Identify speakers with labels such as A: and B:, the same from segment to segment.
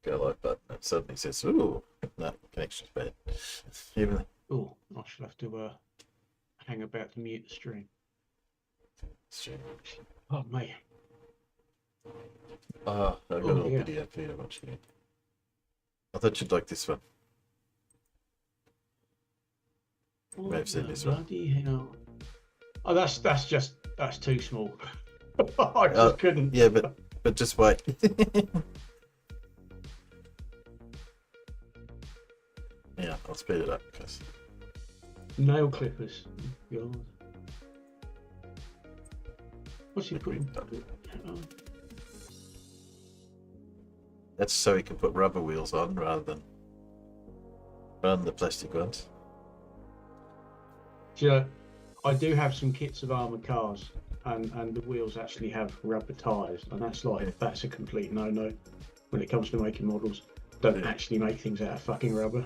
A: go like button, it suddenly says, "Ooh, no, connection's bad." Even
B: Oh, I shall have to hang about to mute the stream. Oh, mate.
A: Oh, I've got a little video for you to watch here. I thought you'd like this one. You may have seen this one.
B: Bloody hell. Oh, that's too small. I just couldn't.
A: Yeah, but just wait. Yeah, I'll speed it up because
B: Nail clippers. God. What's he putting?
A: that's so you can put rubber wheels on rather than the plastic ones.
B: Yeah, I do have some kits of armoured cars, and the wheels actually have rubber tyres, and that's a complete no-no when it comes to making models. Don't actually make things out of fucking rubber.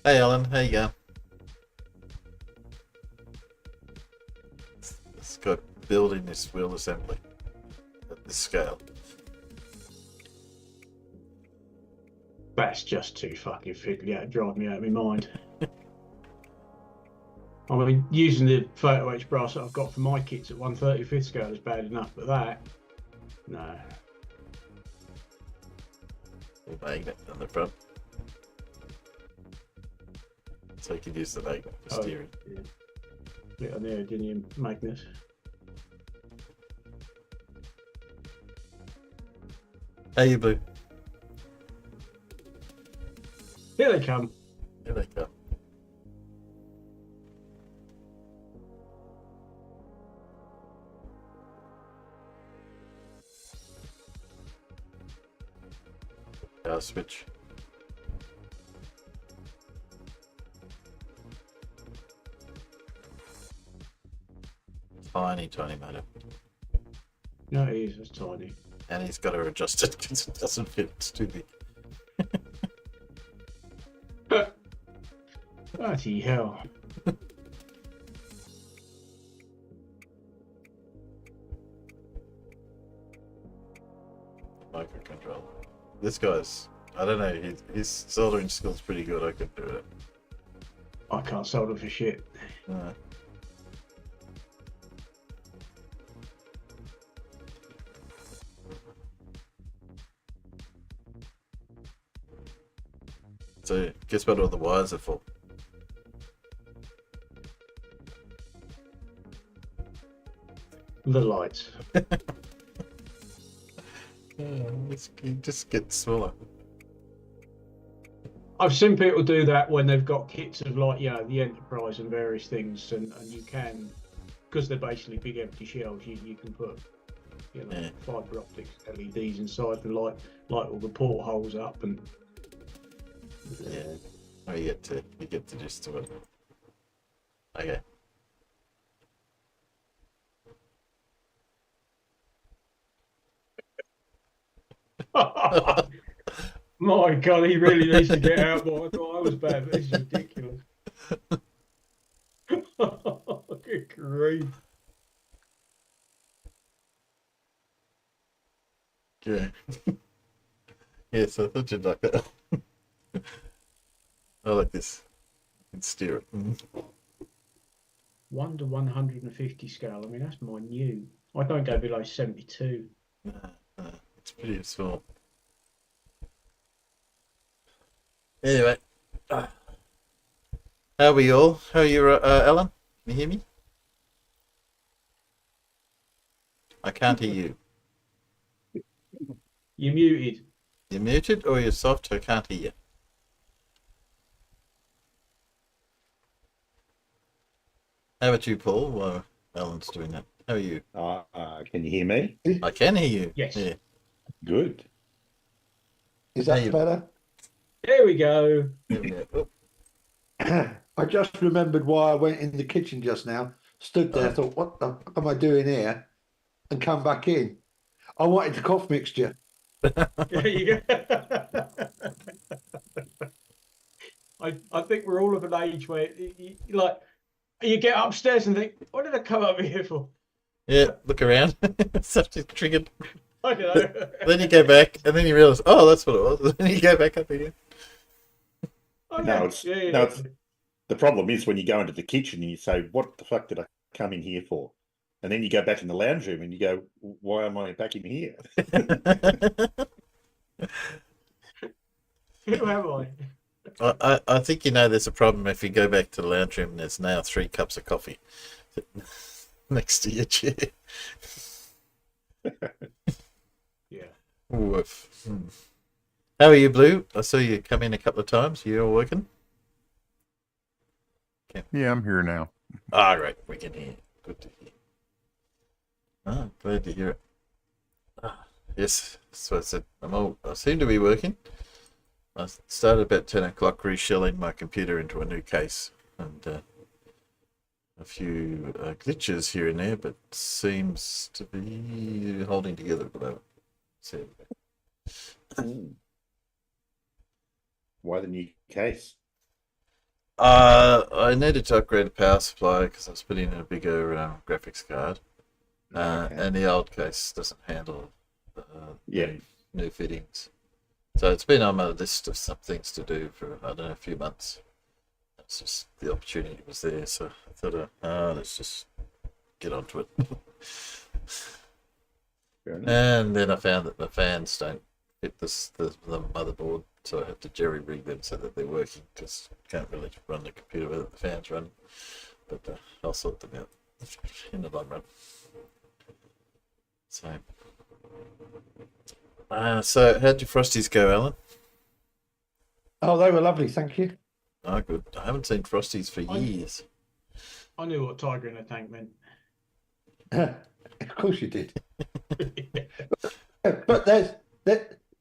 A: Hey Alan, how you going? It's got building this wheel assembly at this scale.
B: That's just too fucking fiddly. It drive me out of my mind. I mean, using the photo H brass that I've got for my kits at 1/35th scale is bad enough, but that, no.
A: A magnet on the front, so you can use the magnet for steering.
B: Yeah. Bit on the neodymium magnet.
A: Hey, you Blue.
B: Here they come.
A: Here they come. Power switch. Tiny motor.
B: No, it is. It's tiny.
A: And he's got to adjust it because it doesn't fit. It's too big.
B: Bloody hell.
A: Microcontroller. This guy's, I don't know, his soldering skill's pretty good. I could do it.
B: I can't solder for shit.
A: No. So, guess what all the wires are for?
B: The lights.
A: It just gets smaller.
B: I've seen people do that when they've got kits of like, the Enterprise and various things, and you can, because they're basically big empty shells, you can put, fibre optics LEDs inside and light all the portholes up and.
A: Yeah. Oh, you get to just do it. Okay.
B: My God, he really needs to get out more. I thought I was bad, but this is ridiculous. Good grief.
A: Yeah. Yes, I thought you'd like that. I like this. You can steer it.
B: 1 to 150 scale. I mean, that's minute. I don't go below 72.
A: It's pretty small. Anyway, how are we all? How are you, Alan? Can you hear me? I can't hear you.
B: You're muted.
A: You're muted or you're soft? I can't hear you. How about you, Paul? While Alan's doing that. How are you?
C: Can you hear me?
A: I can hear you.
B: Yes.
A: Yeah.
C: Good.
D: Is that better?
B: There we go.
A: There we go.
D: I just remembered why I went in the kitchen just now. Stood there, thought, what the fuck am I doing here? And come back in. I wanted the cough mixture.
B: There you go. I think we're all of an age where you get upstairs and think, what did I come up here for?
A: Yeah, look around. Something triggered.
B: I don't know.
A: Then you go back, and then you realise, oh, that's what it was. Then you go back up again.
B: Oh,
C: No,
B: yeah.
C: it's
B: Yeah.
C: no, it's the problem is when you go into the kitchen and you say, "What the fuck did I come in here for?" And then you go back in the lounge room and you go, "Why am I back in here?"
B: Who am I?
A: I think you know there's a problem if you go back to the lounge room and there's now 3 cups of coffee next to your chair.
B: Yeah.
A: Woof. How are you, Blue? I saw you come in a couple of times. You all working?
E: Yeah, I'm here now.
A: Ah, right. We can hear you. Good to hear. Ah, glad to hear it. Ah, yes. So I said, I seem to be working. I started about 10 o'clock reshelling my computer into a new case. And a few glitches here and there, but seems to be holding together at the moment. So,
C: Why the new case?
A: I needed to upgrade the power supply because I was putting in a bigger graphics card,
C: Okay.
A: and the old case doesn't handle
C: Yeah.
A: new fittings. So it's been on my list of some things to do for, I don't know, a few months. It's just the opportunity was there, so I thought, let's just get onto it.
C: Fair enough.
A: And then I found that the fans don't fit the motherboard, so I have to jerry rig them so that they're working, because you can't really run the computer without the fans running. But I'll sort them out in the long run. So how'd your Frosties go, Alan?
D: Oh, they were lovely, thank you.
A: Oh, good. I haven't seen Frosties for years.
B: I knew what tiger in a tank meant.
D: Of course you did. But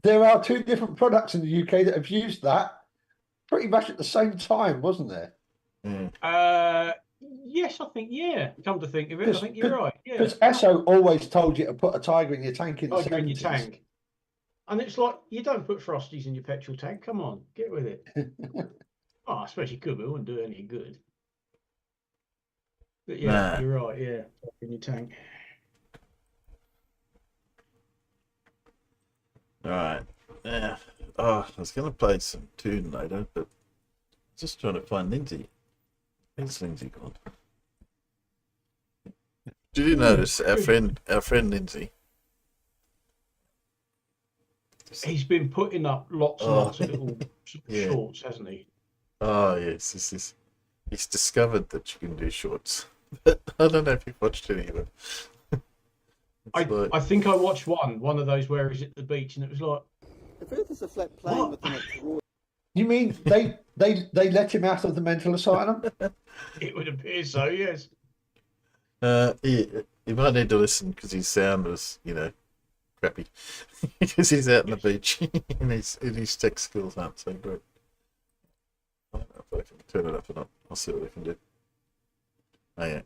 D: there are 2 different products in the UK that have used that pretty much at the same time, wasn't there?
B: Yes, I think, yeah. Come to think of it, I think you're right. Yeah.
D: Because Esso always told you to put a tiger in your tank in the
B: Tiger in your
D: 70s.
B: tank. And it's like, you don't put Frosties in your petrol tank. Come on, get with it. Oh, I suppose you could, but it wouldn't do any good. But yeah,
A: Nah.
B: you're right, yeah. Tiger in your tank.
A: Alright. Yeah. Oh, I was going to play some tune later, but just trying to find Lindsay. Where's Lindsay gone? Did you notice our friend Lindsay?
B: He's been putting up lots and lots of little shorts, hasn't he?
A: Oh yes, he's discovered that you can do shorts. But I don't know if you've watched any of them.
B: I think I watched one of those where he's at the beach, and it was like,
F: If Earth is a flat plane
B: What?
F: within its toroid,
D: You mean they let him out of the mental asylum?
B: it would appear so, yes.
A: You might need to listen because his sound was, crappy. Because he's out on the beach and his tech skills aren't so great. I don't know if I can turn it up or not. I'll see what I can do. Oh yeah.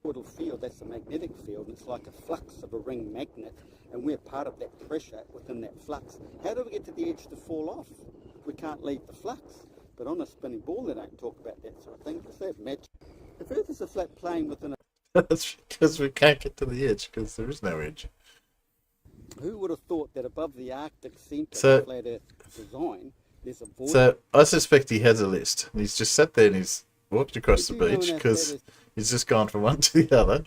F: toroidal field, that's a magnetic field, and it's like a flux of a ring magnet, and we're part of that pressure within that flux. How do we get to the edge to fall off? We can't leave the flux. But on a spinning ball, they don't talk about that sort of thing, because they have magic. If Earth is a flat plane within a...
A: That's because we can't get to the edge, because there is no edge.
F: Who would have thought that above the Arctic centre
A: So-
F: of flat Earth design, there's a void?
A: So I suspect he has a list. And he's just sat there and he's walked across the
F: Did you know
A: beach
F: that
A: because
F: that is-
A: he's just gone from one to the other,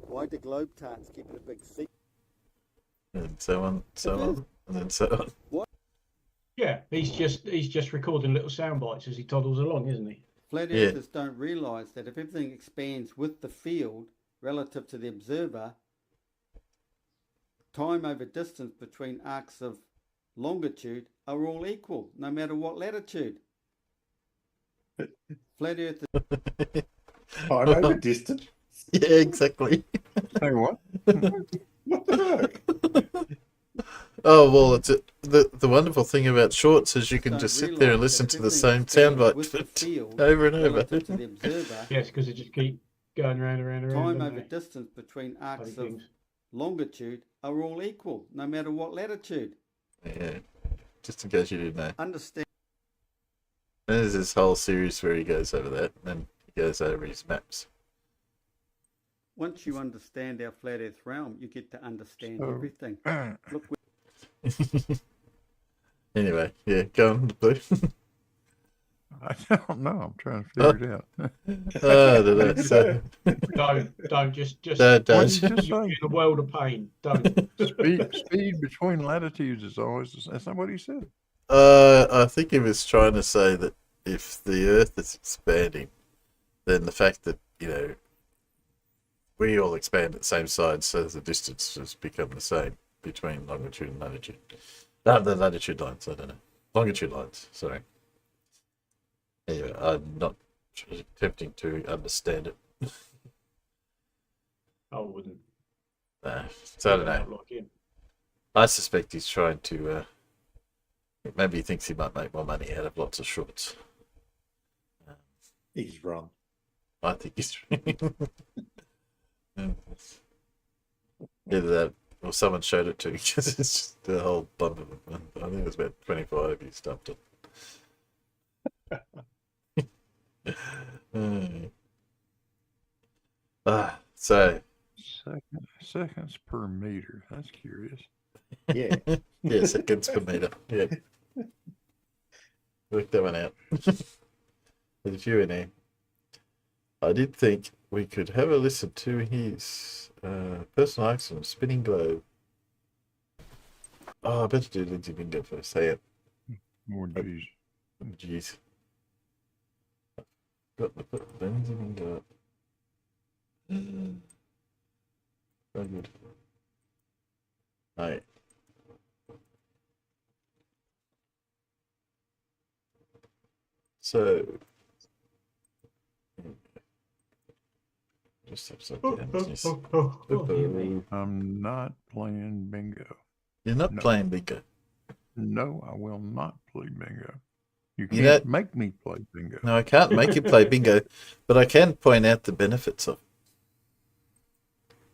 F: Why do globe tarts keep it a big secret?
A: and so on, and then so on.
B: Yeah, he's just recording little sound bites as he toddles along, isn't he?
F: Flat
A: Yeah.
F: earthers don't realise that if everything expands with the field relative to the observer, time over distance between arcs of longitude are all equal, no matter what latitude. Flat earth
C: Time over distance.
A: Yeah, exactly.
E: Say what?
C: What the heck?
A: Oh well, the wonderful thing about shorts is you can
F: don't
A: just sit there and
F: realise
A: listen
F: that
A: to the
F: everything
A: same
F: expands with the
A: soundbite
F: field
A: over and over.
F: relative to the observer,
B: Yes, because they just keep going round and round and round.
F: time
B: don't
F: over
B: they?
F: distance between arcs
B: Bloody
F: of
B: things.
F: longitude are all equal, no matter what latitude.
A: Yeah, just in case you didn't know.
F: Understand?
A: And there's this whole series where he goes over that, and then he goes over his maps.
F: Once you understand our flat Earth realm, you get to understand
E: So-
F: everything. Look,
A: Anyway, yeah, go on, Blue.
E: I don't know. I'm trying to figure it out.
A: I don't know. So,
B: Don't just
A: Don't.
E: What did you
B: you're
E: just say?
B: in a world of pain. Don't.
E: Speed between latitudes is always. That's not what he said.
A: I think he was trying to say that if the Earth is expanding, then the fact that, we all expand at the same side, so the distances become the same between longitude and latitude. The latitude lines, I don't know. Longitude lines, sorry. Anyway, I'm not attempting to understand it.
B: I wouldn't.
A: So I don't know.
B: Not like him.
A: I suspect he's trying to, maybe he thinks he might make more money out of lots of shorts.
C: He's wrong.
A: I think he's either that or someone showed it to me because it's just a whole bunch of them. I think it was about 25 he stumped it. So
E: Seconds per meter. That's curious.
C: Yeah.
A: yeah, seconds per meter. Yeah. Work that one out. There's a few in there. I did think we could have a listen to his personal accent, Spinning Globe. Oh, I better do Lindsay Bingo first. Say it.
E: Oh, geez.
A: Jeez. Got to put Lindsay Bingo up. Very good. Alright. So, just upside down. Yes.
E: I'm not playing bingo.
A: You're not
E: No.
A: playing bingo.
E: No, I will not play bingo. You
A: You
E: can't
A: know-
E: make me play bingo.
A: No, I can't make you play bingo, but I can point out the benefits of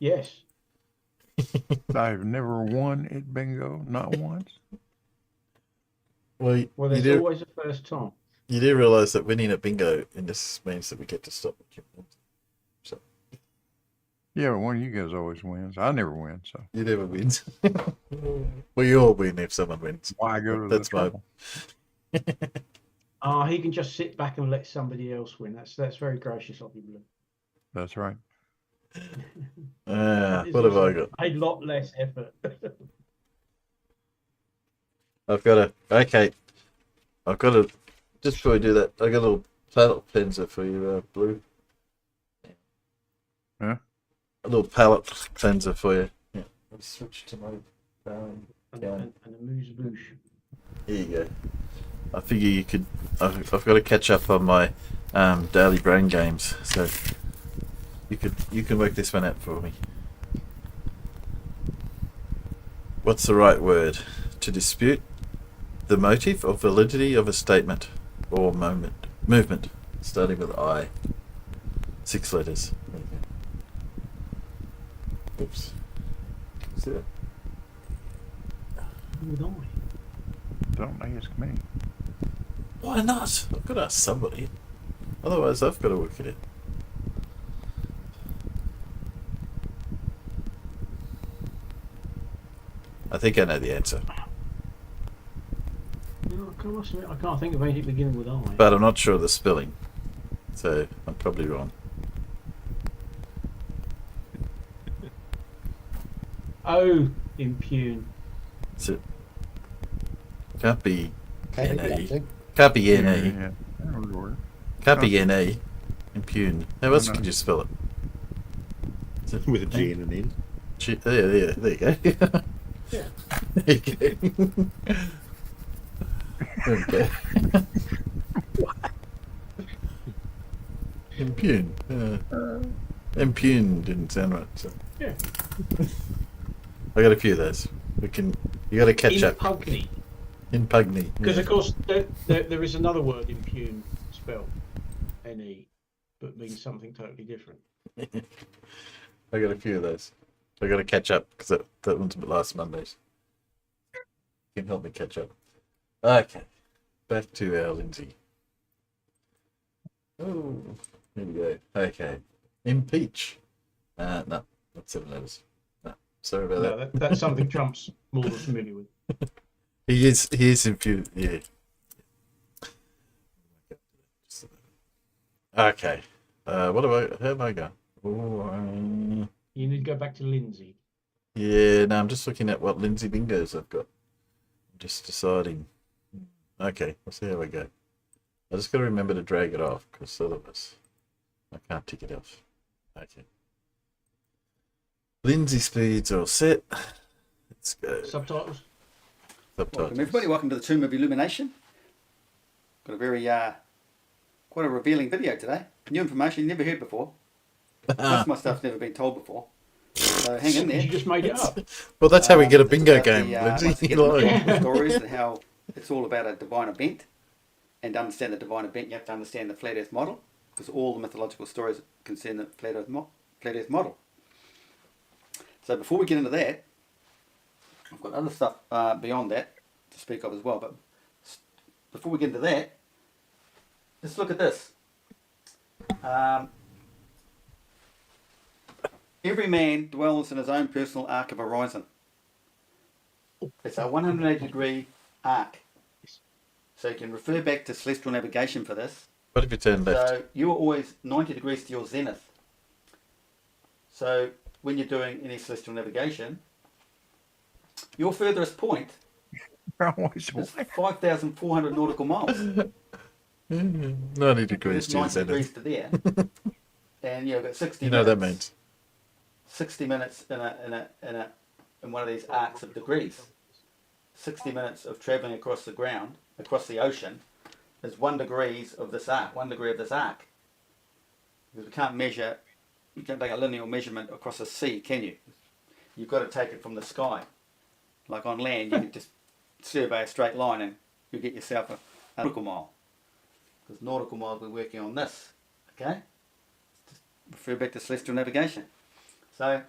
B: Yes.
E: I've never won at bingo, not once.
A: Well,
B: Well,
A: you
B: there's
A: do,
B: always a first time.
A: you do realise that winning at bingo, and this means that we get to stop.
E: Yeah, but one of you guys always wins. I never win, so
A: You never win. We all win if someone wins.
E: why go to
A: That's
E: the
A: my-
E: trouble?
B: He can just sit back and let somebody else win. That's very gracious of you, Blue.
E: That's right.
B: That is
A: What have I
B: also
A: got?
B: A lot less effort.
A: I've got just before we do that, I got a little palette cleanser for you, Blue.
E: Huh?
A: A little palette cleanser for you. Yeah. Let's switch to my
B: and
A: Yeah.
B: a moose boosh.
A: Here you go. I figure you could. I've got to catch up on my daily brain games, so you can work this one out for me. What's the right word to dispute the motive or validity of a statement or movement, starting with I. 6 letters. There you go. Oops. See that?
B: Would I?
E: Don't ask me.
A: Why not? I've got to ask somebody. Otherwise, I've got to work it out. I think I know the answer,
B: No, I must admit, I can't think of anything beginning with I.
A: but I'm not sure of the spelling, so I'm probably wrong.
B: Oh, impugn.
A: So, can't be
D: Can
A: NA.
D: you get it?
A: Can't be
E: Yeah,
A: NA.
E: yeah. That would work.
A: Can't be NA. Impugn. How else
E: no.
A: could you spell it? Is it
C: With a G and an N.
A: there you go.
B: Yeah.
A: There you go. Okay. Impugn. Impugn didn't sound right. So.
B: Yeah.
A: I got a few of those. You got to catch up.
B: Impugny.
A: Impugny.
B: Because
A: yeah.
B: of course there is another word impugn spelled N-E, but means something totally different.
A: I got a few of those. I got to catch up because that one's last Mondays. You can help me catch up. Okay, back to our Lindsay. Oh, here we go. Okay, impeach. No, not 7 letters. No, sorry about
B: No,
A: that.
B: that's something Trump's more than familiar with.
A: He is infused. Yeah. Okay. What about? How am I going? Oh,
B: You need to go back to Lindsay.
A: yeah. No, I'm just looking at what Lindsay bingos I've got. I'm just deciding. Okay, we'll see how we go. I just got to remember to drag it off because otherwise I can't tick it off. Okay. Lindsay speeds are all set. Let's go.
B: Subtitles?
F: Welcome everybody, welcome to the Tomb of Illumination. Got a very, quite a revealing video today. New information you never heard before. Most of my stuff's never been told before. So hang in there.
B: You just made it up.
A: Well, that's how we get a
F: It's
A: bingo
F: about
A: game,
F: once
A: Lindsay.
F: again, the mythological stories and how it's all about a divine event. And to understand the divine event, you have to understand the flat Earth model, because all the mythological stories concern the flat Earth model. So before we get into that, I've got other stuff beyond that to speak of as well. But before we get into that, let's look at this. Every man dwells in his own personal arc of horizon. It's a 180-degree arc. So you can refer back to celestial navigation for this.
A: What if you turn left?
F: So you're always 90 degrees to your zenith. So when you're doing any celestial navigation, your furthest point
E: Always
F: is
E: what?
F: 5,400 nautical miles.
A: 90 degrees
F: It's
A: to
F: 90 degrees
A: zenith.
F: to there. And you've got 60
A: You know
F: minutes.
A: what that means.
F: 60 minutes in one of these arcs of degrees. 60 minutes of travelling across the ground, across the ocean, is 1 degree of this arc, 1 degree of this arc. Because we can't measure, you can't take a linear measurement across a sea, can you? You've got to take it from the sky. Like on land, you can just survey a straight line and you get yourself a nautical mile. Because nautical miles, we're working on this, okay? Just refer back to celestial navigation. So,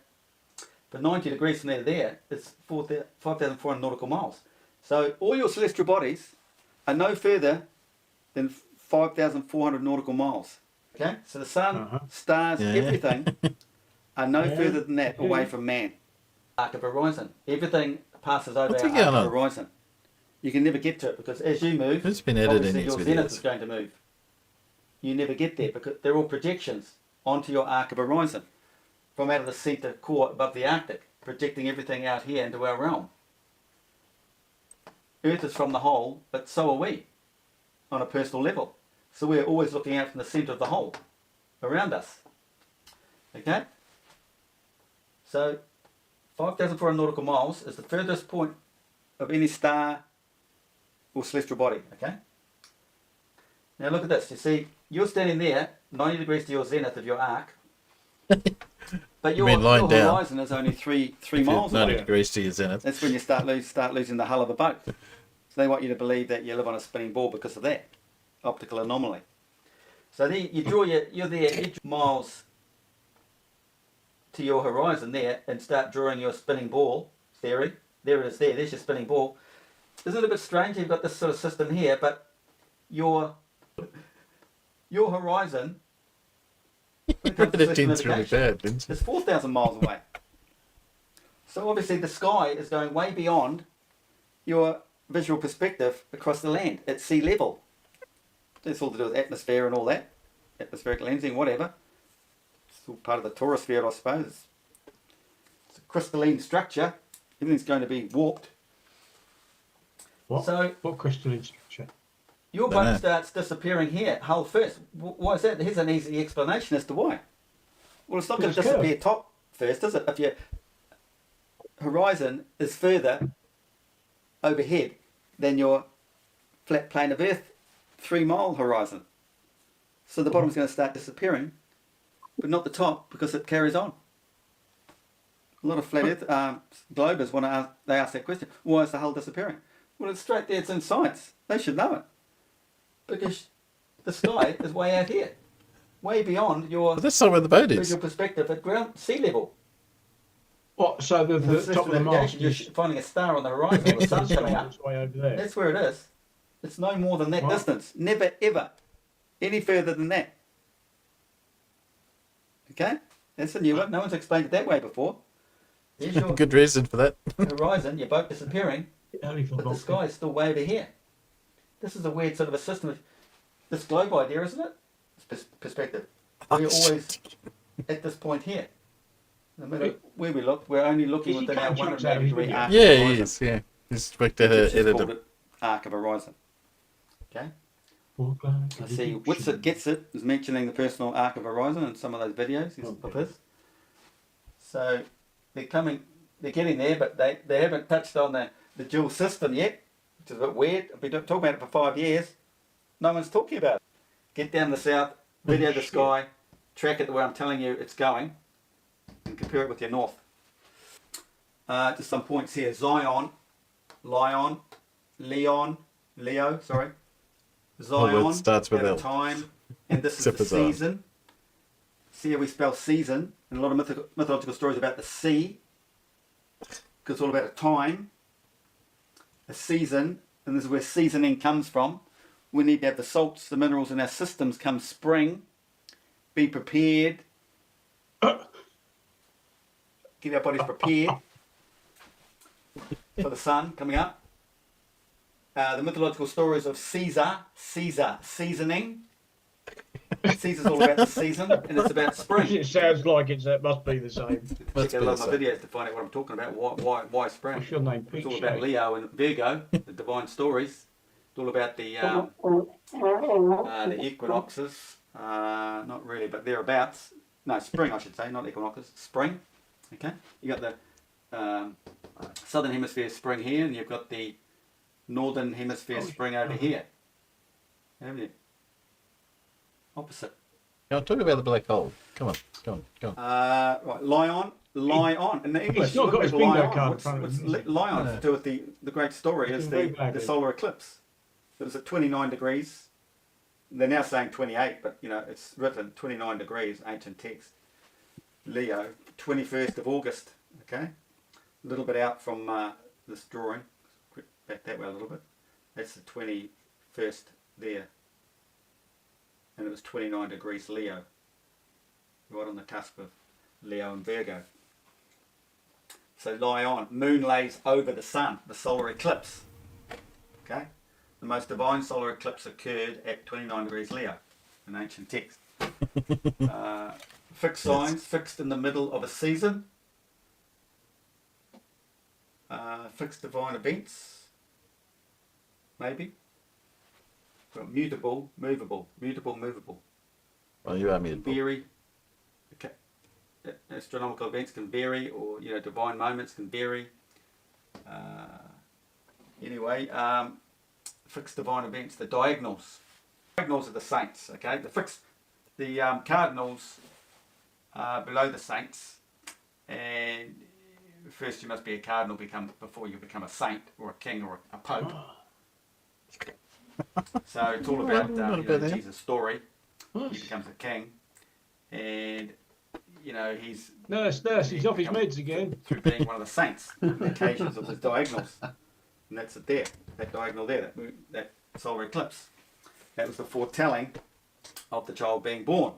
F: for 90 degrees from there to there, it's 5,400 nautical miles. So, all your celestial bodies are no further than 5,400 nautical miles. Okay? So, the sun, stars,
A: Yeah.
F: everything are no
B: Yeah.
F: further than that away from man. Arc of horizon. Everything passes over
A: What's
F: our
A: he
F: arc
A: going
F: of
A: on?
F: horizon. You can never get to it because as you move,
A: Who's been editing
F: obviously
A: these
F: your zenith is
A: videos?
F: going to move. You never get there because they're all projections onto your arc of horizon from out of the centre core above the Arctic, projecting everything out here into our realm. Earth is from the whole, but so are we on a personal level. So we're always looking out from the centre of the whole around us. Okay? So 5,400 nautical miles is the furthest point of any star or celestial body. Okay? Now look at this. You see, you're standing there, 90 degrees to your zenith of your arc. But your
A: mean lying down?
F: horizon is only three
A: If you're
F: miles
A: 90
F: away.
A: degrees to your zenith.
F: That's when you start losing the hull of a boat. So they want you to believe that you live on a spinning ball because of that optical anomaly. So there you draw you're there, you draw miles to your horizon there and start drawing your spinning ball theory. There it is there, there's your spinning ball. Isn't it a bit strange? You've got this sort of system here, but your horizon when it comes to
A: That
F: celestial
A: seems really
F: navigation,
A: bad, didn't it?
F: it's 4,000 miles away. So obviously the sky is going way beyond your visual perspective across the land at sea level. It's all to do with atmosphere and all that, atmospheric lensing, whatever. It's all part of the torus field, I suppose. It's a crystalline structure. Everything's going to be warped.
B: What?
F: So
B: What crystalline structure?
F: your
A: Dunno.
F: boat starts disappearing here, hull first. Why is that? Here's an easy explanation as to why. Well, it's not going to
B: Because it's
F: disappear top first, is it? If your horizon is further overhead than your flat plane of Earth 3-mile horizon. So the bottom's going to start disappearing, but not the top because it carries on. A lot of flat Earth globers want to ask, they ask that question, why is the hull disappearing? Well, it's straight there, it's in science. They should know it. Because the sky is way out here, way beyond your
A: But that's not where the boat is.
F: visual perspective at ground sea level.
B: What? So the
F: So
B: top of the mast
F: navigation, you're
B: is
F: finding a star on the horizon or the sun coming up.
B: way over there.
F: That's where it is. It's no more than that
B: Wow.
F: distance. Never, ever. Any further than that. Okay? That's a new one. No one's explained it that way before. Here's your
A: Good reason for that.
F: horizon, your boat disappearing,
B: Only for
F: but the
B: vodka.
F: sky is still way over here. This is a weird sort of a system of this globe idea, isn't it? It's perspective. We're always at this point here. No matter where we look, we're only looking
B: Is he
F: within our
B: cutting
F: 180
B: chunks out of his
F: degree
B: video?
F: arc.
A: Yeah,
F: of
A: he
F: horizon.
A: is. Yeah, he's worked out how
F: It's
A: to edit
F: called
A: it.
F: it arc of horizon. Okay.
B: Vodka,
F: I see Witsit Gets It is mentioning the personal arc of horizon in some of those videos of his. So they're getting there, but they haven't touched on the dual system yet, which is a bit weird. I've been talking about it for 5 years. No one's talking about it. Get down the south, video the sky, track it the way I'm telling you it's going, and compare it with your north. Just some points here. Zion, Lion, Leon, Leo, sorry. Zion,
A: word starts with
F: at a
A: L.
F: time, and this is
A: Except
F: the
A: for Zion.
F: season. See how we spell season, and a lot of mythological stories about the sea, because it's all about a time, a season, and this is where seasoning comes from. We need to have the salts, the minerals in our systems come spring. Be prepared. Get our bodies prepared for the sun coming up. The mythological stories of Caesar, seasoning. Caesar's all about the season, and it's about spring.
B: It sounds like it must be the same.
F: Check out a lot of my videos to find out what I'm talking about. Why spring?
B: What's your name?
F: It's all
B: Pete
F: about
B: Shea?
F: Leo and Virgo, the divine stories. It's all about the equinoxes. Not really, but thereabouts. No, spring, I should say, not equinoxes. Spring. Okay. You got the southern hemisphere spring here, and you've got the northern hemisphere spring over here. Haven't you? Opposite.
A: Now talk about the black hole. Come on.
F: Right, lion, in the English.
B: He's not got his
F: look at
B: bingo
F: lion.
B: card in
F: What's
B: front of him.
F: lion
A: No.
F: to do with the great story is
B: It's very
F: the
B: badly.
F: solar eclipse. It was at 29 degrees. They're now saying 28, but you know it's written 29 degrees, ancient text. Leo, 21st of August. Okay, a little bit out from this drawing. Quick, back that way a little bit. That's the 21st there. And it was 29 degrees Leo, right on the cusp of Leo and Virgo. So lie on. Moon lays over the sun, the solar eclipse. Okay? The most divine solar eclipse occurred at 29 degrees Leo, in ancient text. Fixed signs, fixed in the middle of a season. Fixed divine events, maybe. Got mutable, movable.
A: Well, you are mutable.
F: Vary. Okay. Astronomical events can vary, or you know, divine moments can vary. Anyway, fixed divine events, the diagonals. Diagonals are the saints. Okay, the cardinals are below the saints, and first you must be a cardinal before you become a saint or a king or a pope. So it's all about Jesus' story. He becomes a king, and you know he's
B: Nurse, he's off his meds again.
F: through being one of the saints on the occasions of his diagonals, and that's it there. That diagonal there, that solar eclipse. That was the foretelling of the child being born,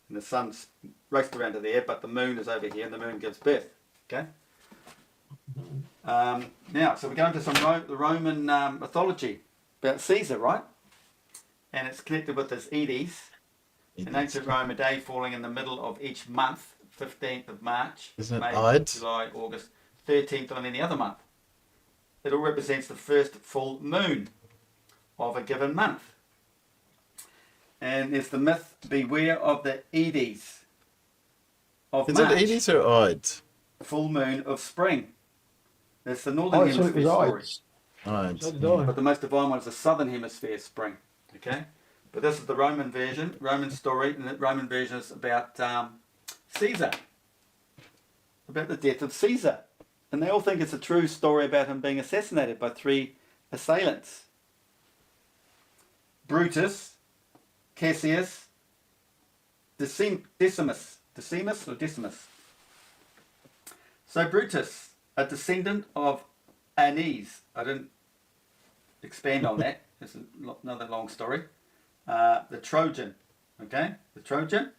F: and the sun's raced around to there, but the moon is over here, and the moon gives birth. Okay. Now, so we're going to some the Roman mythology about Caesar, right? And it's connected with this Edes. In ancient Rome, a day falling in the middle of each month, 15th of March,
A: Isn't it
F: May,
A: Ides?
F: July, August, 13th on any other month. It all represents the first full moon of a given month. And there's the myth, beware of the Edes of
A: Is
F: March,
A: it Edes or Ides?
F: full moon of spring. That's the
D: I
F: northern
D: thought it
F: hemisphere
D: was
F: story.
D: Ides.
A: Ides.
B: So did I.
F: But the most divine one is the southern hemisphere spring. Okay? But this is the Roman version, Roman story, and the Roman version is about Caesar. About the death of Caesar. And they all think it's a true story about him being assassinated by 3 assailants. Brutus, Cassius, Decimus. Decimus or Decimus? So Brutus, a descendant of Aeneas. I didn't expand on that. It's another long story. The Trojan, okay? The Trojan.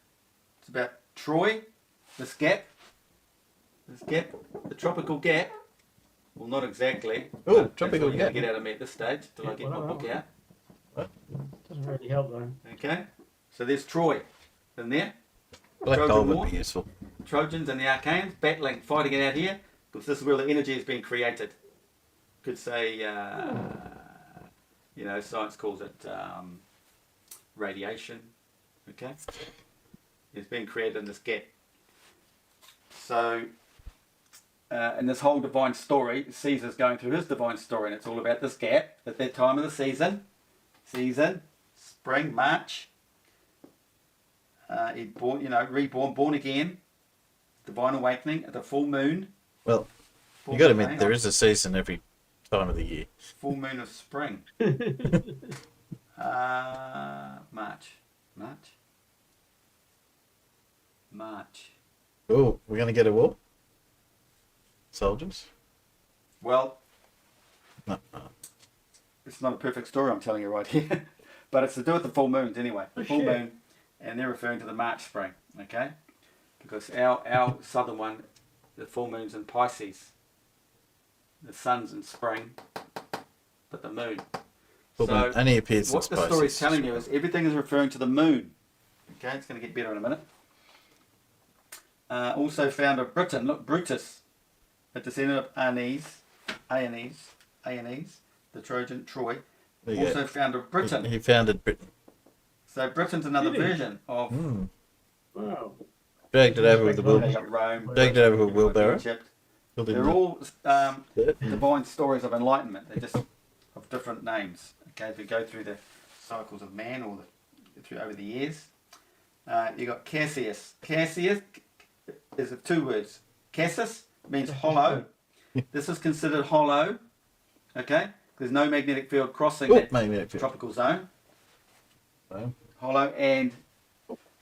F: It's about Troy,
G: this gap, the tropical gap. Well, not exactly.
A: Oh,
G: but
A: tropical
G: that's all you're
A: gap.
G: gonna get out of me at this stage till I get my book out.
B: Doesn't really help though.
G: Okay. So there's Troy in there.
A: Black
G: Trojan
A: hole would
G: War.
A: be useful.
G: Trojans and the Archaeans battling, fighting it out here because this is where the energy has been created. Could say, science calls it radiation. Okay, it's been created in this gap. So, in this whole divine story, Caesar's going through his divine story, and it's all about this gap at that time of the season, spring, March. He'd born, reborn, born again, divine awakening at the full moon.
A: Well, you got to admit, there is a season every time of the year.
G: Full moon of spring. March.
A: Oh, we're going to get a war? Soldiers?
G: Well,
A: No.
G: it's not a perfect story I'm telling you right here, but it's to do with the full moons anyway. The full moon, and they're referring to the March spring, okay? Because our southern one, the full moon's in Pisces. The sun's in spring, but the moon.
A: Full moon only appears in
G: what the story's
A: Pisces.
G: telling you is everything is referring to the moon. Okay, it's going to get better in a minute. Also found of Britain, look, Brutus, a descendant of Aeneas, the Trojan, Troy.
A: There you
G: Also
A: go.
G: found of Britain.
A: He founded Britain.
G: So Britain's another
B: Did he?
G: version of
B: Wow.
A: Dragged it over with the
G: Rome,
A: Dragged it over with wheelbarrow.
G: Egypt.
A: Filled in
G: They're
A: the-
G: all divine stories of enlightenment. They're just of different names. Okay, if you go through the cycles of man or through over the years, you got Cassius. Cassius is of two words. Cassis means hollow. This is considered hollow. Okay, there's no magnetic field crossing
A: Oh,
G: that
A: magnetic field.
G: tropical zone.
A: Oh.
G: Hollow, and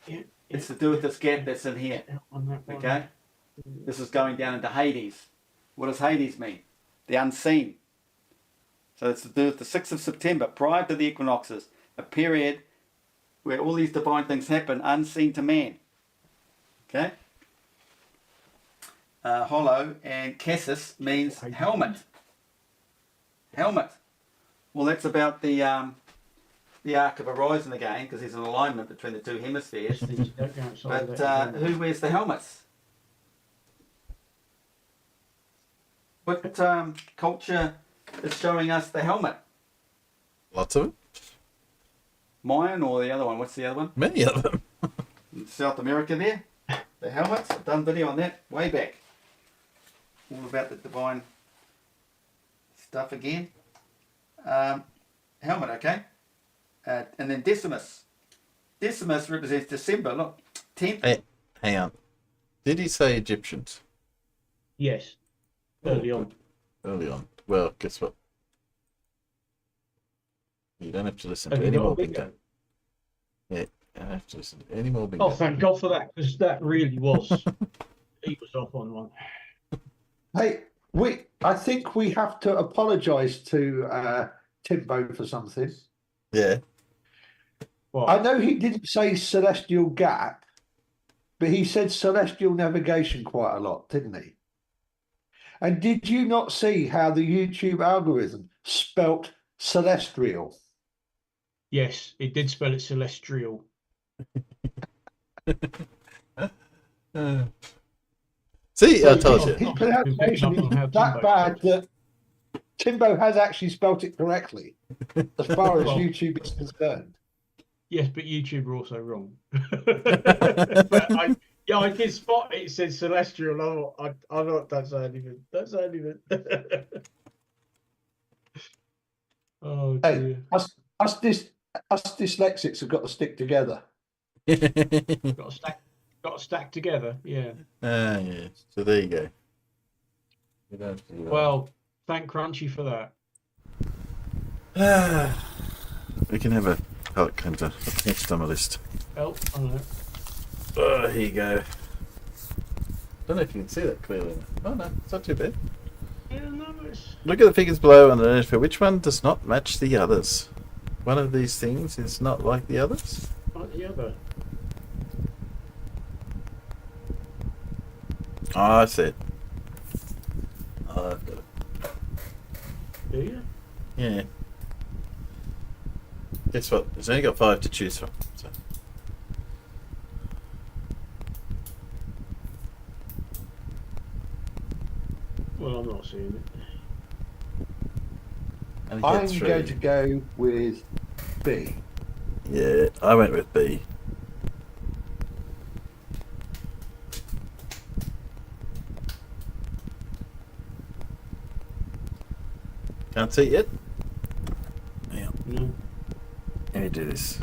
B: Yeah,
G: it's to do with this gap that's in here.
B: on that one.
G: Okay, this is going down into Hades. What does Hades mean? The unseen. So it's to do with the 6th of September, prior to the equinoxes, a period where all these divine things happen unseen to man. Okay? Hollow, and Cassis means helmet. Helmet. Well, that's about the arc of horizon again, because there's an alignment between the two hemispheres.
B: Don't go outside
G: But
B: that.
G: who wears the helmets? What culture is showing us the helmet?
A: Lots of them.
G: Mayan or the other one? What's the other one?
A: Many of them.
G: In South America there. The helmets. I've done video on that way back. All about the divine stuff again. Helmet, okay? And then Decimus. Decimus represents December. Look, 10th.
A: Hey, hang on. Did he say Egyptians
B: Yes. Early on.
A: early on? Well, guess what? You don't have to listen to
B: Have you
A: any
B: got a
A: more
B: bingo?
A: bingo. Yeah, you don't have to listen to any more bingo.
B: Oh, thank God for that, because that really was. He was off on one.
D: Hey, I think we have to apologise to Timbo for something.
A: Yeah.
B: Well,
D: I know he didn't say celestial gap, but he said celestial navigation quite a lot, didn't he? And did you not see how the YouTube algorithm spelt celestial?
B: yes, it did spell it celestial.
A: See, I told
B: His
A: you.
D: pronunciation is that bad that Timbo has actually spelt it correctly, as far as
B: Well-
D: YouTube is concerned.
B: Yes, but YouTube are also wrong. But I did spot it. It said celestial. I thought don't say anything. Don't say anything. Oh
D: Hey,
B: dear.
D: us dyslexics have got to stick together.
B: Got to stack together. Yeah.
A: Yeah. So there you go. You don't have to do that.
B: Well, thank Crunchy for that.
A: We can have a palate cleanser next on the list.
B: Oh, I know.
A: Oh, here you go. Don't know if you can see that clearly. Oh no, it's not too bad.
B: Yeah, no, it's
A: Look at the figures below and identify which one does not match the others. One of these things is not like the others.
B: like the other.
A: Oh, I see it. Oh, I've got it.
B: Do you?
A: Yeah. Guess what? It's only got 5 to choose from. So.
B: Well, I'm not seeing it.
A: Only
D: I'm
A: get
D: going
A: 3.
D: to go with B.
A: Yeah, I went with B. Can't see it yet? Hang on.
B: No.
A: Let me do this.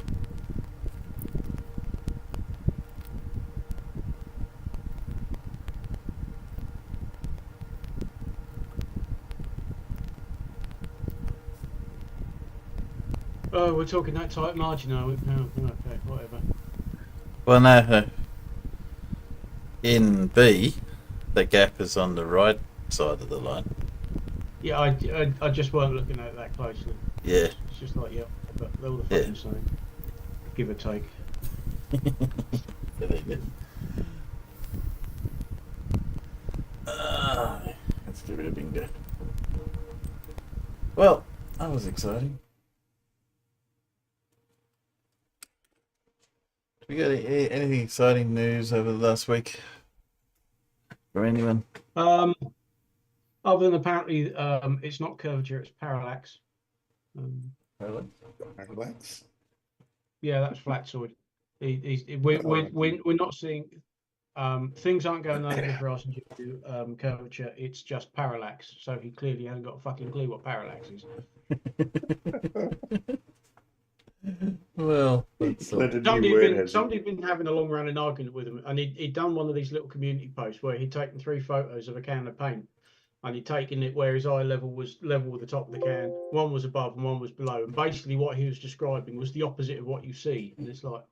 B: Oh, we're talking that tight margin, are we? Oh, okay, whatever.
A: Well, no. In B, the gap is on the right side of the line.
B: Yeah, I just weren't looking at it that closely.
A: Yeah.
B: It's just like, yeah, but they're all the
A: Yeah.
B: fucking same. Give or take.
A: There you go. Let's give it a bingo. Well, that was exciting. We got anything exciting news over the last week? For anyone?
B: Other than apparently, it's not curvature, it's parallax.
C: Relax.
B: Yeah, that's flatsoid. We're not seeing things aren't going over the horizon due to curvature. It's just parallax. So he clearly hasn't got a fucking clue what parallax is.
A: Well, that's
C: Learned a new word, has he?
B: Somebody'd been having a long running argument with him, and he'd done one of these little community posts where he'd taken 3 photos of a can of paint, and he'd taken it where his eye level was level with the top of the can. One was above and one was below, and basically what he was describing was the opposite of what you see. And it's like,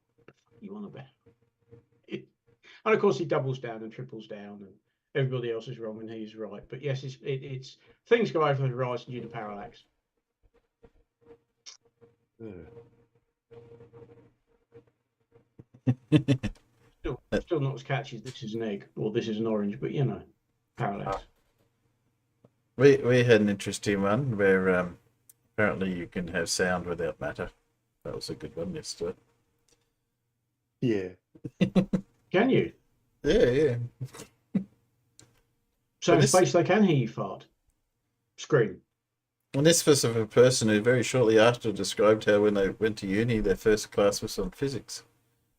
B: you want to bet? And of course he doubles down and triples down, and everybody else is wrong and he's right. But yes, it's things go over the horizon due to parallax. Still not as catchy as this is an egg or this is an orange, but you know, parallax.
A: We had an interesting one where apparently you can have sound without matter. That was a good one yesterday.
C: Yeah.
B: Can you?
A: Yeah.
B: So in space they can hear you fart. Scream.
A: And this was of a person who very shortly after described how when they went to uni, their first class was on physics,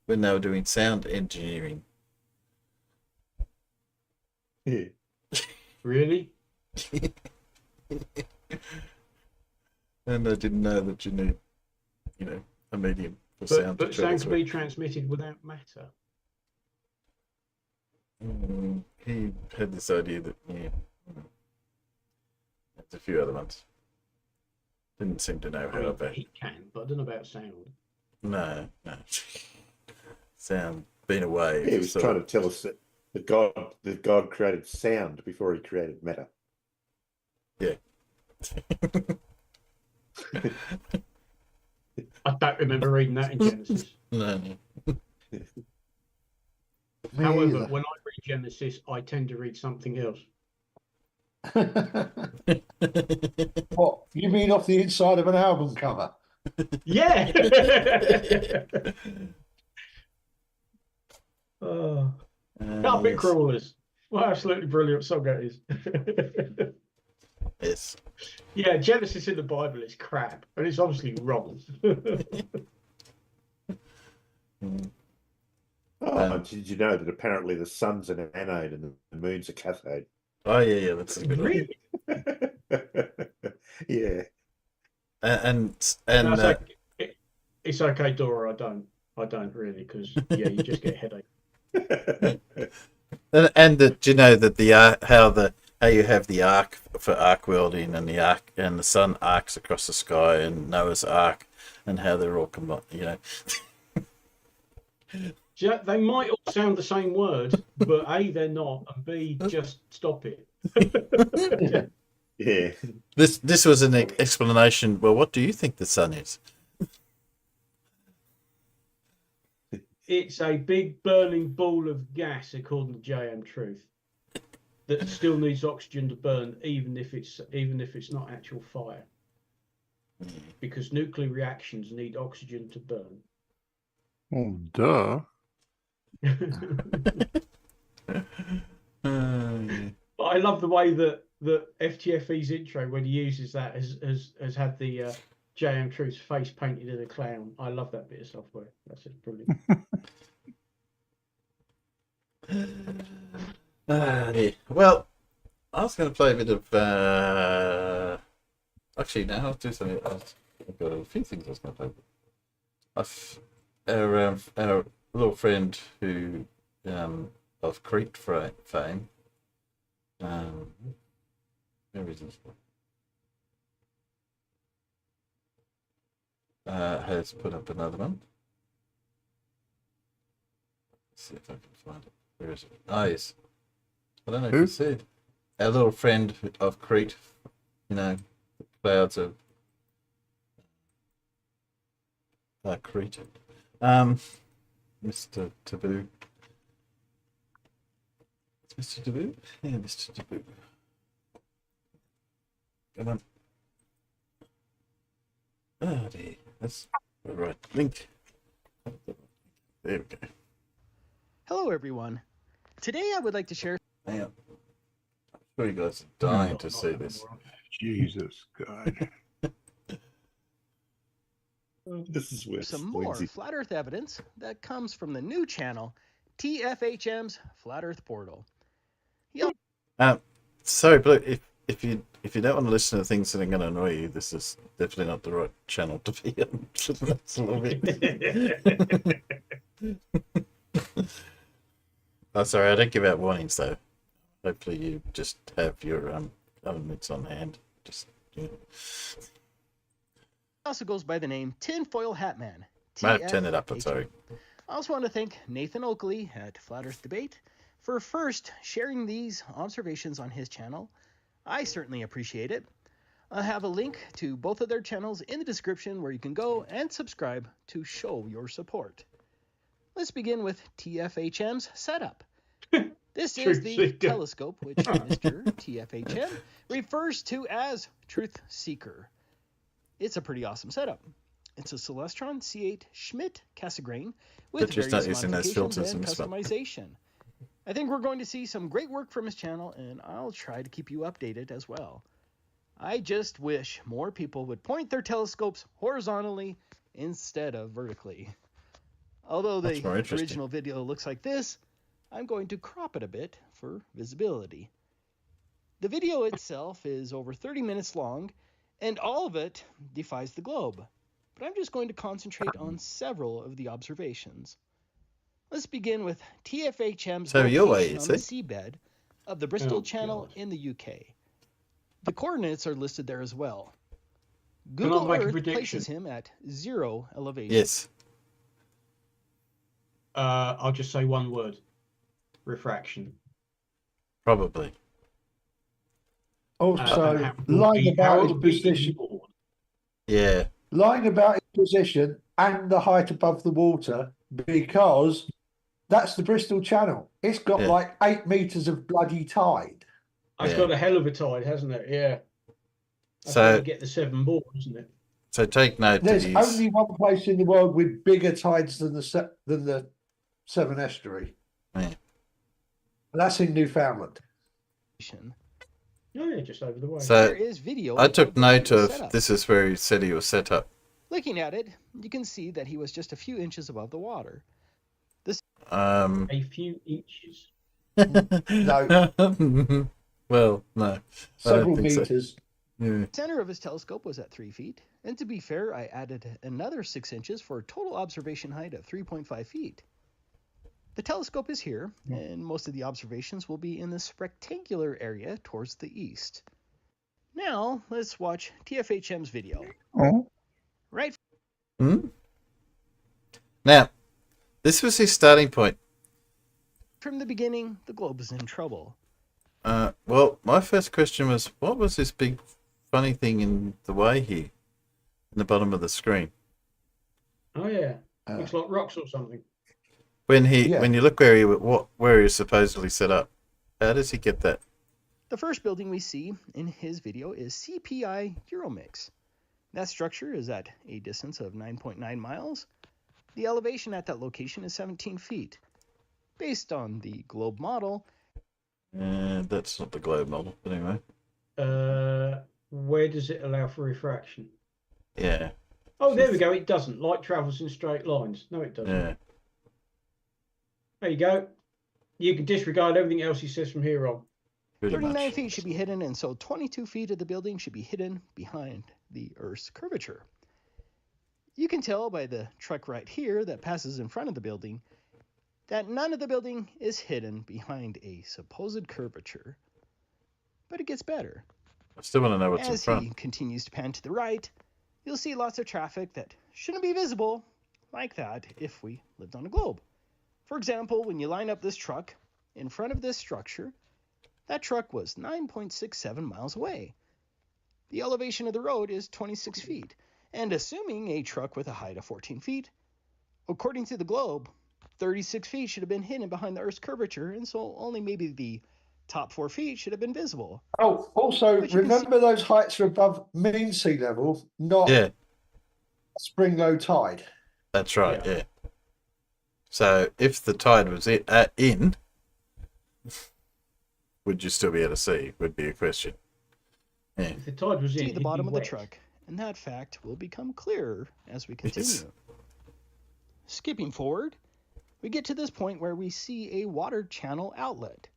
A: when they were doing sound engineering.
C: Yeah.
B: Really?
A: And they didn't know that you need, a medium for sound.
B: But sound can be transmitted without matter.
A: He had this idea that, there's a few other ones. Didn't seem to know how about.
B: He can, but I don't know about sound.
A: No. Sound being a wave.
C: Yeah, he was trying to tell us that God created sound before he created matter.
A: Yeah.
B: I don't remember reading that in Genesis.
A: No.
B: However, when I read Genesis, I tend to read something else.
D: What, you mean off the inside of an album cover?
B: Yeah. Carpet crawlers. What absolutely brilliant song that is.
A: Yes.
B: Yeah, Genesis in the Bible is crap, and it's obviously wrong.
C: Did you know that apparently the sun's an anode and the moon's a cathode?
A: Oh yeah, that's a good one.
B: Really?
C: Yeah.
A: And
B: No, it's okay, Dora. I don't really, because yeah, you just get a headache.
A: and that you know that the how you have the arc for arc welding and the arc and the sun arcs across the sky and Noah's Ark and how they're all combined.
B: Yeah, they might all sound the same word, but A, they're not, and B, just stop it.
C: Yeah.
A: This was an explanation. Well, what do you think the sun is?
B: It's a big burning ball of gas, according to JM Truth. that still needs oxygen to burn, even if it's not actual fire, because nuclear reactions need oxygen to burn.
E: Oh, duh.
B: But I love the way that FTFE's intro, when he uses that, has had the JM Truth's face painted in a clown. I love that bit of software. That's just brilliant.
A: Yeah. Well, I was going to play a bit of. Actually, now I'll do something. I've got a few things I was going to play. Our little friend who of Crete fame. Where is this? Has put up another one. Let's see if I can find it. Where is it? Ah, yes. I don't know if
E: Who?
A: you said. Our little friend of Crete, the clouds of Crete. Mr. Taboo. Mr. Taboo? Yeah, Mr. Taboo. Come on. Oh dear. That's the right link. There we go.
H: Hello, everyone. Today I would like to share.
A: Hang on. I'm sure you guys are dying to see this.
E: Jesus, God.
C: This is where
H: some more flat Earth evidence that comes from the new channel, TFHM's Flat Earth Portal.
A: Sorry, Blue, if you don't want to listen to things that are going to annoy you, this is definitely not the right channel to be on. That's a little bit. Oh, sorry, I don't give out warnings though. Hopefully, you just have your elements on hand. Just
H: Also goes by the name Tinfoil Hat Man.
A: Turn it up. I'm sorry.
H: I also want to thank Nathan Oakley at Flat Earth Debate for first sharing these observations on his channel. I certainly appreciate it. I have a link to both of their channels in the description where you can go and subscribe to show your support. Let's begin with TFHM's setup. This is the telescope which Mr. TFHM refers to as Truth Seeker. It's a pretty awesome setup. It's a Celestron C8 Schmidt Cassegrain with various modifications and customization. I think we're going to see some great work from his channel, and I'll try to keep you updated as well. I just wish more people would point their telescopes horizontally instead of vertically. Although the original video looks like this, I'm going to crop it a bit for visibility. The video itself is over 30 minutes long, and all of it defies the globe. But I'm just going to concentrate on several of the observations. Let's begin with TFHM's location on the seabed of the Bristol Channel in the UK. The coordinates are listed there as well. Google Earth places him at 0 elevation.
A: Yes.
B: I'll just say one word. Refraction.
A: Probably.
D: Also, lying about his position.
A: Yeah.
D: Lying about his position and the height above the water, because that's the Bristol Channel. It's got like 8 meters of bloody tide.
B: It's got a hell of a tide, hasn't it? Yeah. That's
A: so
B: to get the 7 board, isn't it?
A: So take note.
D: There's only one place in the world with bigger tides than the Severn Estuary.
A: Yeah.
D: And that's in Newfoundland.
B: Oh yeah, just over the way.
A: So
H: there is video.
A: I took note of this is where he said he was set up.
H: Looking at it, you can see that he was just a few inches above the water.
B: A few inches.
D: No.
A: Well, no.
D: Several meters.
A: So. Yeah.
H: The center of his telescope was at 3 feet, and to be fair, I added another 6 inches for a total observation height of 3.5 feet. The telescope is here, and most of the observations will be in this rectangular area towards the east. Now, let's watch TFHM's video.
E: Oh.
H: Right.
A: Now, this was his starting point.
H: From the beginning, the globe is in trouble.
A: Well, my first question was, what was this big funny thing in the way here, in the bottom of the screen?
B: Oh yeah, looks like rocks or something.
A: When you look where he was supposedly set up, how does he get that?
H: The first building we see in his video is CPI Euromix. That structure is at a distance of 9.9 miles. The elevation at that location is 17 feet. Based on the globe model.
A: That's not the globe model, but anyway.
B: Where does it allow for refraction?
A: Yeah.
B: Oh, there we go. It doesn't. Light travels in straight lines. No, it doesn't.
A: Yeah.
B: There you go. You can disregard everything else he says from here on.
H: 39 feet should be hidden, and so 22 feet of the building should be hidden behind the Earth's curvature. You can tell by the truck right here that passes in front of the building that none of the building is hidden behind a supposed curvature. But it gets better.
A: I still want to know what's in front.
H: As he continues to pan to the right, you'll see lots of traffic that shouldn't be visible like that if we lived on a globe. For example, when you line up this truck in front of this structure, that truck was 9.67 miles away. The elevation of the road is 26 feet, and assuming a truck with a height of 14 feet, according to the globe, 36 feet should have been hidden behind the Earth's curvature, and so only maybe the top 4 feet should have been visible.
D: Oh, also, remember those heights are above mean sea level, not spring low tide.
A: That's right, yeah. So if the tide was in, would you still be able to see? Would be a question. Yeah.
B: If the tide was in,
H: see the bottom of the truck, and that fact will become clearer as we continue.
A: Yes.
H: Skipping forward, we get to this point where we see a water channel outlet.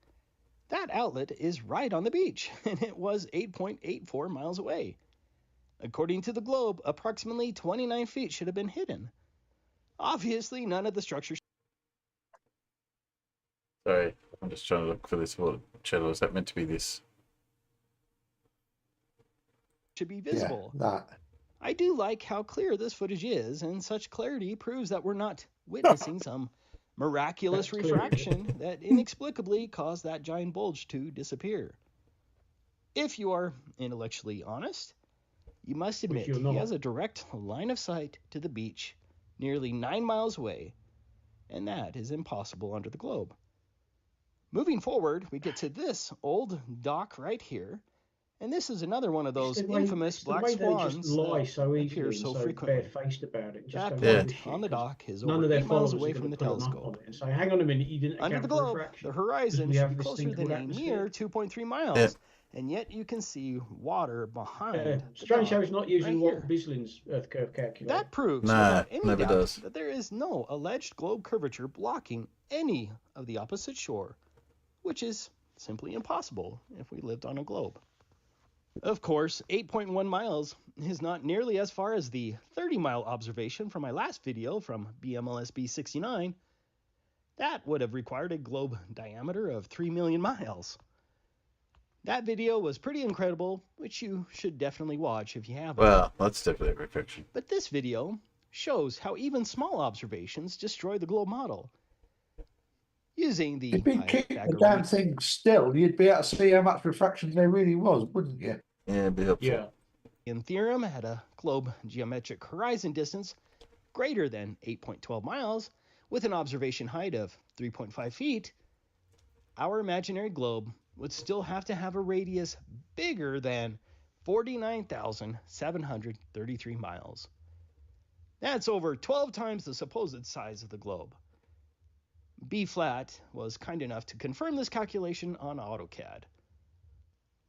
H: That outlet is right on the beach, and it was 8.84 miles away. According to the globe, approximately 29 feet should have been hidden. Obviously, none of the structures.
A: Sorry, I'm just trying to look for this water channel. Is that meant to be this?
H: Should be visible.
D: Yeah, that.
H: I do like how clear this footage is, and such clarity proves that we're not witnessing some miraculous refraction that inexplicably caused that giant bulge to disappear. If you are intellectually honest, you must admit he has a direct line of sight to the beach nearly 9 miles away, and that is impossible under the globe. Moving forward, we get to this old dock right here, and this is another one of those infamous black swans
B: just lie so
H: that
B: easily
H: appear so frequently.
B: bare-faced about it. Just
H: That point on the dock is over 8 miles away from the telescope.
B: And say, hang on a minute, you didn't
H: Under the globe, the horizon should be closer than a mere 2.3 miles, and yet you can see water behind.
B: Strange how it's not using Walt Bislin's Earth curve calculator.
H: That proves without any doubt that there is no alleged globe curvature blocking any of the opposite shore, which is simply impossible if we lived on a globe. Of course, 8.1 miles is not nearly as far as the 30-mile observation from my last video from BMLSB 69. That would have required a globe diameter of 3 million miles. That video was pretty incredible, which you should definitely watch if you haven't.
A: Well, that's definitely a reflection.
H: But this video shows how even small observations destroy the globe model. Using the
D: if you keep the damn thing still, you'd be able to see how much refraction there really was, wouldn't you?
A: Yeah, it'd be helpful.
B: Yeah.
H: In theorem, at a globe geometric horizon distance greater than 8.12 miles, with an observation height of 3.5 feet, our imaginary globe would still have to have a radius bigger than 49,733 miles. That's over 12 times the supposed size of the globe. B-Flat was kind enough to confirm this calculation on AutoCAD.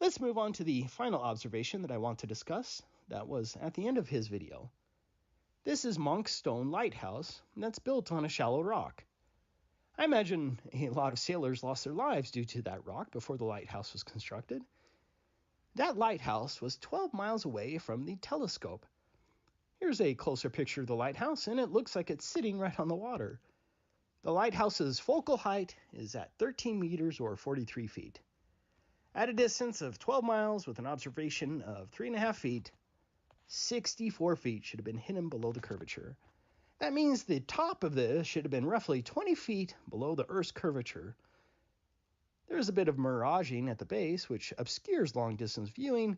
H: Let's move on to the final observation that I want to discuss. That was at the end of his video. This is Monk's Stone Lighthouse that's built on a shallow rock. I imagine a lot of sailors lost their lives due to that rock before the lighthouse was constructed. That lighthouse was 12 miles away from the telescope. Here's a closer picture of the lighthouse, and it looks like it's sitting right on the water. The lighthouse's focal height is at 13 meters or 43 feet. At a distance of 12 miles with an observation of 3.5 feet, 64 feet should have been hidden below the curvature. That means the top of this should have been roughly 20 feet below the Earth's curvature. There's a bit of miraging at the base, which obscures long-distance viewing,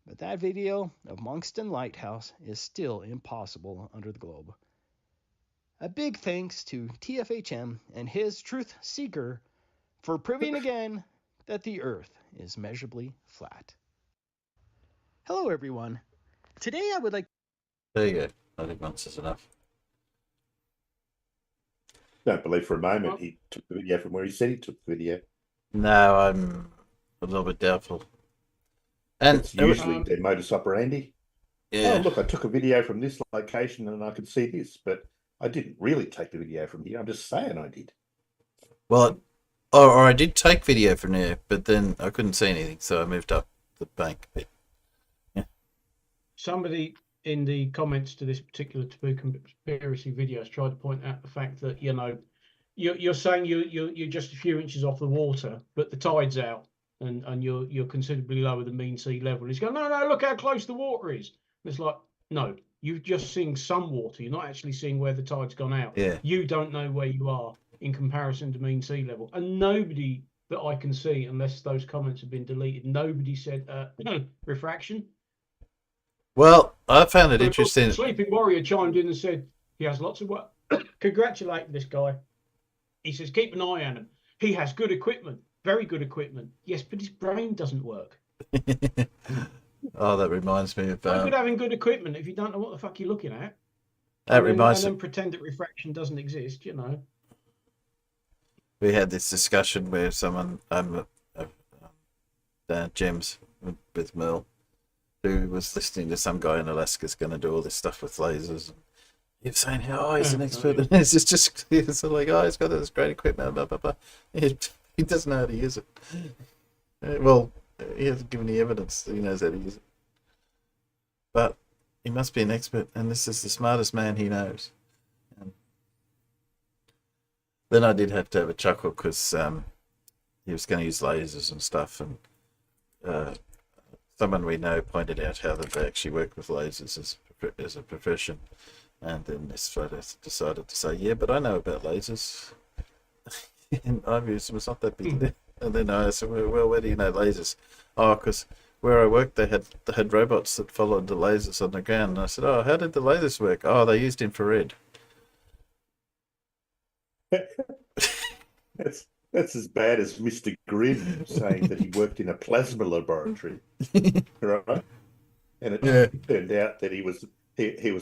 H: but that video of Monkston Lighthouse is still impossible under the globe. A big thanks to TFHM and his Truth Seeker for proving again that the Earth is measurably flat. Hello, everyone. Today I would like...
A: There you go. I think once is enough.
C: Don't believe for a moment he took the video from where he said he took the video.
A: No, I'm a little bit doubtful. And
C: it's usually their modus operandi.
A: Yeah.
C: Oh, look, I took a video from this location and I could see this, but I didn't really take the video from here. I'm just saying I did.
A: Well, or I did take video from there, but then I couldn't see anything, so I moved up the bank a bit. Yeah.
B: Somebody in the comments to this particular taboo conspiracy video has tried to point out the fact that, you know, you're saying you're just a few inches off the water, but the tide's out and you're considerably lower than mean sea level. He's going, no, look how close the water is. And it's like, no, you're just seeing some water. You're not actually seeing where the tide's gone out.
A: Yeah.
B: You don't know where you are in comparison to mean sea level. And nobody that I can see, unless those comments have been deleted, nobody said refraction.
A: Well, I found it interesting.
B: Sleeping Warrior chimed in and said he has lots of work. Congratulate this guy. He says, keep an eye on him. He has good equipment, very good equipment. Yes, but his brain doesn't work.
A: Oh, that reminds me of...
B: No good having good equipment if you don't know what the fuck you're looking at.
A: That
B: and
A: reminds me...
B: And then pretend that refraction doesn't exist, you know.
A: We had this discussion where someone, Gems with Merle, who was listening to some guy in Alaska's going to do all this stuff with lasers. And he was saying, oh, he's an expert. And it's just he's like, oh, he's got this great equipment, blah, blah, blah. He doesn't know how to use it. Well, he hasn't given any evidence that he knows how to use it. But he must be an expert, and this is the smartest man he knows. Then I did have to have a chuckle because he was going to use lasers and stuff, and someone we know pointed out how that they actually work with lasers as a profession. And then this fellow decided to say, yeah, but I know about lasers. And obviously it was not that big. And then I said, well, where do you know lasers? Oh, because where I worked, they had robots that followed the lasers on the ground. And I said, oh, how did the lasers work? Oh, they used infrared.
C: That's as bad as Mr. Grimm saying that he worked in a plasma laboratory, right? And it turned out that he was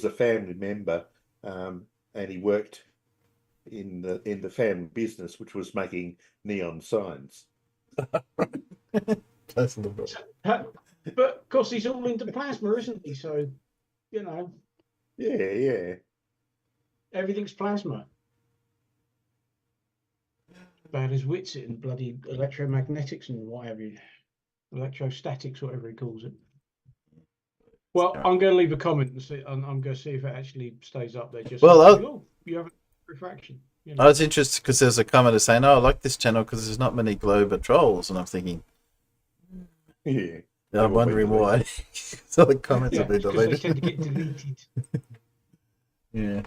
C: a family member, and he worked in the family business, which was making neon signs.
B: But of course, he's all into plasma, isn't he? So, you know.
C: Yeah.
B: Everything's plasma. Bad as wits it in bloody electromagnetics and whatever, electrostatics, whatever he calls it. Well, I'm going to leave a comment and see. I'm going to see if it actually stays up there. Just well, you have refraction. You know?
A: I was interested because there's a commenter saying, "Oh, I like this channel because there's not many Glober trolls," and I'm thinking,
C: yeah,
A: I'm wondering why. So the comments have been deleted.
B: They tend to get deleted.
A: Yeah,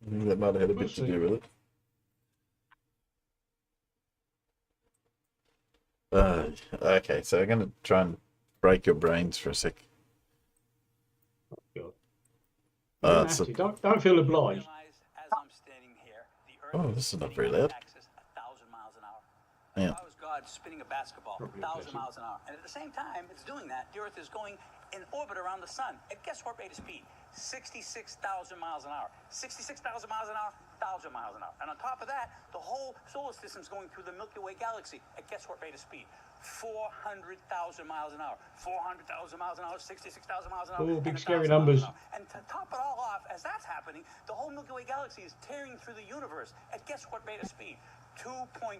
A: I think that might have had a bit to do with it. Okay, so I'm going to try and break your brains for a sec.
B: Don't feel obliged.
A: Oh, this is not very loud. Yeah.
I: If I was God spinning a basketball 1,000 miles an hour, and at the same time it's doing that, the Earth is going in orbit around the sun. At guess what rate of speed? 66,000 miles an hour. 66,000 miles an hour, 1,000 miles an hour. And on top of that, the whole solar system's going through the Milky Way galaxy. At guess what rate of speed? 400,000 miles an hour. 400,000 miles an hour, 66,000 miles an hour.
B: Oh, big scary numbers.
I: And to top it all off, as that's happening, the whole Milky Way galaxy is tearing through the universe. At guess what rate of speed? 2.2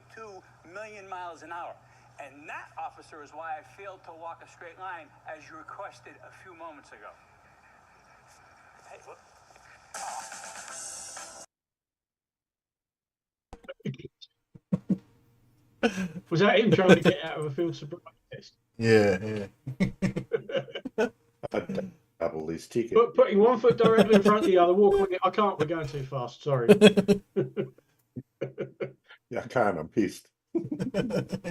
I: million miles an hour. And that, officer, is why I failed to walk a straight line as you requested a few moments ago. Hey, look.
B: Was that him trying to get out of a field sobriety test?
A: Yeah.
C: I'd double his ticket.
B: But putting one foot directly in front of the other, walking. I can't. We're going too fast. Sorry.
C: Yeah, I can't. I'm pissed.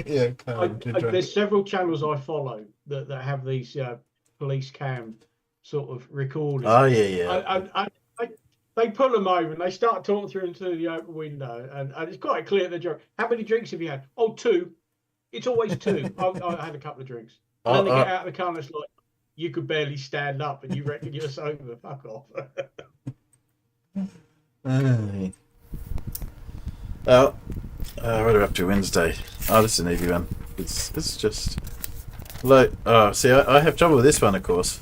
A: Yeah,
B: there's several channels I follow that have these police cam sort of recordings.
A: Oh yeah.
B: They pull them over and they start talking through into the open window, and it's quite clear the joke. How many drinks have you had? Oh, 2. It's always two. I had a couple of drinks. And then they get out of the car and it's like, you could barely stand up and you reckon you're sober. Fuck off.
A: What are we up to Wednesday? Oh, this is an easy one. It's just like, see, I have trouble with this one, of course.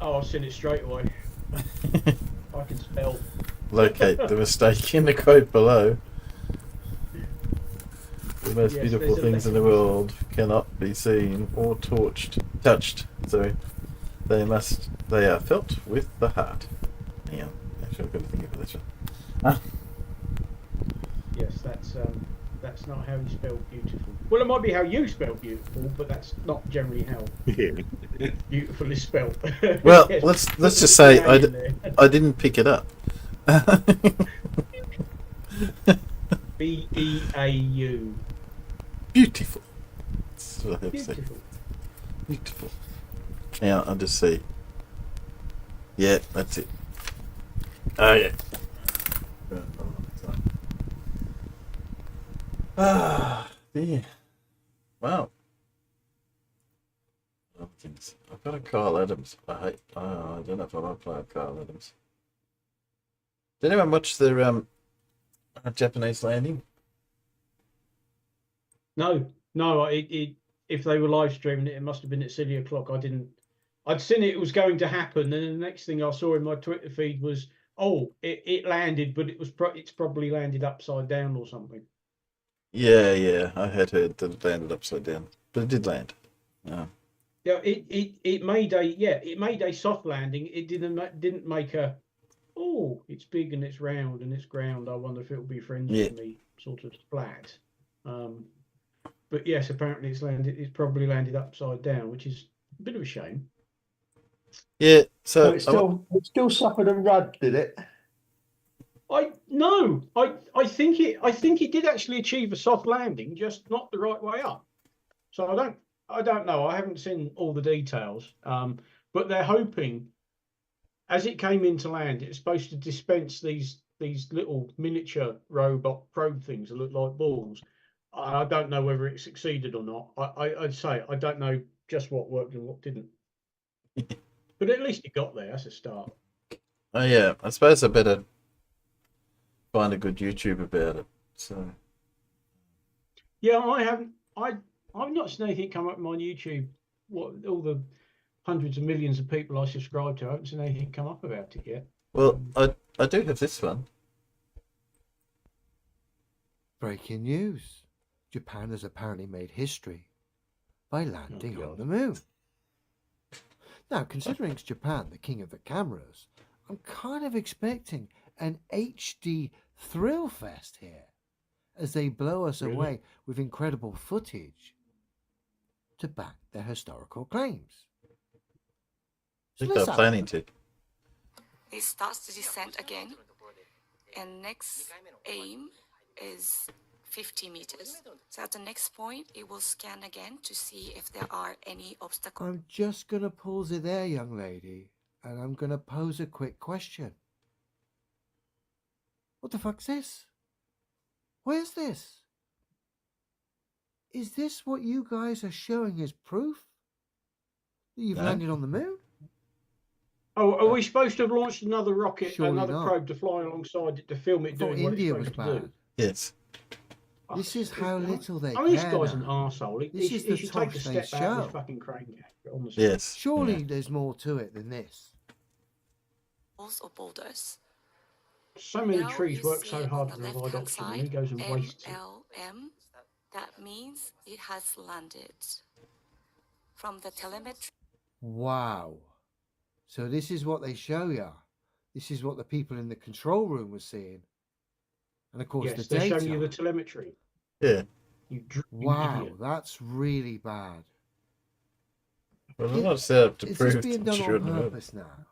B: Oh, I've seen it straight away. I can spell.
A: Locate the mistake in the quote below. The most beautiful things in the world cannot be seen or touched. Sorry, they are felt with the heart. Yeah, actually, I've got to think of this one.
B: Yes, that's not how you spell beautiful. Well, it might be how you spell beautiful, but that's not generally how beautiful is spelled.
A: Well,
B: Yes,
A: let's just say I didn't pick it up.
B: B-E-A-U.
A: Beautiful. That's what I have to say.
B: Beautiful.
A: Beautiful. Yeah, I'll just see. Yeah, that's it. Oh, yeah. Yeah. Wow. Other things. I've got a Kyle Adams. I don't know if I want to play a Kyle Adams. Did anyone watch the Japanese landing?
B: No. If they were live streaming it, it must have been at silly o'clock. I'd seen it was going to happen, and the next thing I saw in my Twitter feed was, it landed, but it's probably landed upside down or something.
A: Yeah, I had heard that it landed upside down, but it did land.
B: Yeah, it made a soft landing. It didn't make a, it's big and it's round and it's ground. I wonder if it'll be friends with me, sort of flat. But yes, apparently it's probably landed upside down, which is a bit of a shame.
A: Yeah, so
D: it still suffered a rud, did it?
B: I think it did actually achieve a soft landing, just not the right way up. So I don't know. I haven't seen all the details. But they're hoping, as it came into land, it's supposed to dispense these little miniature robot probe things that look like balls. I don't know whether it succeeded or not. I'd say I don't know just what worked and what didn't. But at least it got there. That's a start.
A: Oh yeah, I suppose I better find a good YouTube about it. So
B: yeah, I've not seen anything come up on my YouTube. What all the hundreds of millions of people I subscribe to, I haven't seen anything come up about it yet.
A: Well, I do have this one.
J: Breaking news. Japan has apparently made history by landing on the moon. Now, considering it's Japan, the king of the cameras, I'm kind of expecting an HD thrill fest here as they blow us away with incredible footage to back their historical claims.
A: I think they're planning to.
K: It starts the descent again, and next aim is 50 meters. So at the next point, it will scan again to see if there are any obstacles.
J: I'm just going to pause it there, young lady, and I'm going to pose a quick question. What the fuck's this? Where's this? Is this what you guys are showing as proof that you've landed on the moon?
B: Oh, are we supposed to have launched another rocket,
J: Surely
B: another
J: not.
B: probe to fly alongside it to film it doing what
J: India
B: it's
J: was
B: supposed to
J: bad.
B: do?
A: Yes.
J: This is how little they care.
B: This guy's an
J: now.
B: arsehole.
J: This
B: He
J: is the
B: should take a
J: toss
B: step
J: they
B: out of
J: show.
B: this fucking crane jacket, honestly.
A: Yes.
J: Surely there's more to it than this.
K: Or boulders.
B: So many
K: Now
B: trees
K: you
B: work
K: see
B: so
K: on
B: hard
K: the
B: to provide
K: left-hand
B: oxygen, and
K: side,
B: he goes and wastes it.
K: MLM. That means it has landed. From the telemetry.
J: Wow. So this is what they show you. This is what the people in the control room were seeing. And of course
B: Yes,
J: the
B: they're
J: data.
B: showing you the telemetry.
A: Yeah.
B: You
J: Wow,
B: idiot.
J: that's really bad.
A: Well, I'm not set up to
J: Is
A: prove
J: this being done on
A: shouldn't have.
J: purpose now?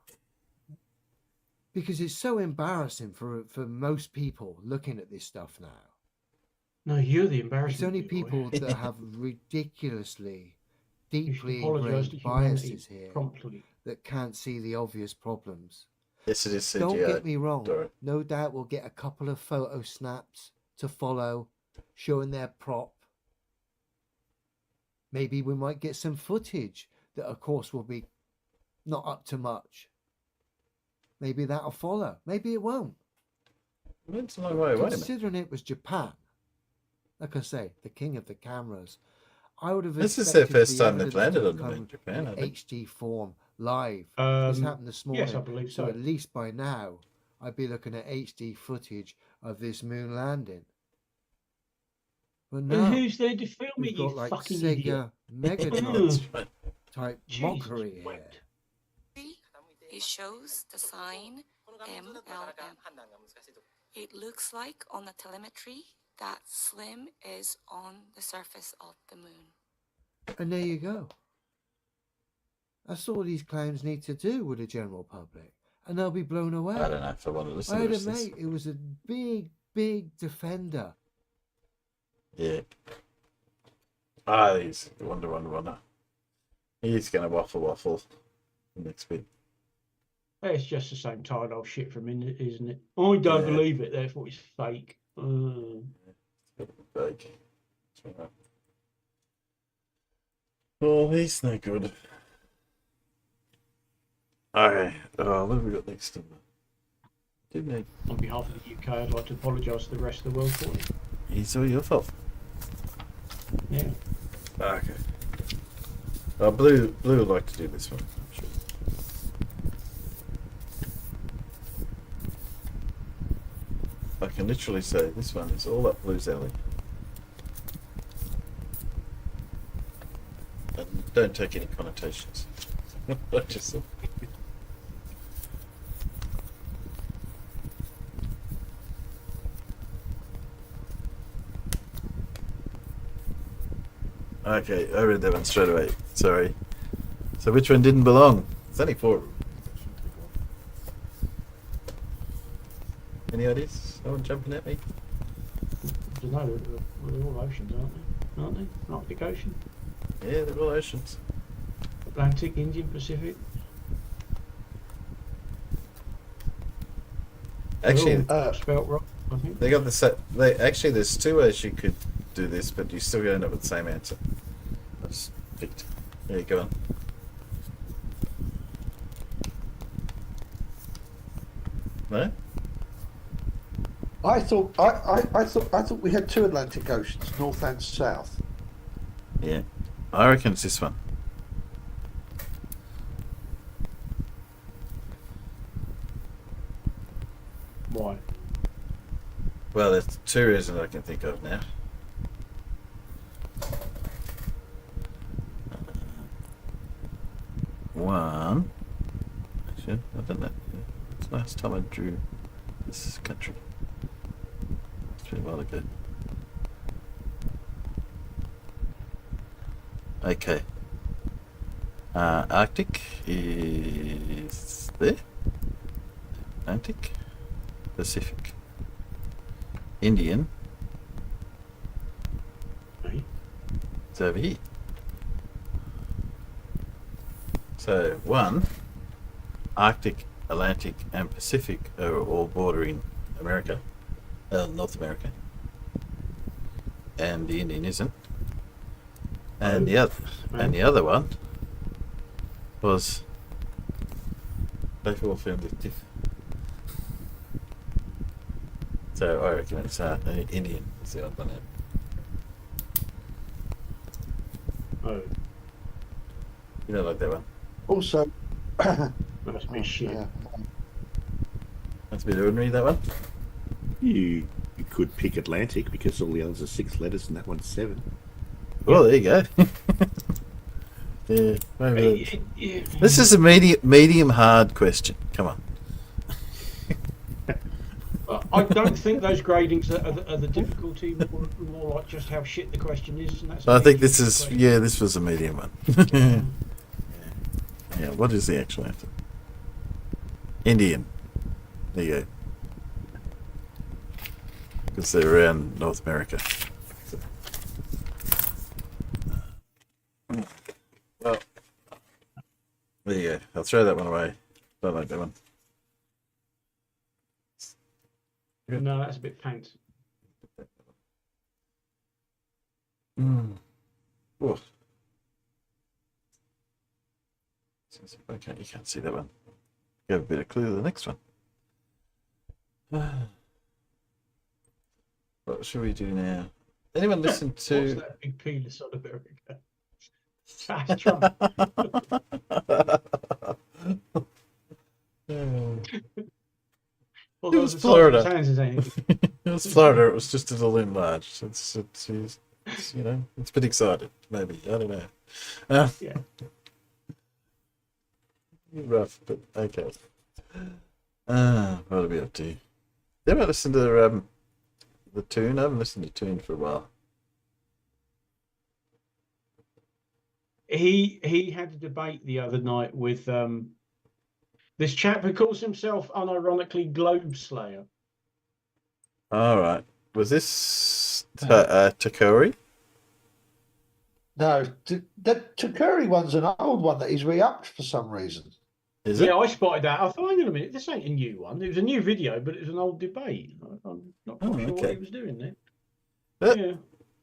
J: Because it's so embarrassing for most people looking at this stuff now.
B: No, you're the embarrassment.
J: It's only
B: boy.
J: people that have ridiculously,
B: You should
J: deeply
B: apologise to
J: ingrained
B: humanity
J: biases here
B: promptly.
J: that can't see the obvious problems.
A: Yes, it is CGI.
J: Don't get me wrong.
A: Sorry.
J: No doubt we'll get a couple of photo snaps to follow showing their prop. Maybe we might get some footage that, of course, will be not up to much. Maybe that'll follow. Maybe it won't.
A: It's a long way away, mate.
J: Considering it was Japan, like I say, the king of the cameras, I would have
A: This is their
J: expected
A: first
J: the
A: time they've
J: evidence
A: landed
J: to
A: on the
J: come
A: moon, Japan, I
J: in
A: think.
J: HD form live. This happened this morning.
B: Yes, I believe so.
J: So at least by now, I'd be looking at HD footage of this moon landing. But no,
B: And who's there to film
J: we've
B: it, you
J: got like
B: fucking
J: Sega
B: idiot?
J: Megatron type
B: Jesus
J: mockery here.
B: wept.
K: It shows the sign MLM. It looks like on the telemetry that Slim is on the surface of the moon.
J: And there you go. That's all these clowns need to do with the general public, and they'll be blown away.
A: I don't know if I want to listen
J: I
A: to
J: had a
A: this.
J: mate who was a big defender.
A: Yeah. Ah, he's wonder. He's going to waffle. Next bit.
B: It's just the same tired old shit from in it, isn't it? I don't believe it, therefore it's fake.
A: Fake. Well, he's no good. Okay. What have we got next? Didn't
B: On behalf of the UK, I'd like to apologise to the rest of the world for it.
A: It's all your fault.
B: Yeah.
A: Okay. Blue would like to do this one, I'm sure. I can literally say this one is all up Blue's alley. And don't take any connotations. I just Okay, I read that one straight away. Sorry. So which one didn't belong? It's only 4. Any ideas? No one jumping at me?
B: I don't know, they're all oceans, aren't they? Arctic Ocean,
A: Yeah, they're all oceans.
B: Atlantic, Indian, Pacific.
A: Actually,
B: spelt wrong, I think.
A: they got the set. Actually, there's 2 ways you could do this, but you still end up with the same answer. I just picked. There you go. No?
D: I thought we had 2 Atlantic Oceans, north and south.
A: Yeah. I reckon it's this one.
B: Why?
A: Well, there's 2 reasons I can think of now. One. Actually, I don't know. It's the last time I drew this country. It's been a while ago. Okay. Arctic is there. Atlantic. Pacific. Indian.
B: Right.
A: It's over here. So 1, Arctic, Atlantic, and Pacific are all bordering America, North America, and the Indian isn't. And the other one was both all found it diff. So I reckon it's Indian is the odd one out.
B: Oh,
A: You don't like that one?
D: Also,
B: must be shit.
D: yeah.
A: That's a bit ordinary, that one.
C: You could pick Atlantic because all the others are 6 letters and that one's 7.
A: Well, there you go. Yeah, maybe
B: Yeah.
A: this is a medium hard question. Come on.
B: I don't think those gradings are the difficulty, more like just how shit the question is. And that's
A: I think this is this was a medium one. Yeah, what is the actual answer? Indian. There you go. Because they're around North America. So. Well, there you go. I'll throw that one away. Don't like that one.
B: No, that's a bit pants.
A: Mm. Oh, Okay, you can't see that one. Give a bit of clue to the next one. What should we do now? Anyone listen to?
B: What's that big penis on America? That's Trump.
A: It was Florida. It
B: It
A: was Florida. It was just a little enlarged. It's you know, it's a bit excited. Maybe I don't know.
B: Yeah.
A: Rough, but okay. What are we up to? You ever listen to the tune? I haven't listened to tune for a while.
B: He had a debate the other night with this chap who calls himself unironically Globe Slayer.
A: All right. Was this Takori?
D: No, the Takuri one's an old one that he's re-upped for some reason.
A: Is it?
B: Yeah, I spotted that. I thought, hang on a minute, this ain't a new one. It was a new video, but it was an old debate. I'm not quite sure what he was doing there. Yeah.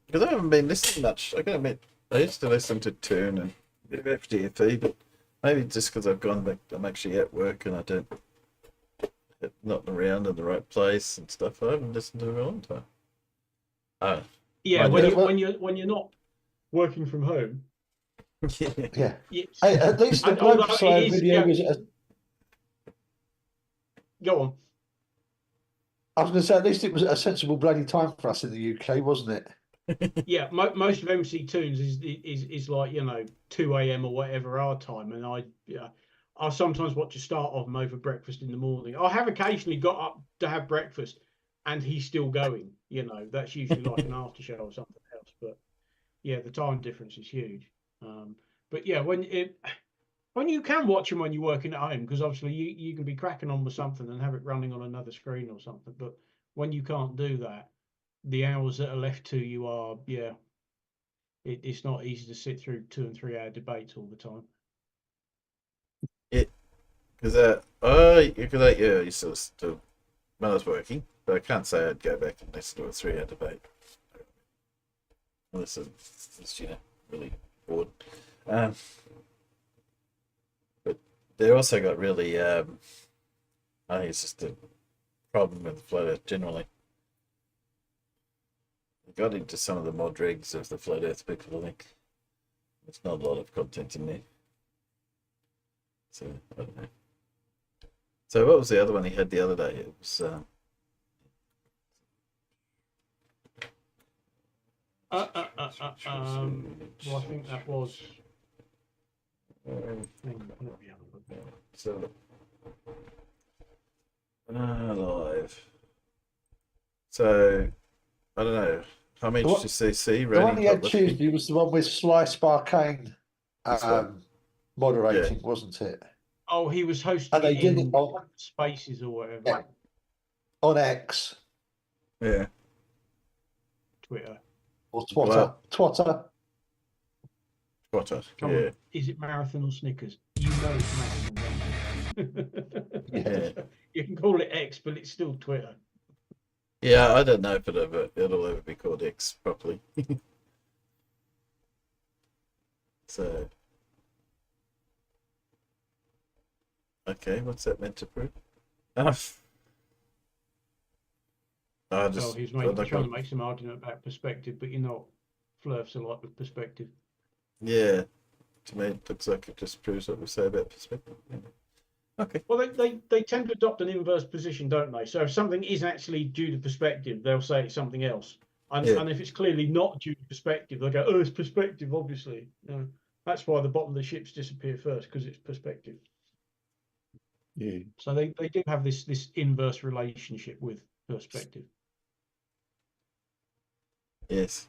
A: Because I haven't been listening much. I gotta admit, I used to listen to Tune and a bit of FDFE, but maybe just because I've gone back, I'm actually at work and I don't, not around in the right place and stuff. I haven't listened to it for a long time. Oh.
B: Yeah, when you're not working from home.
A: Yeah.
D: Hey, at least the Globe Slayer video was.
B: Go on.
D: I was going to say, at least it was a sensible bloody time for us in the UK, wasn't it?
B: Yeah, most of MC Tunes is like 2 a.m. or whatever our time, and I sometimes watch a start of them over breakfast in the morning. I have occasionally got up to have breakfast, and he's still going. That's usually like an after show or something else. But yeah, the time difference is huge. But yeah, when you can watch them when you're working at home, because obviously you can be cracking on with something and have it running on another screen or something. But when you can't do that, the hours that are left to you are, it's not easy to sit through 2 and 3 hour debates all the time.
A: Because I used to listen to when I was working, but I can't say I'd go back and listen to a 3 hour debate. Unless it's really bored. But they also got really, I think it's just a problem with the Flat Earth generally. They got into some of the mod rigs of the Flat Earth people, I think. There's not a lot of content in there. So, I don't know. So what was the other one he had the other day? It was...
B: Well, I think that was...
A: live. So, I don't know. How many did you see?
D: The one he had Tuesday was the one with Sly Sparkane moderating, wasn't it?
B: Oh, he was hosting
D: and they did it on
B: Spaces or whatever.
D: Yeah. On X.
A: Yeah.
B: Twitter.
D: Or Twitter.
A: Twitter.
B: Come on. Is it Marathon or Snickers? You know it's Marathon.
A: Yeah.
B: You can call it X, but it's still Twitter.
A: Yeah, I don't know if it'll ever be called X properly. So, okay, what's that meant to prove?
B: He's trying to make some argument about perspective, but flirts a lot with perspective.
A: Yeah, to me it looks like it just proves what we say about perspective. Yeah. Okay.
B: Well, they tend to adopt an inverse position, don't they? So if something is actually due to perspective, they'll say it's something else. And if it's clearly not due to perspective, they'll go, oh, it's perspective, obviously. That's why the bottom of the ships disappear first, because it's perspective.
C: Yeah. So
B: they do have this inverse relationship with perspective.
A: Yes.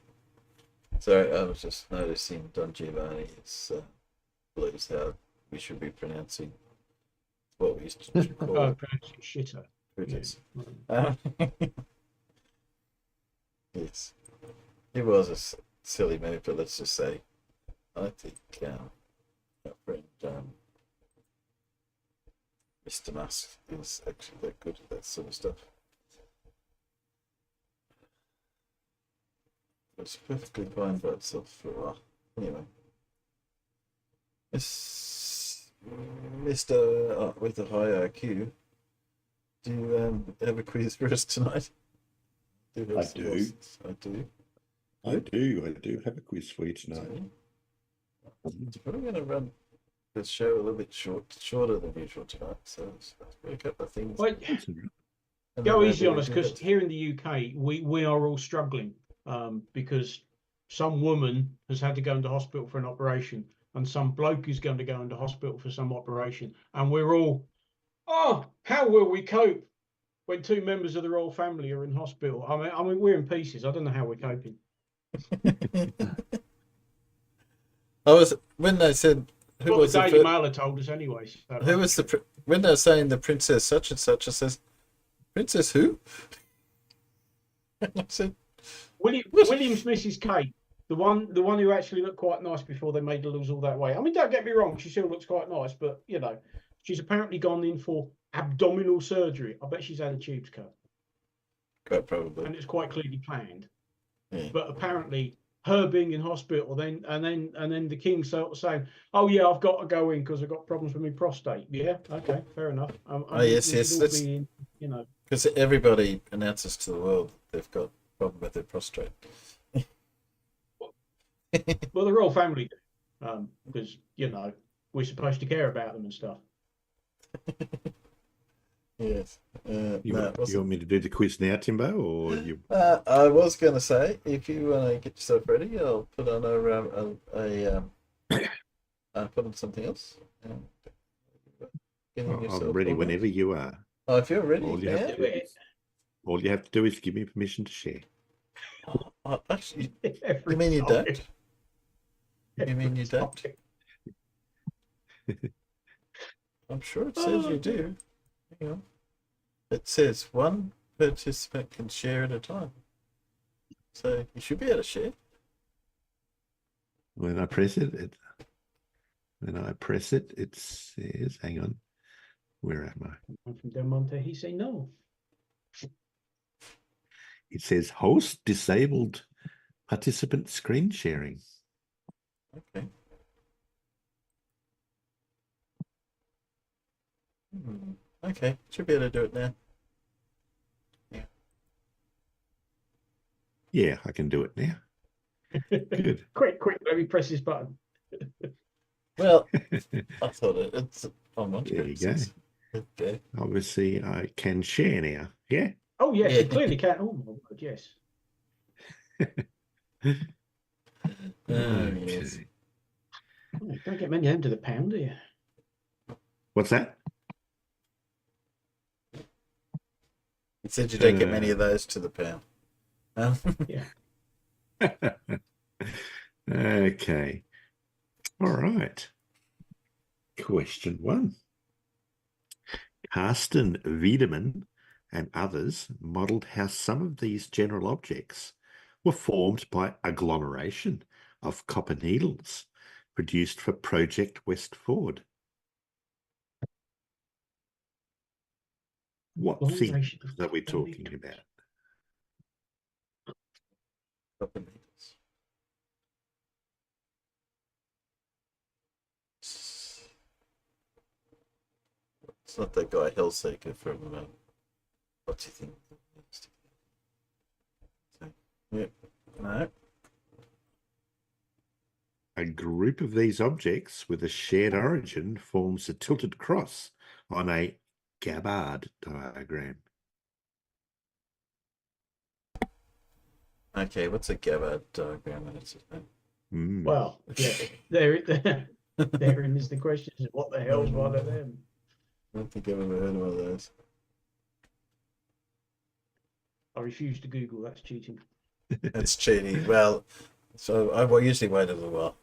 A: Sorry, I was just noticing Don Giovanni's believes how we should be pronouncing what we used to call
B: pronouncing shitter.
A: Yes. Yes. It was a silly move, but let's just say I think our friend Mr. Musk is actually that good at that sort of stuff. It's perfectly fine by itself for a while. Anyway. Mr. With a high IQ, do you have a quiz for us tonight?
C: I do.
A: I do.
C: I do have a quiz for you tonight.
A: It's probably going to run the show a little bit shorter than usual tonight. So it's a couple of things.
B: Wait, go easy on us, because here in the UK, we are all struggling because some woman has had to go into hospital for an operation, and some bloke is going to go into hospital for some operation, and we're all, oh, how will we cope when two members of the royal family are in hospital? I mean, we're in pieces. I don't know how we're coping.
A: When they said who was
B: the
A: the
B: Daily Mail had told us anyway. So
A: who was when they were saying the princess such and such, I says, princess who? And I said,
B: William's Mrs. Kate, the one who actually looked quite nice before they made her lose all that weight. I mean, don't get me wrong, she still looks quite nice, but you know, she's apparently gone in for abdominal surgery. I bet she's had a tubes cut.
A: Quite probably.
B: And it's quite clearly planned.
A: Yeah.
B: But apparently, her being in hospital, then the king saying, "Oh yeah, I've got to go in because I've got problems with my prostate." Yeah, okay, fair enough.
A: Yes.
B: You know,
A: because everybody announces to the world they've got a problem with their prostate.
B: Well, the royal family do, because you know we're supposed to care about them and stuff.
A: Yes.
C: You want me to do the quiz now, Timbo, or you?
A: I was going to say, if you want to get yourself ready, I'll put on put on something else.
C: I'm ready whenever you are.
A: Oh, if you're ready,
C: all you have to do is give me permission to share.
A: Actually, you mean you don't? You mean you don't? I'm sure it says you do. Hang on. It says one participant can share at a time. So you should be able to share.
C: When I press it, it says, hang on, where am I?
B: From Del Monte, he say no.
C: It says host disabled participant screen sharing.
A: Okay. Okay, should be able to do it now.
C: Yeah, I can do it now. Good.
B: Quick, let me press this button.
A: Well, I thought it's on one.
C: There you go.
A: Okay.
C: Obviously, I can share now. Yeah.
B: Oh yes, you clearly can. Oh my word, yes.
A: Yes.
B: Oh, don't get many home to the pound, do you?
C: What's that?
A: He said you don't get many of those to the pound.
B: Yeah.
C: Okay. All right. Question 1. Carsten Wiedemann and others modelled how some of these general objects were formed by agglomeration of copper needles produced for Project West Ford. What thing are we talking about?
A: Copper needles. It's not that guy Hellseeker from what do you think? So, yeah, no.
C: A group of these objects with a shared origin forms a tilted cross on a Gabbard diagram.
A: Okay, what's a Gabbard diagram?
B: Well, yeah, therein is the question: what the hell's one of them?
A: I don't think I've ever heard of one of those.
B: I refuse to Google. That's cheating.
A: That's cheating. Well, so I will usually wait a little while.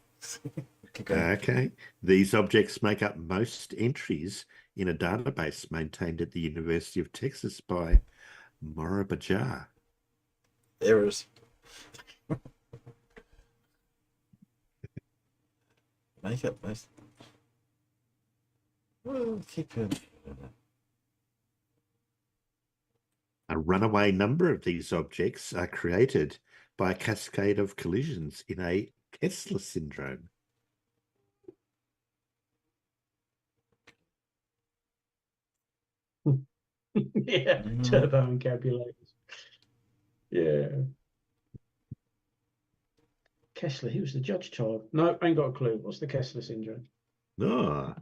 C: Okay. These objects make up most entries in a database maintained at the University of Texas by Moribajar.
A: Errors. Make up most. Well, keep going.
C: A runaway number of these objects are created by a cascade of collisions in a Kessler syndrome.
B: Yeah, turbo encabulators. Yeah. Kessler, he was the judge child. No, ain't got a clue. What's the Kessler syndrome?
C: Ah,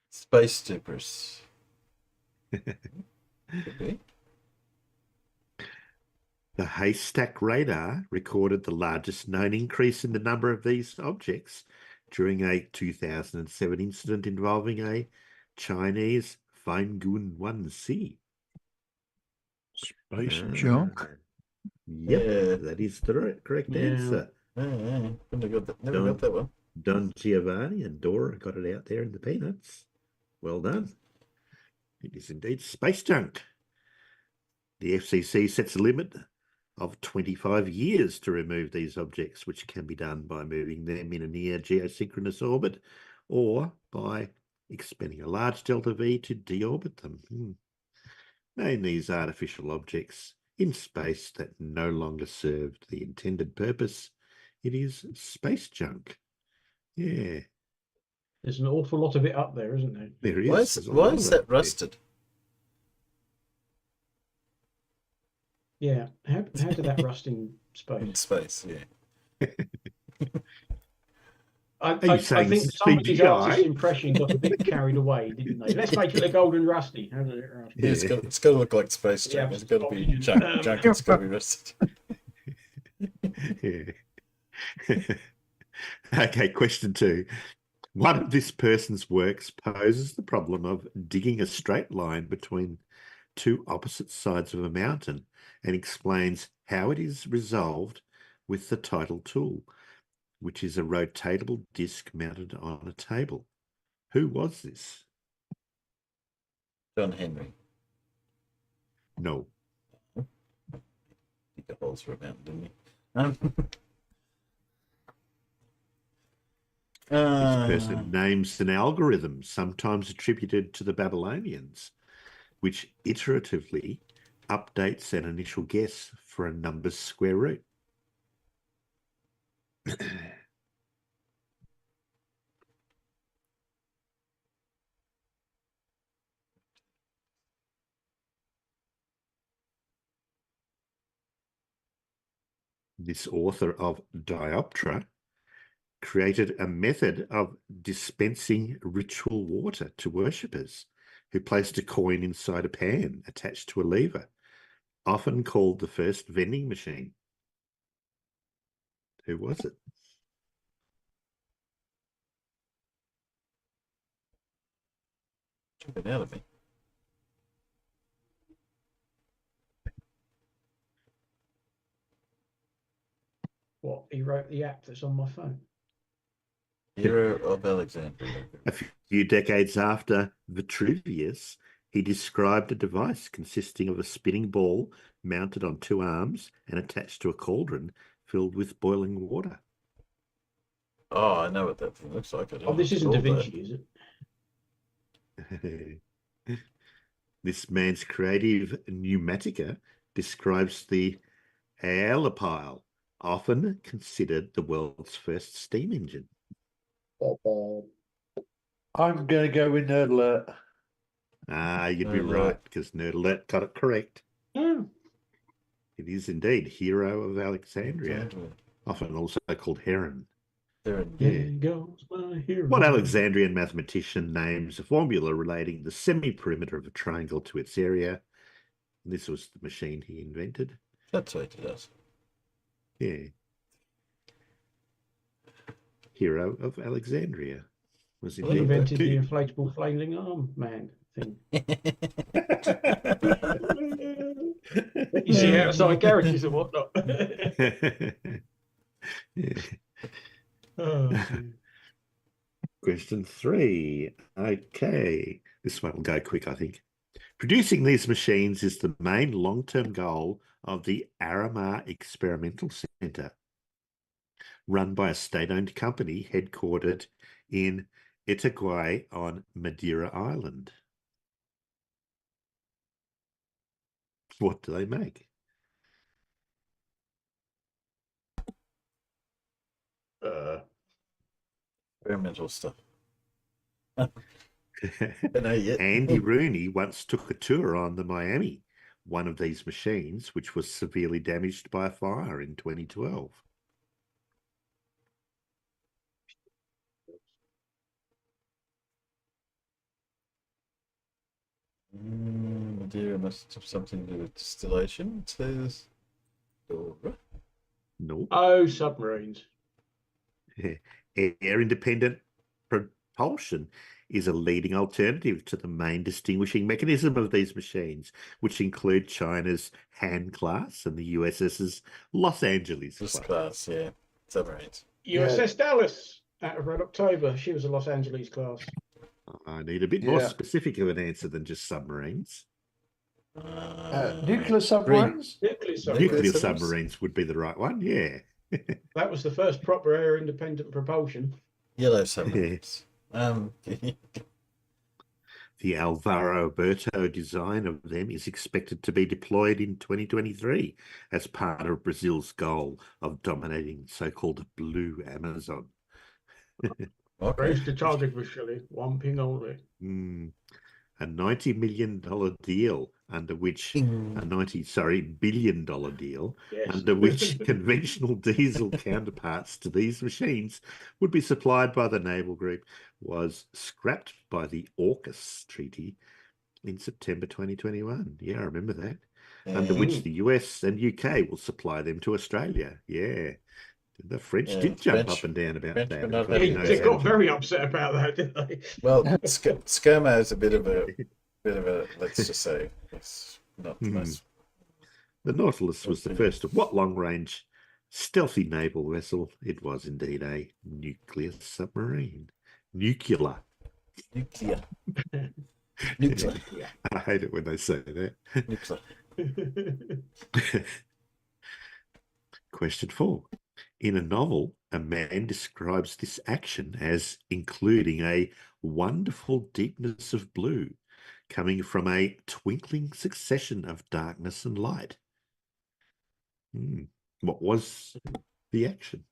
A: Space Dippers. Could be.
C: the haystack radar recorded the largest known increase in the number of these objects during a 2007 incident involving a Chinese Fangun 1C.
E: Space junk.
C: Yep,
A: Yeah.
C: that is the correct answer.
A: Yeah. Never got that one.
C: Don Giovanni and Dora got it out there in the peanuts. Well done. It is indeed space junk. The FCC sets a limit of 25 years to remove these objects, which can be done by moving them in a near geosynchronous orbit or by expending a large delta V to deorbit them. Name these artificial objects in space that no longer served the intended purpose. It is space junk. Yeah.
B: There's an awful lot of it up there, isn't there?
C: There is.
A: Why is that rusted?
B: Yeah. How did that rust in space?
A: In space, yeah.
B: I
C: you saying
B: think somebody's
C: CGI?
B: artist's impression got a bit carried away, didn't they? Let's make it look old and rusty. How does it rust?
A: Yeah, it's got to look like space junk.
B: Yeah,
A: It's got to be junk. It's got to be rusted.
C: Yeah. Okay, question 2. One of this person's works poses the problem of digging a straight line between two opposite sides of a mountain and explains how it is resolved with the title tool, which is a rotatable disc mounted on a table. Who was this?
A: John Henry.
C: No.
A: He got holes for a mountain, didn't he?
C: This person names an algorithm sometimes attributed to the Babylonians, which iteratively updates an initial guess for a number's square root. This author of Dioptra created a method of dispensing ritual water to worshippers who placed a coin inside a pan attached to a lever, often called the first vending machine. Who was it?
A: Jumping out of me.
B: What? He wrote the app that's on my phone.
A: Hero of Alexandria.
C: A few decades after Vitruvius, he described a device consisting of a spinning ball mounted on 2 arms and attached to a cauldron filled with boiling water.
A: Oh, I know what that thing looks like.
B: Oh, this isn't Da Vinci, is
C: it? This man's creative pneumatica describes the aeolipile, often considered the world's first steam engine.
D: I'm going to go with Nerd Alert.
C: You'd be right, because Nerd Alert got it correct.
B: Yeah.
C: It is indeed Hero of Alexandria, often also called Heron.
B: There goes my hero.
C: What Alexandrian mathematician names a formula relating the semi-perimeter of a triangle to its area? And this was the machine he invented.
A: That's what it does.
C: Yeah. Hero of Alexandria was
B: He
C: indeed
B: invented the inflatable flailing arm man thing. You see outside garages and whatnot.
C: Yeah.
B: Oh,
C: Question 3. Okay. This one will go quick, I think. Producing these machines is the main long-term goal of the Aramar Experimental Centre, run by a state-owned company headquartered in Itaguaí on Madeira Island. What do they make?
A: Experimental stuff. Don't know yet.
C: Andy Rooney once took a tour on the Miami, one of these machines, which was severely damaged by a fire in 2012.
A: Madeira must have something to do with distillation, says Dora.
C: No.
B: Oh, submarines.
C: Air-independent propulsion is a leading alternative to the main distinguishing mechanism of these machines, which include China's Han class and the USS's Los Angeles
A: class. Yeah, submarines.
B: USS Dallas out of Red October. She was a Los Angeles class.
C: I need a bit more specific of an answer than just submarines.
D: Nuclear submarines?
C: Nuclear submarines would be the right one, yeah.
B: That was the first proper air-independent propulsion.
A: Yellow submarines.
C: The Alvaro Berto design of them is expected to be deployed in 2023 as part of Brazil's goal of dominating so-called Blue Amazon.
B: Raise the target visually, one ping only.
C: A $90 million deal under which billion dollar deal under which conventional diesel counterparts to these machines would be supplied by the naval group was scrapped by the AUKUS treaty in September 2021. Yeah, I remember that. Under which the US and UK will supply them to Australia. Yeah. The French did jump up and down about that.
B: They got very upset about that, didn't they?
A: Well, ScoMo is a bit of a, let's just say, it's not the most.
C: The Nautilus was the first of what long-range stealthy naval vessel? It was indeed a nuclear submarine. Nuclear. I hate it when they say that. Question 4. In a novel, a man describes this action as including a wonderful deepness of blue, coming from a twinkling succession of darkness and light. What was the action?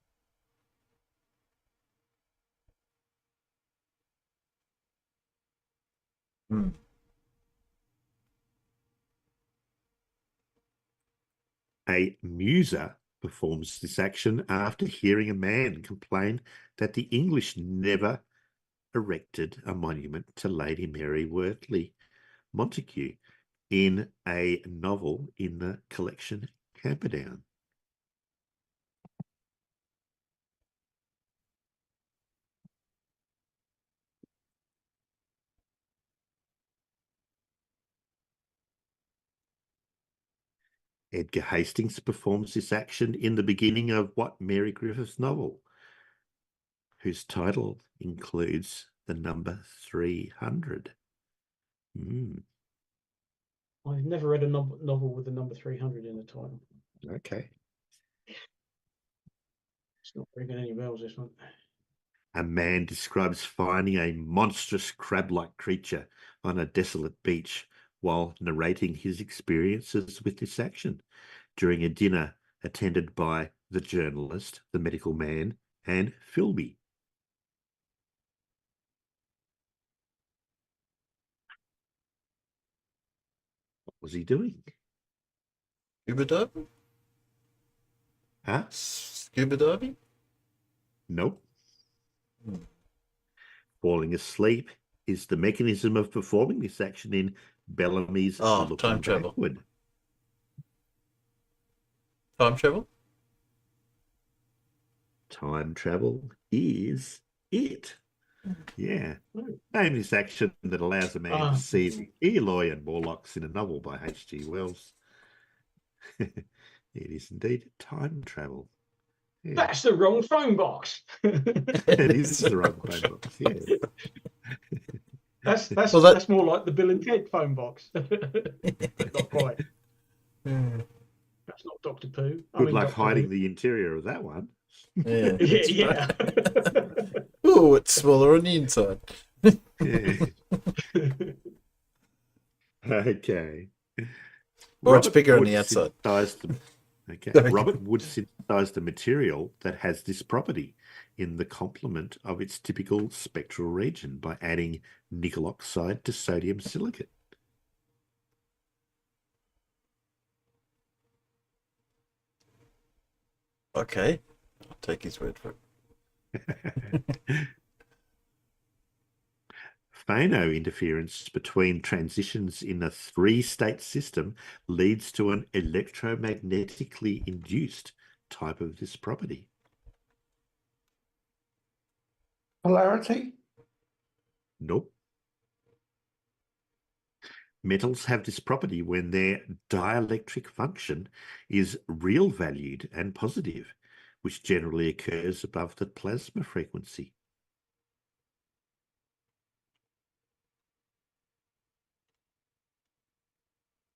C: A muser performs this action after hearing a man complain that the English never erected a monument to Lady Mary Wortley Montagu in a novel in the collection Camperdown. Edgar Hastings performs this action in the beginning of what Mary Griffith's novel, whose title includes the number 300.
B: I've never read a novel with the number 300 in the title.
C: Okay.
B: It's not ringing any bells, this one.
C: A man describes finding a monstrous crab-like creature on a desolate beach while narrating his experiences with this action during a dinner attended by the journalist, the medical man, and Philby. What was he doing?
A: Scuba diving?
C: Huh?
A: Scuba diving?
C: Nope. Falling asleep is the mechanism of performing this action in Bellamy's
A: time travel.
C: Backward.
A: Time travel?
C: Time travel is it. Yeah. Name this action that allows a man to see the Eloy and Morlocks in a novel by H.G. Wells. It is indeed time travel. Yeah.
B: That's the wrong phone box.
C: It is the wrong phone box, yeah.
B: That's more like the Bill and Ted phone box. Not quite. That's not Dr. Pooh.
C: Good luck hiding the interior of that one.
A: Yeah.
B: Yeah.
A: Oh, it's smaller on the inside.
C: Yeah. Okay.
A: Or it's bigger on the outside.
C: Robert would synthesize the material that has this property, in the complement of its typical spectral region by adding nickel oxide to sodium silicate.
A: Okay, I'll take his word for it.
C: Phano interference between transitions in a three-state system leads to an electromagnetically induced type of this property.
D: Polarity?
C: Nope. Metals have this property when their dielectric function is real valued and positive, which generally occurs above the plasma frequency.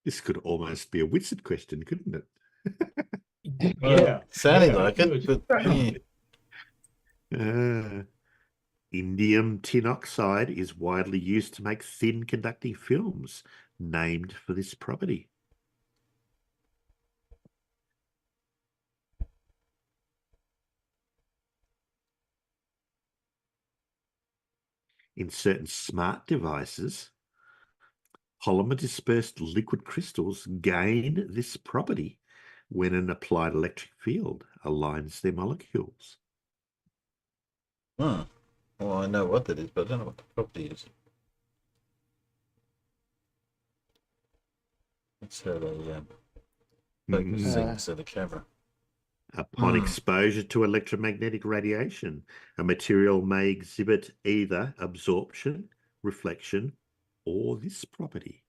C: This could almost be a Whitson question, couldn't it?
B: Yeah,
A: sounding
B: yeah,
A: like it,
B: good.
A: but
C: indium tin oxide is widely used to make thin conducting films, named for this property. In certain smart devices, polymer dispersed liquid crystals gain this property when an applied electric field aligns their molecules.
A: well, I know what that is, but I don't know what the property is. That's how they focus things in the camera.
C: Upon exposure to electromagnetic radiation, a material may exhibit either absorption, reflection, or this property.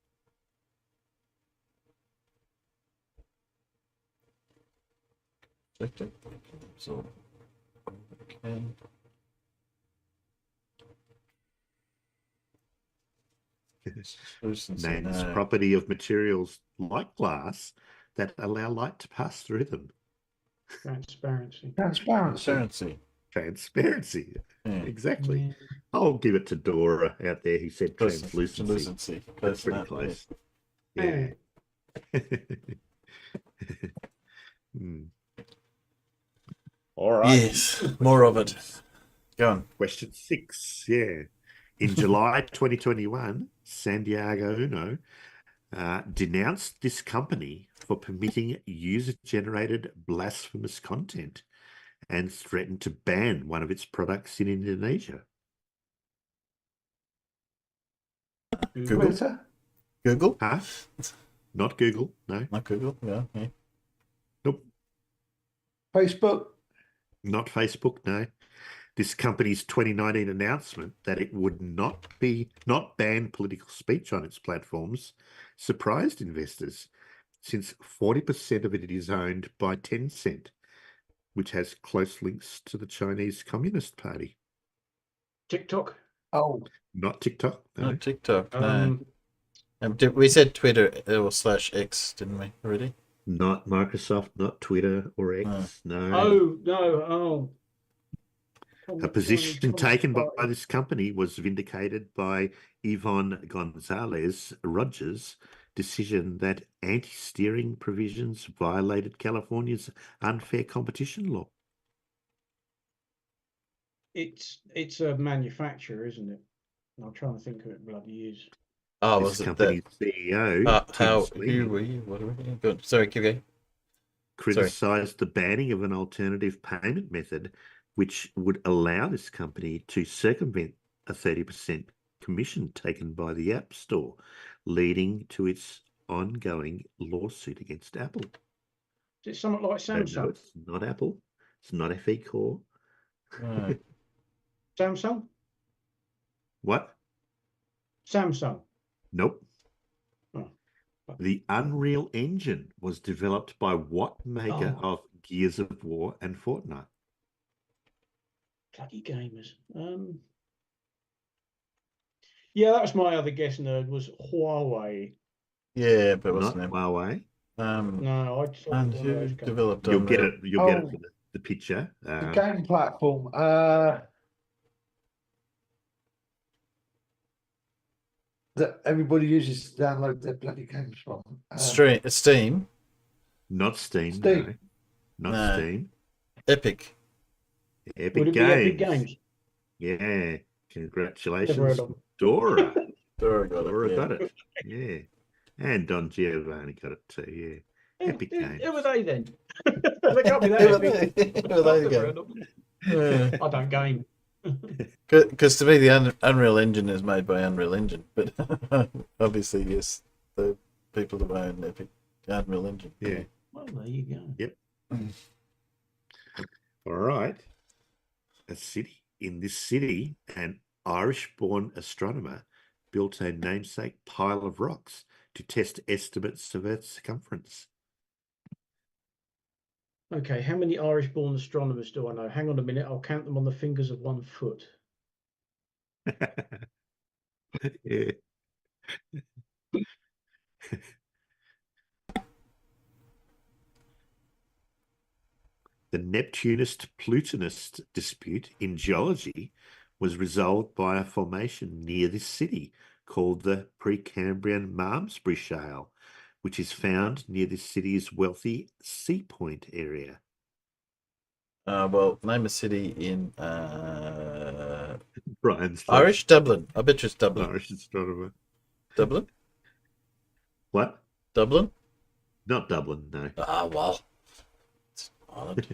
A: Okay.
C: Names property of materials like glass that allow light to pass through them.
B: Transparency.
C: Transparency.
A: Yeah.
C: Exactly.
B: Yeah.
C: I'll give it to Dora out there who said translucency.
A: Translucency.
C: That's pretty close.
B: Yeah.
C: All right.
A: Yes, more of it. Go on.
C: Question 6. Yeah. In July 2021, Santiago Uno denounced this company for permitting user-generated blasphemous content and threatened to ban one of its products in Indonesia.
A: Google? Google?
C: Huh? Not Google, no.
A: Not Google, yeah.
C: Nope.
D: Facebook?
C: Not Facebook, no. This company's 2019 announcement that it would not ban political speech on its platforms surprised investors, since 40% of it is owned by Tencent, which has close links to the Chinese Communist Party.
B: TikTok?
D: Oh.
C: Not TikTok, no.
A: Not TikTok, no. We said Twitter or /X, didn't we, already?
C: Not Microsoft, not Twitter or X, no.
B: Oh, no,
C: A position taken by this company was vindicated by Yvonne Gonzalez Rogers' decision that anti-steering provisions violated California's unfair competition law.
B: It's a manufacturer, isn't it? I'm trying to think of it bloody is.
A: Oh,
C: This
A: was it
C: company's
A: that?
C: CEO,
A: Who were you? What are we doing? Sorry, keep going.
C: criticised the banning of an alternative payment method which would allow this company to circumvent a 30% commission taken by the App Store, leading to its ongoing lawsuit against Apple.
B: Is it something like Samsung?
C: No, it's not Apple. It's not FE Core.
B: Samsung?
C: What?
B: Samsung?
C: Nope.
B: Oh.
C: The Unreal Engine was developed by what maker of Gears of War and Fortnite?
B: Bloody gamers. Yeah, that was my other guess, nerd, was Huawei.
A: Yeah, but
C: Not
A: wasn't it?
C: Huawei.
B: No, I thought
A: And who developed
C: You'll get it. You'll get it for the picture.
D: The game platform. That everybody uses to download their bloody games from.
A: Steam.
C: Not Steam.
D: Steam.
C: No. Not Steam.
A: Epic.
C: Epic
B: Would it be Epic Games?
C: Yeah.
B: Never
C: Congratulations,
B: heard of them.
C: Dora.
A: Dora got
C: Dora
A: it.
C: got it. Yeah. And Don Giovanni got it too. Yeah. Epic Games.
B: Who were they then? They can't be that
A: Who were
B: epic.
A: they? Who were they
B: I've never
A: again?
B: heard of them.
A: Yeah.
B: I don't game.
A: Because to me, the Unreal Engine is made by Unreal Engine, but obviously, yes, the people who own Epic Unreal Engine.
C: Yeah.
B: Well, there you go.
C: Yep. All right. In this city, an Irish-born astronomer built a namesake pile of rocks to test estimates of Earth's circumference.
B: Okay, how many Irish-born astronomers do I know? Hang on a minute, I'll count them on the fingers of one foot.
C: Yeah. The Neptunist-Plutonist dispute in geology was resolved by a formation near this city called the Precambrian Malmesbury Shale, which is found near this city's wealthy Sea Point area.
A: Well, name a city in
C: Brian's
A: Irish Dublin. I bet you it's Dublin.
C: Irish astronomer.
A: Dublin?
C: What?
A: Dublin?
C: Not Dublin, no.
A: Ah, well. It's Ireland.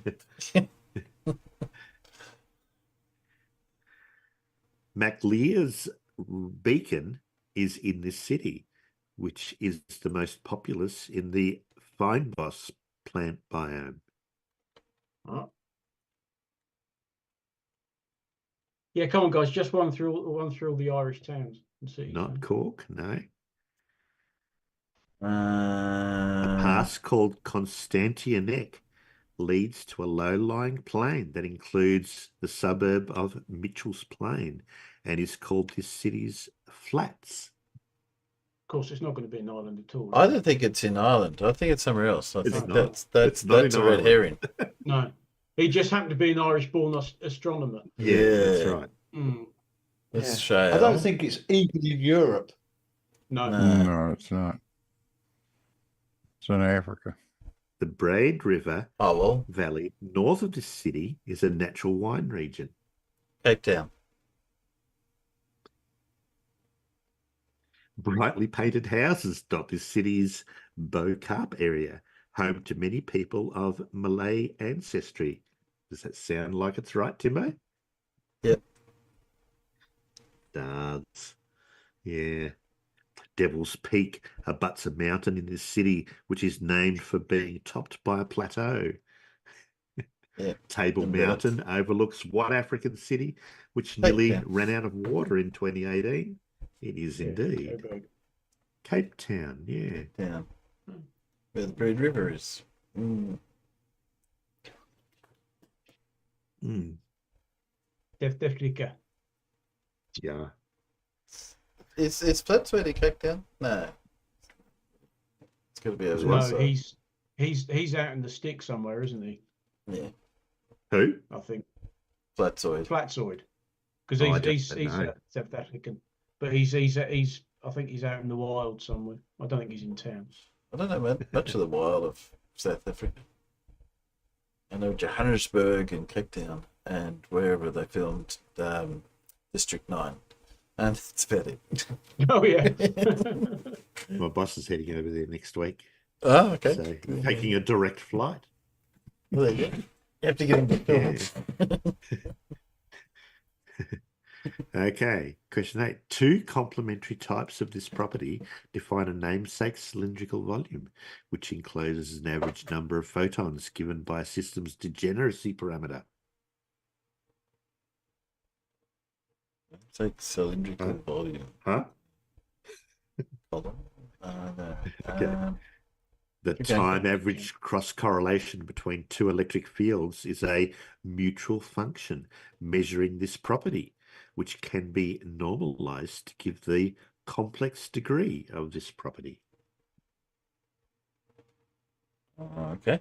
C: MacLear's beacon is in this city, which is the most populous in the fynbos plant biome.
B: Oh. Yeah, come on, guys, just run through all the Irish towns and cities.
C: Not Cork, no. A
A: Uh,
C: pass called Constantianek leads to a low-lying plain that includes the suburb of Mitchell's Plain and is called this city's Flats.
B: Of course, it's not going to be an island at all.
A: I don't think it's in Ireland. I think it's somewhere else. I
C: It's
A: think
C: not.
A: that's
C: It's not
A: that's
C: in
A: a red
C: Ireland.
A: herring.
B: No, he just happened to be an Irish-born astronomer.
C: Yeah, that's right.
B: Mm.
A: It's
D: Yeah.
A: shale.
D: I don't think it's even in Europe.
B: No.
E: No, it's not. It's in Africa.
C: The Braid River
A: Oh, well,
C: Valley north of this city is a natural wine region.
A: Cape Town.
C: Brightly painted houses dot this city's Bo-Kaap area, home to many people of Malay ancestry. Does that sound like it's right, Timbo?
A: Yep.
C: Does. Yeah. Devil's Peak abuts a mountain in this city, which is named for being topped by a plateau.
A: Yeah.
C: Table
A: And then
C: Mountain overlooks what African city, which
A: Cape
C: nearly
A: Town.
C: ran out of water in 2018? It is
B: Yeah,
C: indeed.
B: so big.
C: Cape Town, yeah.
A: Town. Where the Braid River is. Mm.
C: Mm,
B: Defrika.
C: yeah.
A: Is Flitsworthy Cape Town? No. It's got to be over
B: No,
A: there.
B: he's out in the stick somewhere, isn't he?
A: Yeah.
C: Who?
B: I think
A: Flatsoid.
B: Flatsoid, because
C: Oh, I
B: he's
C: don't know.
B: South African, but he's I think he's out in the wild somewhere. I don't think he's in town.
A: I don't know much of the wild of South Africa. I know Johannesburg and Cape Town and wherever they filmed District 9. And it's about it.
B: Oh yeah.
C: My boss is heading over there next week.
A: Oh, okay.
C: So taking a direct flight.
A: Well, there you go. You have to get into film.
C: Okay, question 8. Two complementary types of this property define a namesake cylindrical volume, which encloses an average number of photons given by a system's degeneracy parameter.
A: It's like cylindrical volume.
C: Huh?
A: Hold on. No.
C: Okay. The
A: Okay.
C: time average cross correlation between two electric fields is a mutual function measuring this property, which can be normalized to give the complex degree of this property.
A: Okay.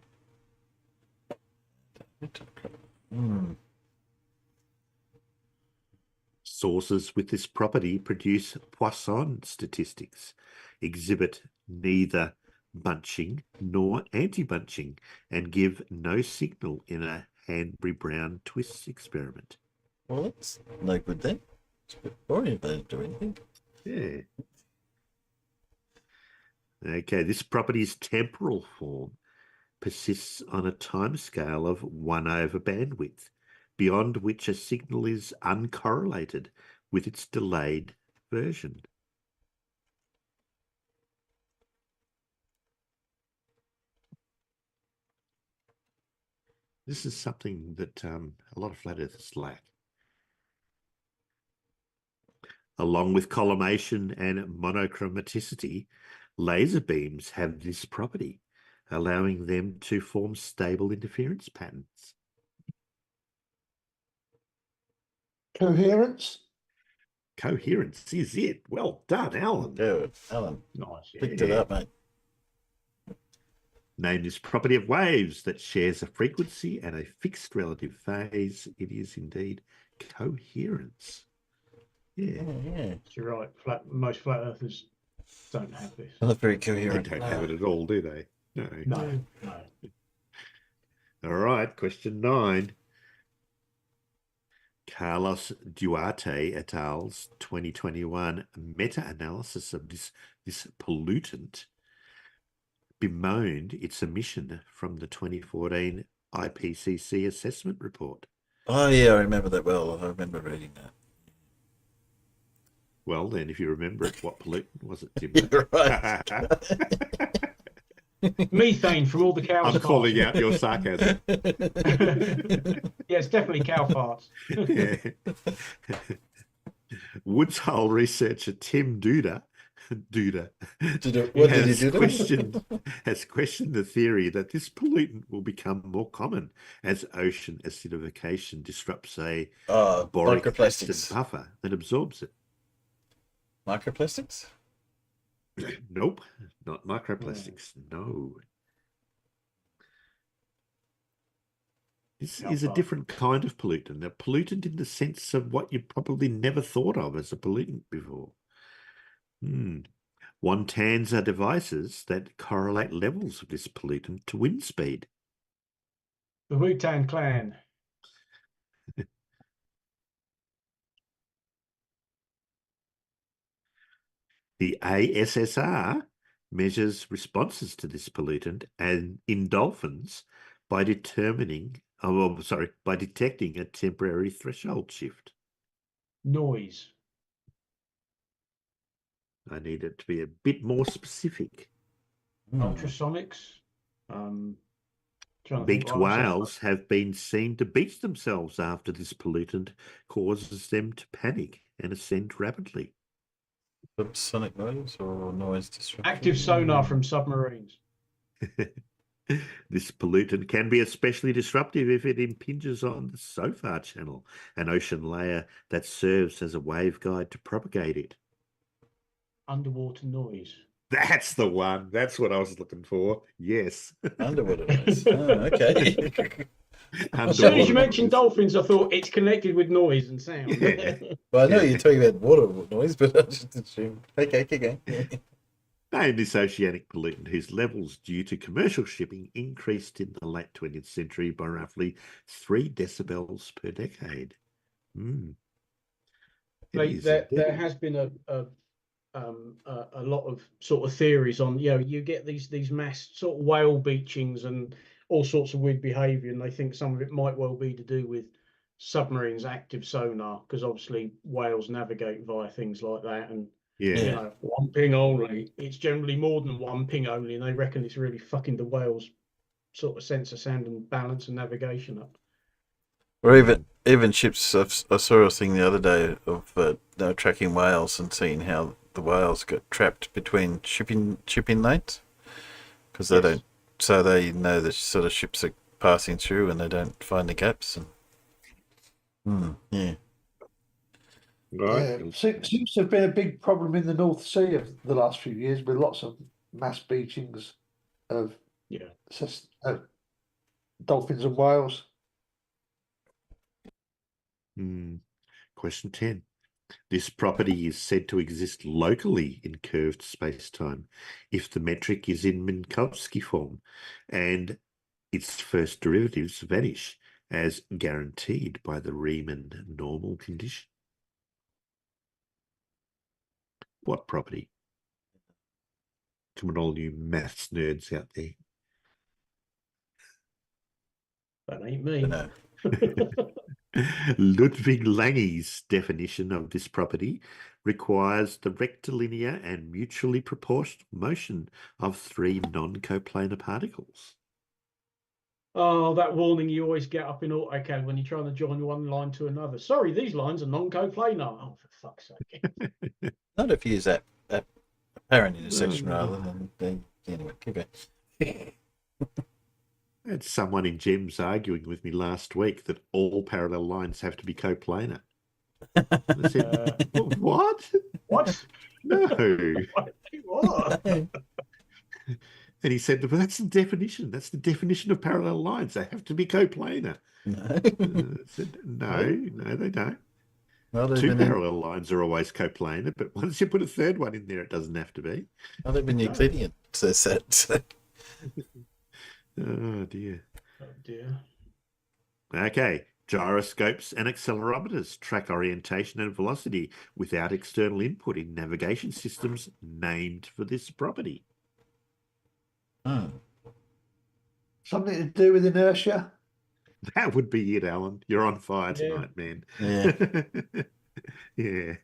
C: Sources with this property produce Poisson statistics, exhibit neither bunching nor anti-bunching, and give no signal in a Hanbury Brown Twists experiment.
A: Well, that's no good then. It's a bit boring if they don't do anything.
C: Yeah. Okay, this property's temporal form persists on a timescale of 1 over bandwidth, beyond which a signal is uncorrelated with its delayed version. This is something that a lot of flat earthers lack. Along with collimation and monochromaticity, laser beams have this property, allowing them to form stable interference patterns.
D: Coherence?
C: Coherence is it. Well done, Alan.
A: Good, Alan.
B: Nice.
A: Picked it up, mate.
C: Name this property of waves that shares a frequency and a fixed relative phase. It is indeed coherence. Yeah.
A: Oh, yeah.
B: You're right. Most flat earthers don't have this.
A: Not very
C: They
A: coherent.
C: don't have it at all, do they? No.
B: No.
C: All right, question 9. Carlos Duarte et al.'s 2021 meta-analysis of this pollutant bemoaned its emission from the 2014 IPCC assessment report.
A: Oh, yeah, I remember that well. I remember reading that.
C: Well, then, if you remember it, what pollutant was it, Timbo?
A: You're right.
B: Methane from all the cows.
C: I'm calling out your sarcasm.
B: Yeah, it's definitely cow farts.
C: Yeah. Woods Hole researcher Tim Duda has questioned the theory that this pollutant will become more common as ocean acidification disrupts a boric acid
A: microplastics.
C: buffer that absorbs it.
A: Microplastics?
C: Nope, not microplastics. No. This is a different kind of pollutant. A pollutant in the sense of what you probably never thought of as a pollutant before. Wontans are devices that correlate levels of this pollutant to wind speed.
B: The Wu-Tang Clan.
C: The ASSR measures responses to this pollutant and in dolphins by detecting a temporary threshold shift.
B: Noise.
C: I need it to be a bit more specific.
B: Ultrasonics.
C: Beaked whales have been seen to beach themselves after this pollutant causes them to panic and ascend rapidly.
A: Sonic noise or noise disruption?
B: Active sonar from submarines.
C: This pollutant can be especially disruptive if it impinges on the SOFAR channel, an ocean layer that serves as a waveguide to propagate it.
B: Underwater noise.
C: That's the one. That's what I was looking for. Yes.
A: Underwater noise. Oh, okay.
B: As soon as you mentioned dolphins, I thought it's connected with noise and sound.
C: Yeah.
A: Well, I know you're talking about water noise, but I just assumed. Okay, keep going.
C: Name this oceanic pollutant whose levels due to commercial shipping increased in the late 20th century by roughly 3 decibels per decade.
B: There has been a lot of sort of theories on, you get these mass sort of whale beachings and all sorts of weird behaviour, and they think some of it might well be to do with submarines' active sonar, because obviously whales navigate via things like that, and one ping only. It's generally more than one ping only, and they reckon it's really fucking the whales' sort of sense of sound and balance and navigation up.
A: Or even ships. I saw a thing the other day of they were tracking whales and seeing how the whales get trapped between shipping lanes because they don't. So they know the sort of ships are passing through and they don't find the gaps. And yeah.
C: Right.
D: Seems to have been a big problem in the North Sea of the last few years, with lots of mass beachings of dolphins and whales.
C: Question 10. This property is said to exist locally in curved space-time if the metric is in Minkowski form and its first derivatives vanish as guaranteed by the Riemann normal condition? What property? Come on, all you maths nerds out there.
B: That ain't me.
A: No.
C: Ludwig Lange's definition of this property requires the rectilinear and mutually proportional motion of three non-coplanar particles.
B: Oh, that warning you always get up in AutoCAD when you're trying to join one line to another. Sorry, these lines are non-coplanar. Oh, for fuck's sake.
A: Not if you use that apparent intersection rather than anyway, keep it.
C: I had someone in GEMS arguing with me last week that all parallel lines have to be coplanar. I said, what?
B: What?
C: No.
B: What?
C: And he said, well, that's the definition. That's the definition of parallel lines. They have to be coplanar.
A: No.
C: I said, no, they don't.
A: Well,
C: two parallel lines are always coplanar, but once you put a third one in there, it doesn't have to be.
A: Well, they've been Euclidean, says that.
C: Oh, dear.
B: Oh, dear.
C: Okay. Gyroscopes and accelerometers track orientation and velocity without external input in navigation systems named for this property.
D: Something to do with inertia?
C: That would be it, Alan. You're on fire tonight, man.
A: Yeah.
C: Yeah.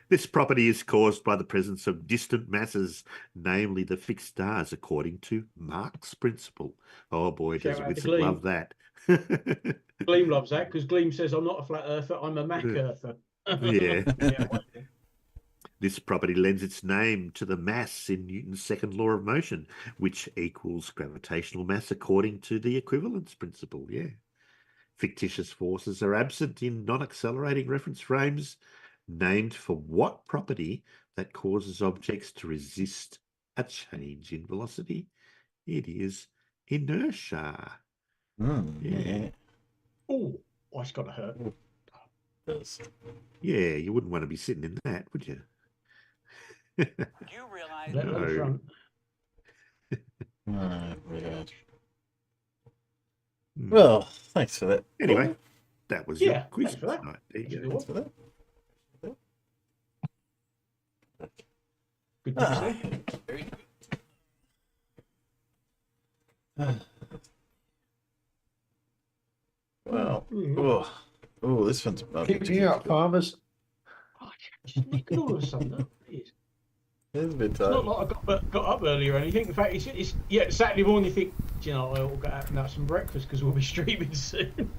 C: This property is caused by the presence of distant masses, namely the fixed stars, according to Mach's principle. Oh boy, does Whitsitt love that.
B: Gleam loves that because Gleam says, I'm not a flat earther, I'm a Mach earther.
C: Yeah. This property lends its name to the mass in Newton's second law of motion, which equals gravitational mass according to the equivalence principle. Yeah. Fictitious forces are absent in non-accelerating reference frames, named for what property that causes objects to resist a change in velocity? It is inertia.
A: Yeah.
B: Oh, it's got to hurt.
C: Yeah, you wouldn't want to be sitting in that, would you?
I: Do you realize
B: Let on the front.
A: Well, thanks for that.
C: Anyway, that was your quiz
B: thanks for that.
C: tonight. There you
B: That's a
C: go.
B: good one.
A: For that.
B: Good to see.
A: Very good. Well, oh, this one's
D: Keep me up, farmers.
B: Just look at all of a sudden.
A: It's a bit
B: It's not like I got up early or anything. In fact, it's Saturday morning. You think, do you know, I'll go out and have some breakfast because we'll be streaming soon.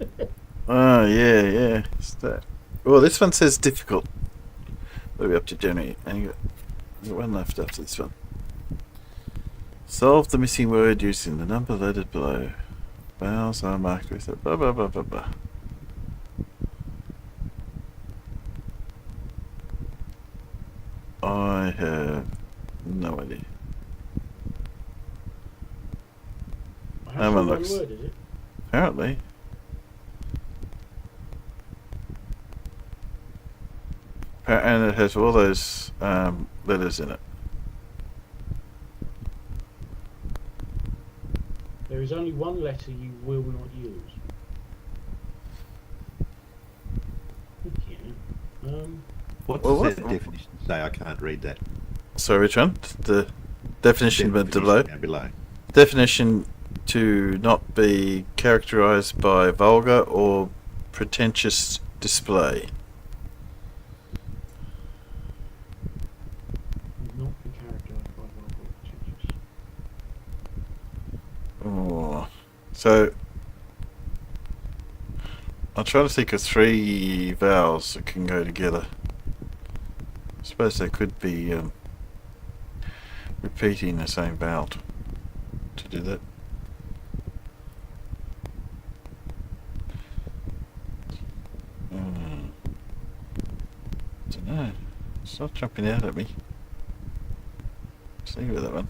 A: Oh, yeah. It's that. Well, this one says difficult. We'll be up to January. And you got one left after this one. Solve the missing word using the number lettered below. Vowels are marked with a blah blah blah blah blah. I have no idea. That one looks.
B: Word, is it?
A: Apparently. And it has all those letters in it.
B: There is only one letter you will not use.
C: What's
A: What?
C: the definition say? I can't read that.
A: So which one? The definition below.
C: Down below.
A: Definition to not be characterized by vulgar or pretentious display.
B: Not be characterized by vulgar or pretentious.
A: Oh, so I'm trying to think of three vowels that can go together. I suppose they could be repeating the same vowel to do that. I don't know. It's not jumping out at me. See with that one.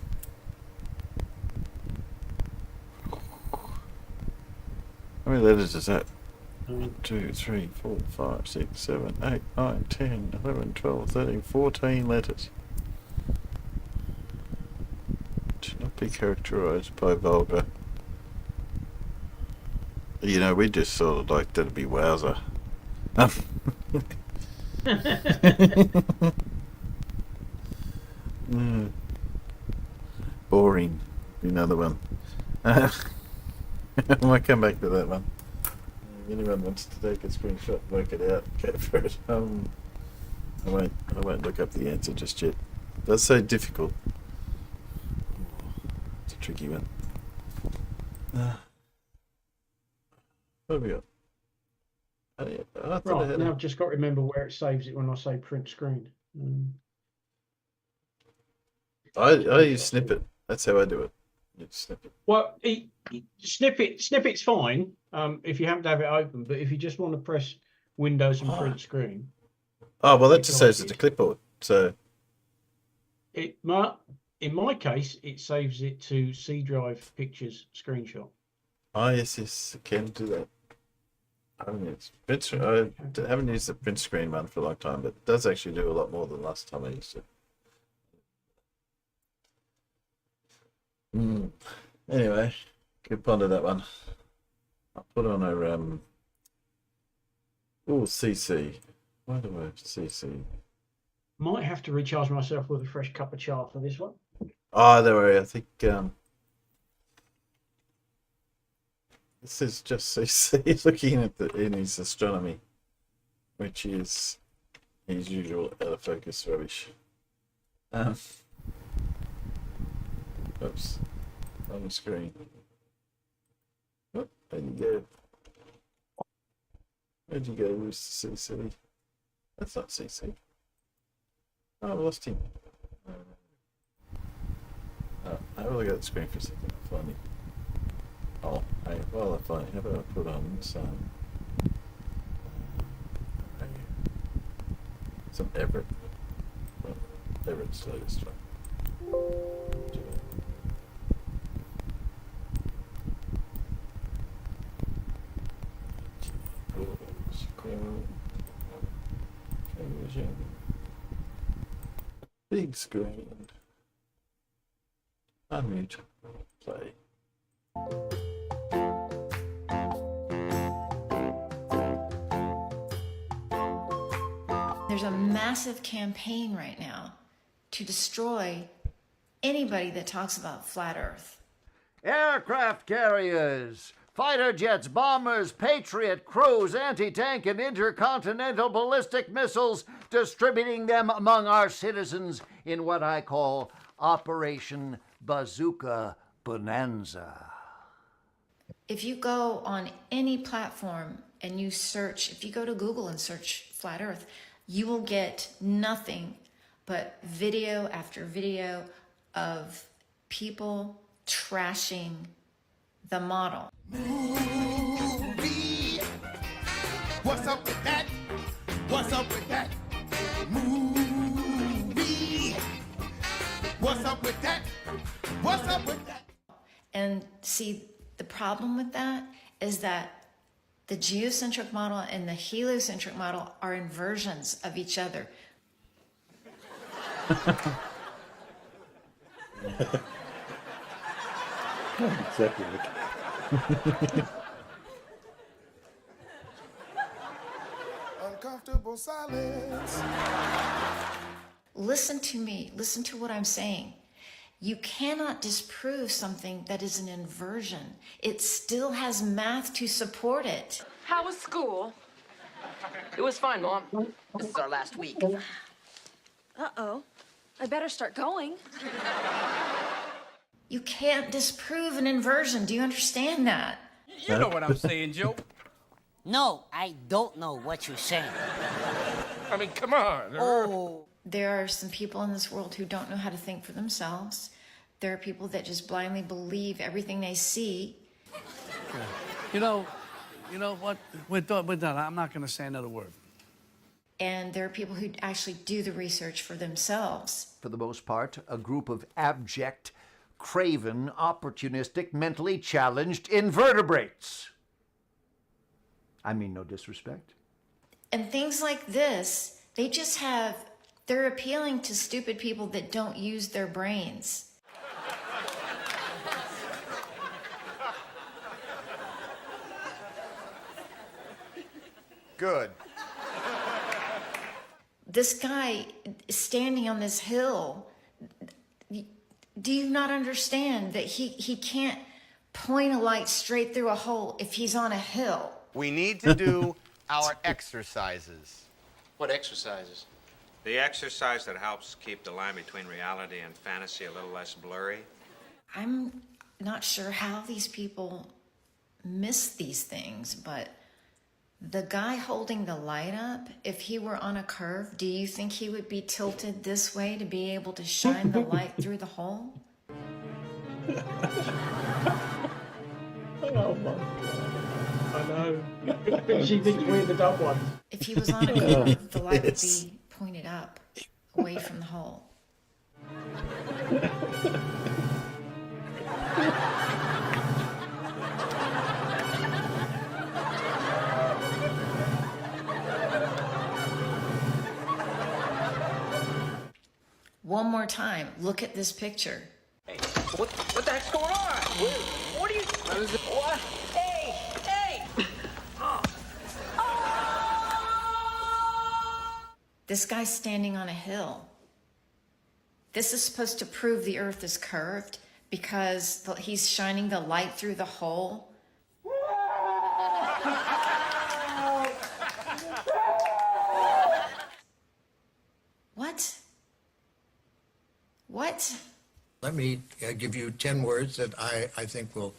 A: How many letters is that? 1, 2, 3, 4, 5, 6, 7, 8, 9, 10, 11, 12, 13, 14 letters. To not be characterized by vulgar. You know, we just sort of like that'd be wowzer. Boring. Another one. I might come back to that one. Anyone wants to take a screenshot, work it out, go for it. I won't look up the answer just yet. That's so difficult. It's a tricky one. What have we got?
B: Right, now I've just got to remember where it saves it when I say print screen.
A: I use Snippet. That's how I do it. You snip it.
B: Well, Snippet's fine if you happen to have it open, but if you just want to press Windows and print screen.
A: Oh, well, that just saves it to clipboard. So
B: in my case, it saves it to C drive pictures screenshot.
A: Oh, yes, I can do that. I haven't used the print screen one for a long time, but it does actually do a lot more than last time I used it. Anyway, keep ponder that one. I'll put on a CC. Why do I have CC?
B: Might have to recharge myself with a fresh cup of char for this one.
A: Oh, don't worry. I think this is just CC looking at in his astronomy, which is his usual out of focus rubbish. Oops, on the screen. Oh, there you go. Where'd you go, Mr. CC? That's not CC. Oh, I lost him. I will look at the screen for a second. I'll find him. Oh, hey, while I find him, how about I put on some Everett. Well, Everett's latest one. Big screen. Unmute. Play.
L: There's a massive campaign right now to destroy anybody that talks about flat Earth.
J: Aircraft carriers, fighter jets, bombers, Patriot, cruise, anti-tank, and intercontinental ballistic missiles, distributing them among our citizens in what I call Operation Bazooka Bonanza.
L: If you go on any platform and you search, if you go to Google and search flat Earth, you will get nothing but video after video of people trashing the model.
M: Movie. What's up with that? What's up with that? Movie. What's up with that? What's up with that?
L: And see, the problem with that is that the geocentric model and the heliocentric model are inversions of each other.
C: Exactly.
M: Uncomfortable silence.
L: Listen to me. Listen to what I'm saying. You cannot disprove something that is an inversion. It still has math to support it.
N: How was school? It was fine, Mom. This is our last week.
O: Uh-oh. I better start going.
L: You can't disprove an inversion. Do you understand that?
P: You know what I'm saying, Joe.
Q: No, I don't know what you're saying.
P: I mean, come on.
L: Oh. There are some people in this world who don't know how to think for themselves. There are people that just blindly believe everything they see.
R: You know what? We're done. I'm not going to say another word.
L: And there are people who actually do the research for themselves.
J: For the most part, a group of abject, craven, opportunistic, mentally challenged invertebrates. I mean no disrespect.
L: And things like this, they're appealing to stupid people that don't use their brains.
M: Good.
L: This guy standing on this hill, do you not understand that he can't point a light straight through a hole if he's on a hill?
M: We need to do our exercises.
S: What exercises?
T: The exercise that helps keep the line between reality and fantasy a little less blurry.
L: I'm not sure how these people miss these things, but the guy holding the light up, if he were on a curve, do you think he would be tilted this way to be able to shine the light through the hole?
B: Oh my God. I know. She thinks we're the dumb ones.
L: If he was on a curve, the light would be pointed up, away from the hole. One more time, look at this picture.
N: Hey, what the heck's going on? What are you... What? Hey! Hey!
L: This guy's standing on a hill. This is supposed to prove the earth is curved because he's shining the light through the hole. What? What?
U: Let me give you 10 words that I think will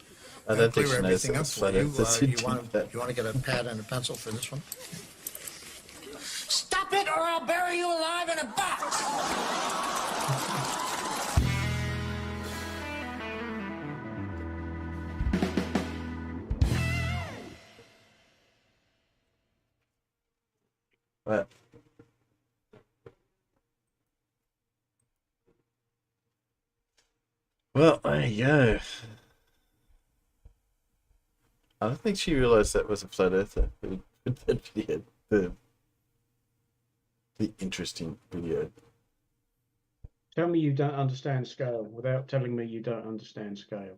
A: I don't think
U: clear
A: she knows
U: everything
A: that
U: up
A: it's
U: for
A: flat
U: you.
A: earth. That's
U: You
A: it.
U: want to get a pad and a pencil for this one?
Q: Stop it or I'll bury you alive in a box!
A: Right. Well, there you go. I don't think she realised that was a flat earther. That video, the interesting video.
B: Tell me you don't understand scale without telling me you don't understand scale.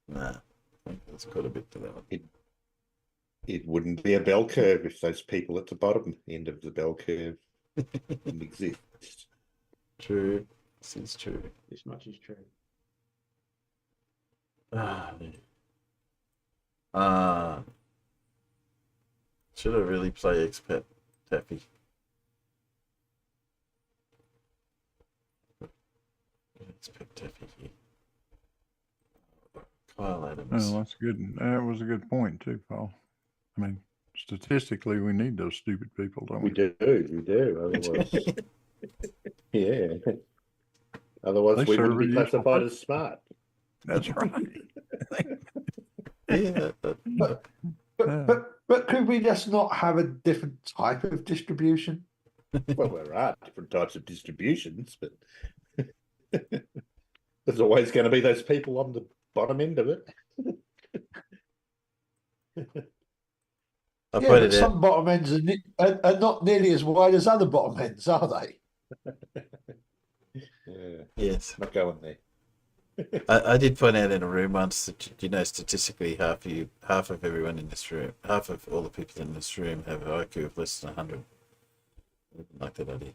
A: Nah, I think there's quite a bit to that one.
C: It wouldn't be a bell curve if those people at the bottom end of the bell curve didn't exist.
A: True. This is true.
B: This much is true.
A: Should I really play Expat Taffy? Expat Taffy here. Kyle Adams.
E: Oh, that's good. That was a good point too, Paul. I mean, statistically, we need those stupid people, don't we?
C: We do. Otherwise, yeah. Otherwise, we wouldn't be classified as smart.
E: That's right.
A: Yeah,
D: but could we just not have a different type of distribution?
C: Well, there are different types of distributions, but there's always going to be those people on the bottom end of it.
D: But some bottom ends are not nearly as wide as other bottom ends, are they?
C: Yeah.
A: Yes.
C: Not going there.
A: I did point out in a room once that statistically half of everyone in this room, half of all the people in this room have an IQ of less than 100. I didn't like that idea.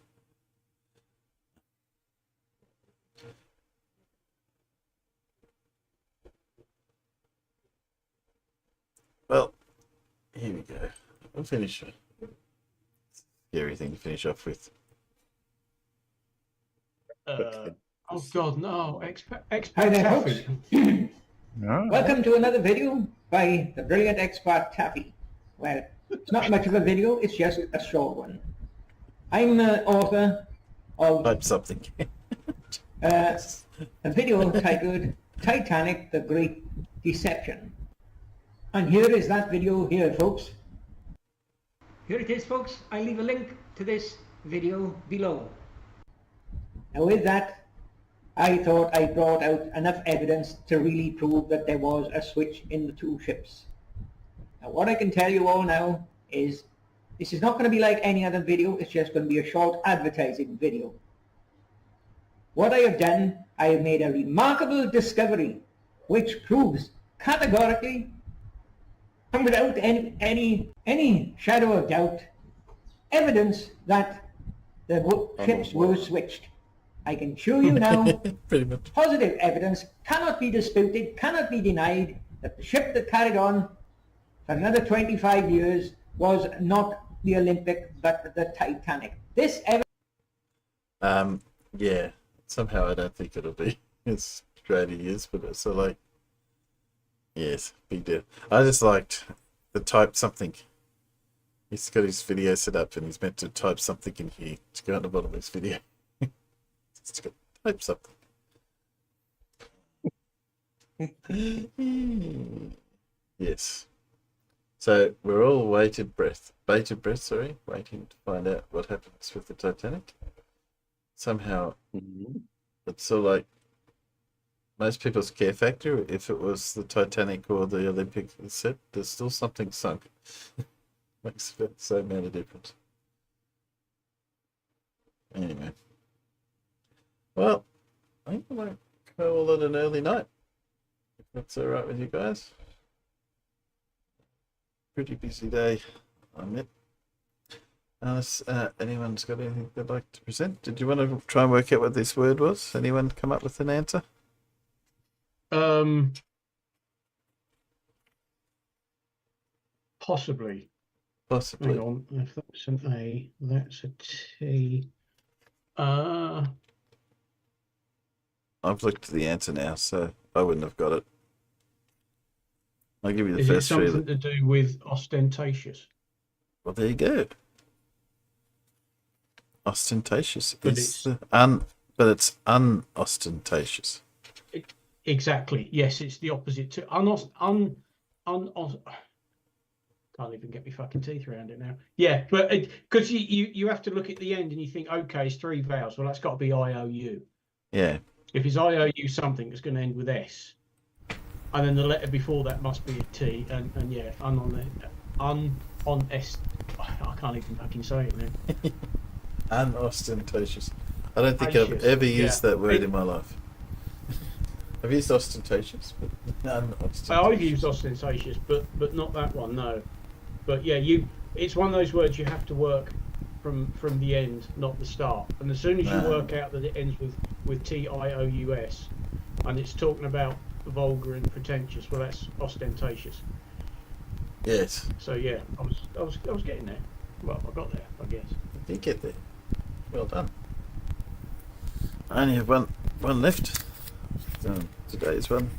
A: Well, here we go. We'll finish. Scary thing to finish off with.
B: Oh God, no!
V: Hi there, folks. Welcome to another video by the brilliant expert Taffy. Well, it's not much of a video; it's just a short one. I'm the author of
A: something.
V: A video titled "Titanic: The Great Deception," and here is that video here, folks.
W: Here it is, folks. I'll leave a link to this video below.
V: Now, with that, I thought I brought out enough evidence to really prove that there was a switch in the two ships. Now, what I can tell you all now is this is not going to be like any other video. It's just going to be a short advertising video. What I have done, I have made a remarkable discovery which proves categorically and without any shadow of doubt evidence that the ships were switched. I can show you now,
A: Pretty much.
V: positive evidence, cannot be disputed, cannot be denied, that the ship that carried on for another 25 years was not the Olympic, but the Titanic. This evidence...
A: Yeah. Somehow I don't think it'll be as great as he is, but it's so like, yes, big deal. I just liked the type something. He's got his video set up and he's meant to type something in here to go on the bottom of his video. It's got type something. Yes. So we're all bated breath, waiting to find out what happens with the Titanic. Somehow, it's sort of like most people's care factor. If it was the Titanic or the Olympic set, there's still something sunk. Makes so amount of difference. Anyway, well, I think I might call it an early night. If that's all right with you guys. Pretty busy day, I admit. Unless anyone's got anything they'd like to present. Did you want to try and work out what this word was? Anyone come up with an answer?
B: Possibly.
A: Possibly.
B: Hang on, if that's an A, that's a T.
A: I've looked at the answer now, so I wouldn't have got it. I'll give you the
B: Is it
A: first three.
B: something to do with ostentatious?
A: Well, there you go. Ostentatious.
B: But
A: But it's unostentatious.
B: Exactly. Yes, it's the opposite to can't even get my fucking teeth around it now. Yeah, but because you have to look at the end and you think, okay, it's three vowels. Well, that's got to be IOU.
A: Yeah.
B: If it's IOU something, it's going to end with S. And then the letter before that must be a T. And yeah, I can't even fucking say it now.
A: Unostentatious. I don't think I've ever used that word in my life. I've used ostentatious, but unostentatious.
B: I've used ostentatious, but not that one, no. But yeah, it's one of those words you have to work from the end, not the start. And as soon as you work out that it ends with TIOUS, and it's talking about vulgar and pretentious, well, that's ostentatious.
A: Yes.
B: So yeah, I was getting there. Well, I got there, I guess.
A: You did get there. Well done. I only have one left. Today's one.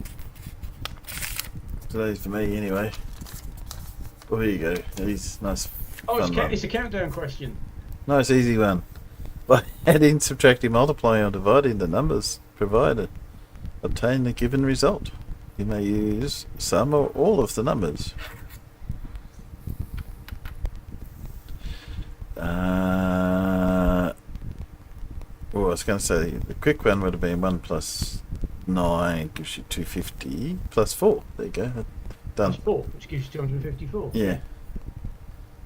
A: Today's for me anyway. Well, here you go. These nice.
B: It's a countdown question.
A: Nice easy one. By adding, subtracting, multiplying, or dividing the numbers provided, obtain the given result. You may use some or all of the numbers. Well, I was going to say the quick one would have been 1 plus 9 gives you 250 plus 4. There you go. Done.
B: Plus 4, which gives you 254.
A: Yeah.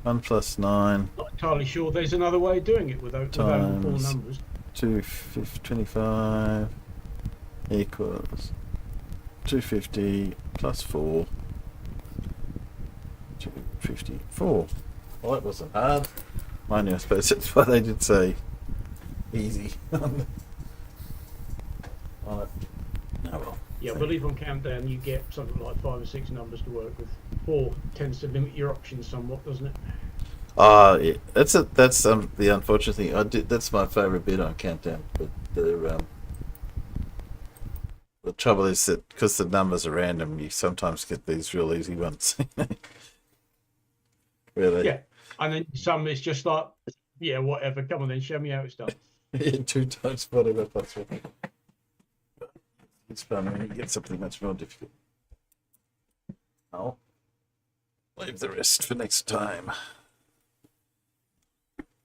A: 1 plus 9.
B: Not entirely sure there's another way of doing it without all numbers.
A: 225 equals 250 plus 4. 254. Well, that wasn't hard. Mind you, I suppose that's why they did say easy. Oh well.
B: Yeah, I believe on countdown you get something like 5 or 6 numbers to work with. 4 tends to limit your options somewhat, doesn't it?
A: Yeah. That's the unfortunate thing. That's my favourite bit on countdown, but the trouble is that because the numbers are random, you sometimes get these real easy ones. Really?
B: Yeah, and then some it's just like, yeah, whatever. Come on, then show me how it's done.
A: 2 times whatever plus 1. It's fun when you get something much more difficult. I'll leave the rest for next time.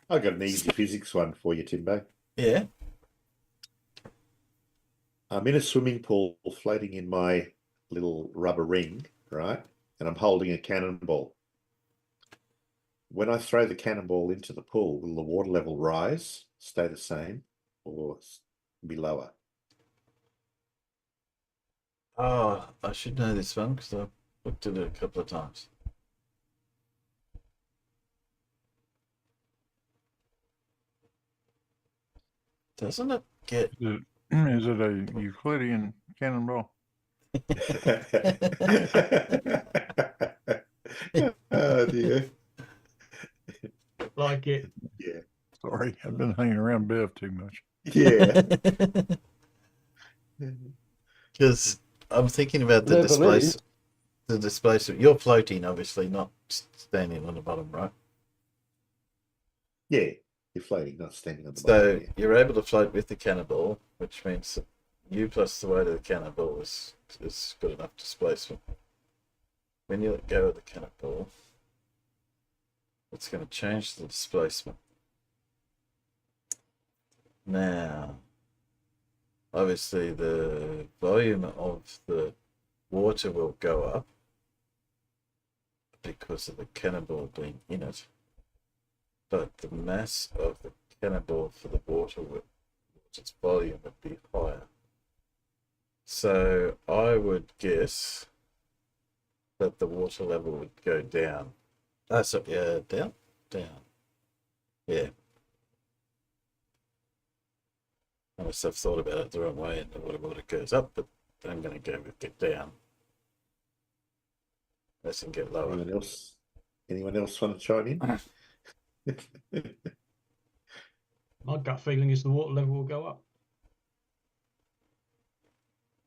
C: I got an easy physics one for you, Timbo.
A: Yeah.
C: I'm in a swimming pool floating in my little rubber ring, right? And I'm holding a cannonball. When I throw the cannonball into the pool, will the water level rise, stay the same, or be lower?
A: Oh, I should know this one because I've looked at it a couple of times. Doesn't it get...
E: Is it a Euclidean cannonball?
C: Oh dear.
B: Like it.
C: Yeah.
E: Sorry, I've been hanging around Bev too much.
C: Yeah.
A: Because I'm thinking about the displacement. The displacement. You're floating, obviously, not standing on the bottom, right?
C: Yeah. You're floating, not standing on the bottom.
A: So you're able to float with the cannonball, which means that you plus the weight of the cannonball is good enough displacement. When you let go of the cannonball, it's going to change the displacement. Now, obviously the volume of the water will go up because of the cannonball being in it, but the mass of the cannonball for the water, its volume, would be higher. So I would guess that the water level would go down. Down? Yeah. I must have thought about it the wrong way, and the water goes up, but I'm going to go with get down. Let's get lower.
C: Anyone else want to chime in?
B: My gut feeling is the water level will go up.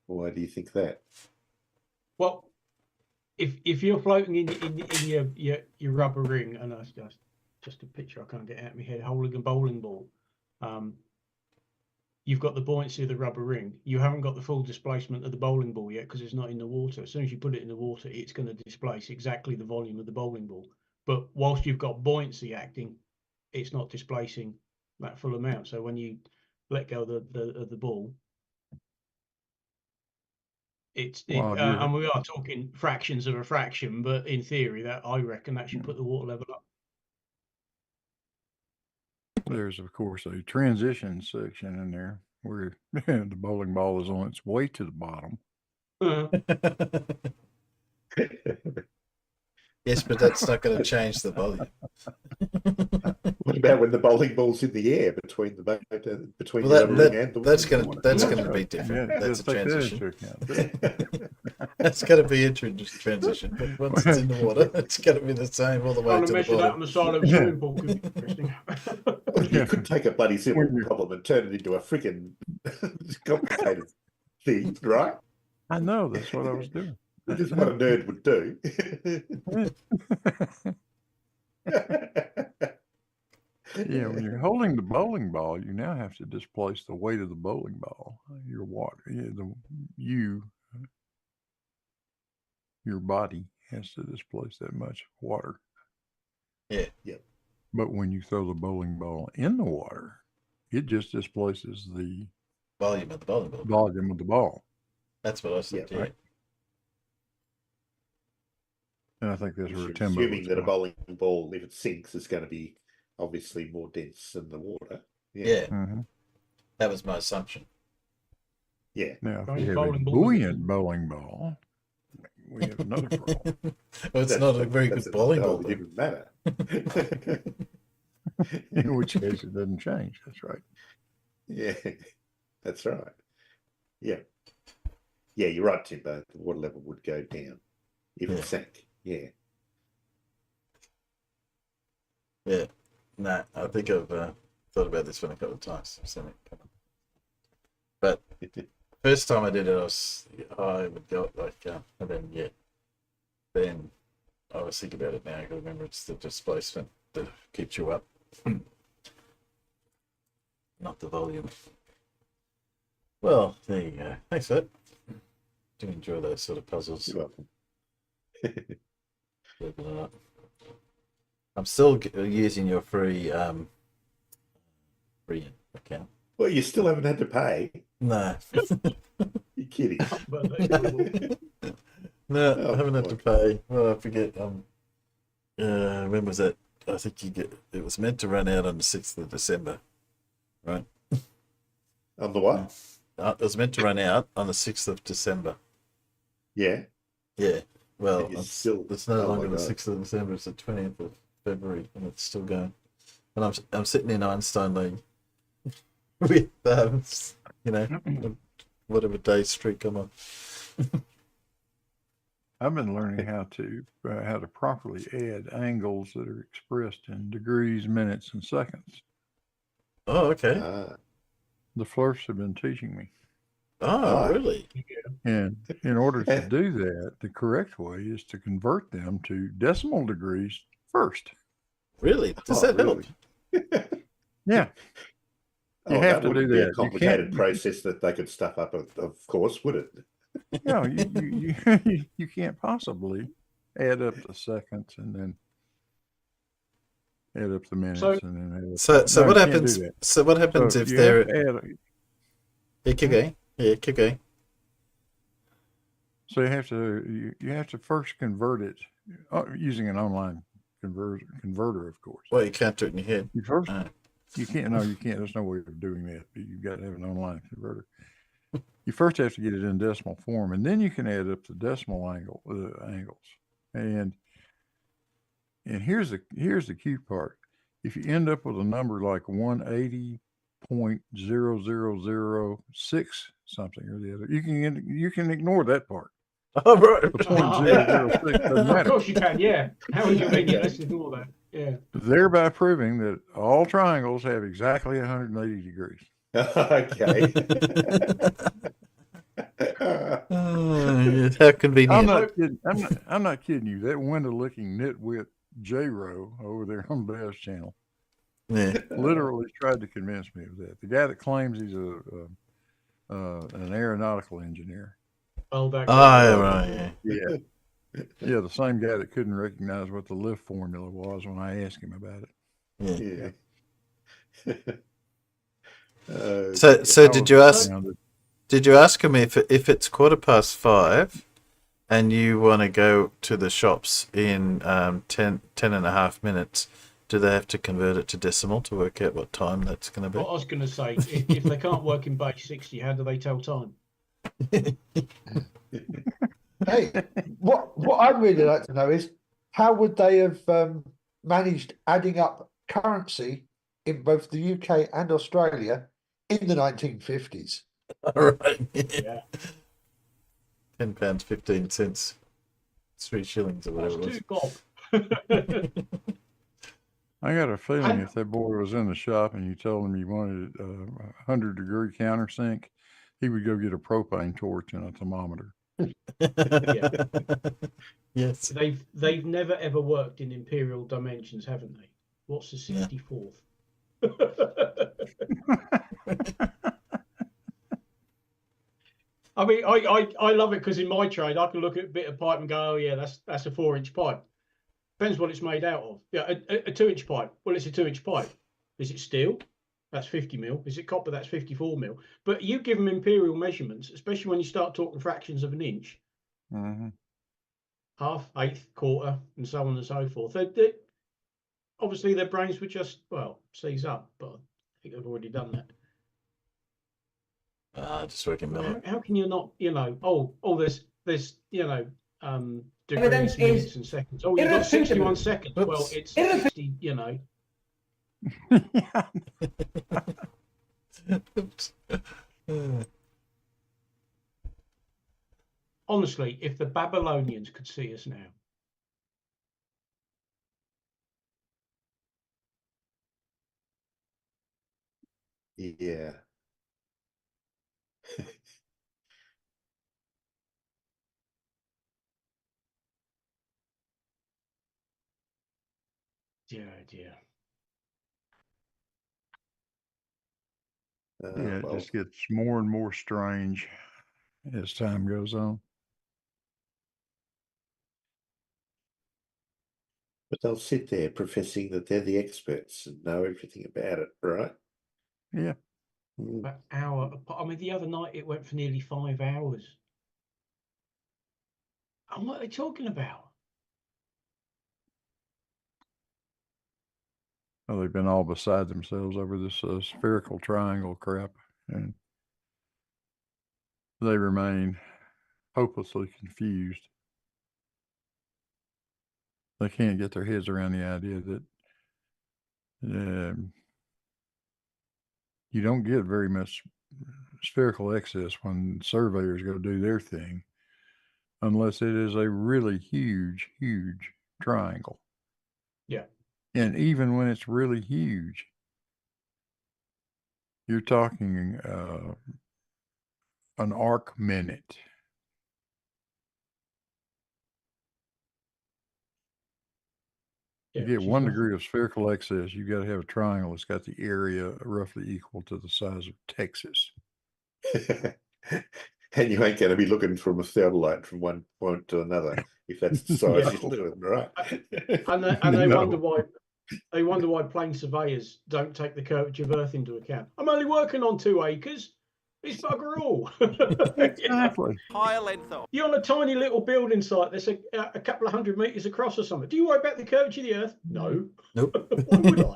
C: Why do you think that?
B: Well, if you're floating in your rubber ring, and that's just a picture I can't get out of my head, holding a bowling ball, you've got the buoyancy of the rubber ring. You haven't got the full displacement of the bowling ball yet because it's not in the water. As soon as you put it in the water, it's going to displace exactly the volume of the bowling ball. But whilst you've got buoyancy acting, it's not displacing that full amount. So when you let go of the ball, and we are talking fractions of a fraction, but in theory, that I reckon that should put the water level up.
E: There's, of course, a transition section in there where the bowling ball is on its way to the bottom.
A: Yes, but that's not going to change the volume.
C: What about when the bowling ball's in the air between the rubber ring and the water?
A: That's going to be different. Yeah, that's a transition. That's going to be a transition. But once it's in the water, it's going to be the same all the way to the bottom.
B: That on the side of a swimming pool could be interesting.
C: Well, you could take a bloody simple problem and turn it into a freaking complicated thing, right?
E: I know, that's what I was doing.
C: This is what a nerd would do.
E: Yeah, when you're holding the bowling ball, you now have to displace the weight of the bowling ball. Your water, your body has to displace that much water.
A: Yeah.
C: Yep.
E: But when you throw the bowling ball in the water, it just displaces the
A: volume of the bowling ball.
E: Volume of the ball.
A: That's what I said. Yeah. Right.
E: And I think that's where Timbo.
C: Assuming that a bowling ball, if it sinks, is going to be obviously more dense than the water.
A: Yeah. Mm-hmm. That was my assumption.
C: Yeah.
E: Now, if you have a buoyant bowling ball, we have another problem.
A: Well, it's not a very good bowling ball.
C: It didn't matter.
E: In which case, it doesn't change. That's right.
C: Yeah, that's right. Yeah. Yeah, you're right, Timbo. The water level would go down if it sank. Yeah.
A: Yeah. No, I think I've thought about this one a couple of times. But first time I did it, I would go like, and then I was thinking about it now. I got to remember it's the displacement that keeps you up, not the volume. Well, there you go. Thanks for that. Do enjoy those sort of puzzles.
C: You're welcome.
A: I'm still using your free account.
C: Well, you still haven't had to pay.
A: No.
C: You're kidding.
A: No, I haven't had to pay. Well, I forget. When was that? I think it was meant to run out on the 6th of December, right?
C: On the what?
A: It was meant to run out on the 6th of December.
C: Yeah.
A: Yeah. Well, it's no longer the 6th of December. It's the 20th of February, and it's still going. And I'm sitting in Einstein League. with you know, whatever day streak I'm on.
E: I've been learning how to properly add angles that are expressed in degrees, minutes, and seconds.
A: Oh, okay.
E: The Flurfs have been teaching me.
A: Oh, really?
E: And in order to do that, the correct way is to convert them to decimal degrees first.
A: Really? Does that help?
E: Yeah. You have to do
C: be a
E: that.
C: complicated process that they could stuff up, of course, would it?
E: No, you can't possibly add up the seconds and then add up the minutes and then add up
A: So
E: no,
A: what
E: you can't
A: happens?
E: do that.
A: So what happens
E: So
A: if
E: you
A: they're?
E: have to add,
A: Yeah, keep going. Yeah, keep going.
E: So you have to first convert it using an online converter, of course.
A: Well, you can't do it in your head.
E: You first you can't. No, you can't. There's no way of doing that. You've got to have an online converter. You first have to get it in decimal form, and then you can add up the decimal angles. And here's the cute part. If you end up with a number like 180.0006 something or the other, you can ignore that part.
A: Oh, right.
E: The 0.006 doesn't matter.
B: Of course you can, yeah. How inconvenient. Let's ignore that. Yeah.
E: Thereby proving that all triangles have exactly 180 degrees.
C: Okay.
A: How convenient.
E: I'm not kidding you. That window-looking nitwit J-Ro over there on Beth's channel, literally tried to convince me of that. The guy that claims he's an aeronautical engineer.
B: Oh, that
A: guy. Oh, right.
E: Yeah. Yeah, the same guy that couldn't recognize what the lift formula was when I asked him about it.
A: So did you ask? Did you ask him if it's 5:15 and you want to go to the shops in 10 and a half minutes? Do they have to convert it to decimal to work out what time that's going to be?
B: What I was going to say, if they can't work in base 60, how do they tell time?
D: Hey, what I'd really like to know is how would they have managed adding up currency in both the UK and Australia in the 1950s?
A: All right. Yeah. £10.15, 3 shillings or whatever it was.
E: I got a feeling if that boy was in the shop and you told him you wanted a 100-degree countersink, he would go get a propane torch and a thermometer.
B: Yeah.
A: Yes.
B: They've never ever worked in imperial dimensions, haven't they? What's the 64th? I mean, I love it because in my trade I can look at a bit of pipe and go, oh yeah, that's a 4-inch pipe. Depends what it's made out of. Yeah, a 2-inch pipe. Well, it's a 2-inch pipe. Is it steel? That's 50 mil. Is it copper? That's 54 mil. But you give them imperial measurements, especially when you start talking fractions of an inch.
E: Mm-hmm.
B: Half, eighth, quarter, and so on and so forth. Obviously, their brains would just, seize up, but I think they've already done that.
A: Just working minute.
B: How can you not, there's degrees,
V: Evidence
B: minutes,
V: is
B: and seconds. Oh, you've got 61 seconds. Well, it's 60, Honestly, if the Babylonians could see us now.
C: Yeah.
B: Dear.
E: Yeah, it just gets more and more strange as time goes on.
C: But they'll sit there professing that they're the experts and know everything about it, right?
E: Yeah.
B: An hour. I mean, the other night it went for nearly 5 hours. And what are they talking about?
E: Well, they've been all beside themselves over this spherical triangle crap, and they remain hopelessly confused. They can't get their heads around the idea that you don't get very much spherical excess when surveyors go do their thing, unless it is a really huge, huge triangle.
B: Yeah.
E: And even when it's really huge, you're talking an arc minute.
B: Yeah,
E: You get
B: which is
E: 1
B: nothing.
E: degree of spherical excess, you got to have a triangle that's got the area roughly equal to the size of Texas.
C: And you ain't going to be looking from a satellite from one point to another if that's the size
B: Yeah.
C: you're doing, right?
B: And they wonder why plane surveyors don't take the curvature of Earth into account. I'm only working on 2 acres. It's bugger all.
E: Exactly.
N: Higher length though.
B: You're on a tiny little building site that's a couple of 100 meters across or something. Do you worry about the curvature of the Earth? No.
A: Nope.
B: Why would I?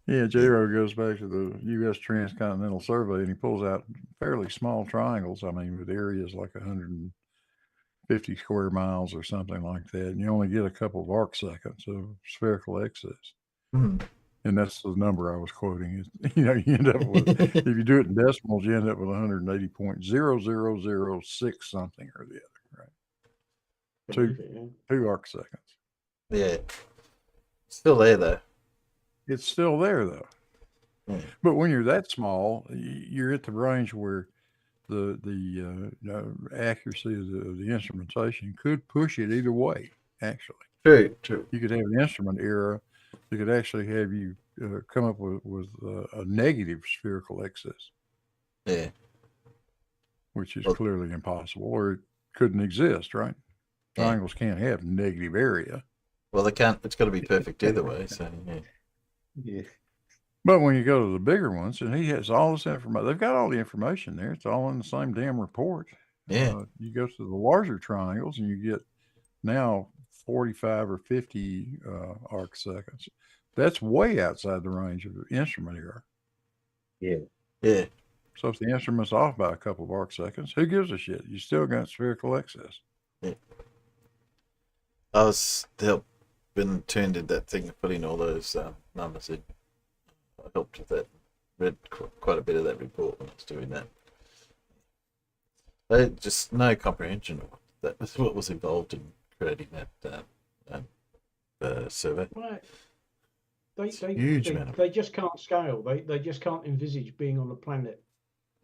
E: Yeah, J-Ro goes back to the U.S. Transcontinental Survey, and he pulls out fairly small triangles. I mean, with areas like 150 square miles or something like that, and you only get a couple of arc seconds of spherical excess.
A: Mhm.
E: And that's the number I was quoting. You know, you end up with, if you do it in decimals, you end up with 180.0006 something or the other, right? Two arc seconds.
A: Yeah. Still there, though.
E: It's still there, though. But when you're that small, you're at the range where the accuracy of the instrumentation could push it either way. Actually,
A: True.
E: You could have an instrument error that could actually have you come up with a negative spherical excess.
A: Yeah.
E: Which is clearly impossible, or it couldn't exist, right? Triangles can't have negative area.
A: Well, they can't. It's got to be perfect either way. So
C: yeah.
E: But when you go to the bigger ones, and he has all this information, they've got all the information there. It's all in the same damn report.
A: Yeah.
E: You go to the larger triangles, and you get now 45 or 50 arc seconds. That's way outside the range of the instrument error.
C: Yeah.
A: Yeah.
E: So if the instrument's off by a couple of arc seconds, who gives a shit? You still got spherical excess.
A: Yeah. I was been turned in that thing of putting all those numbers in. I helped with that. Read quite a bit of that report when I was doing that. They just no comprehension of that was what was involved in creating that survey.
B: Right.
A: Huge amount.
B: They just can't scale. They just can't envisage being on a planet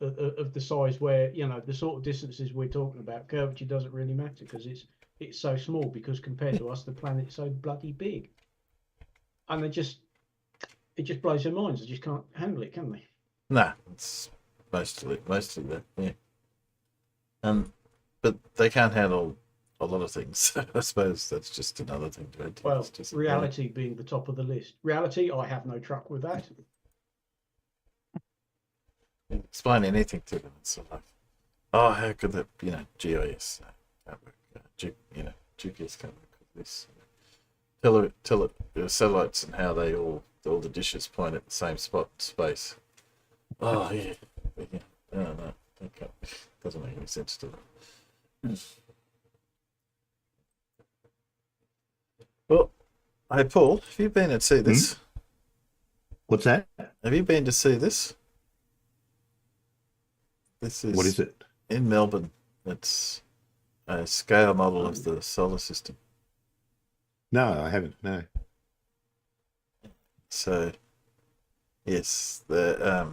B: of the size where, you know, the sort of distances we're talking about, curvature doesn't really matter because it's so small, because compared to us, the planet's so bloody big. And it just blows their minds. They just can't handle it, can they?
A: Nah, it's mostly that, yeah. But they can't handle a lot of things. I suppose that's just another thing to add to.
B: Well, reality being the top of the list. Reality, I have no truck with that.
A: Explain anything to them. It's sort of like, oh, how could that, GIS can't work, GPS can't work with this. Tell it satellites and how they all the dishes point at the same spot in space. Oh yeah. No, okay. Doesn't make any sense to them. Well, hey Paul, have you been to see this?
C: What's that?
A: Have you been to see this? This is
C: What is it?
A: In Melbourne. It's a scale model of the solar system.
C: No, I haven't. No.
A: So, yes, the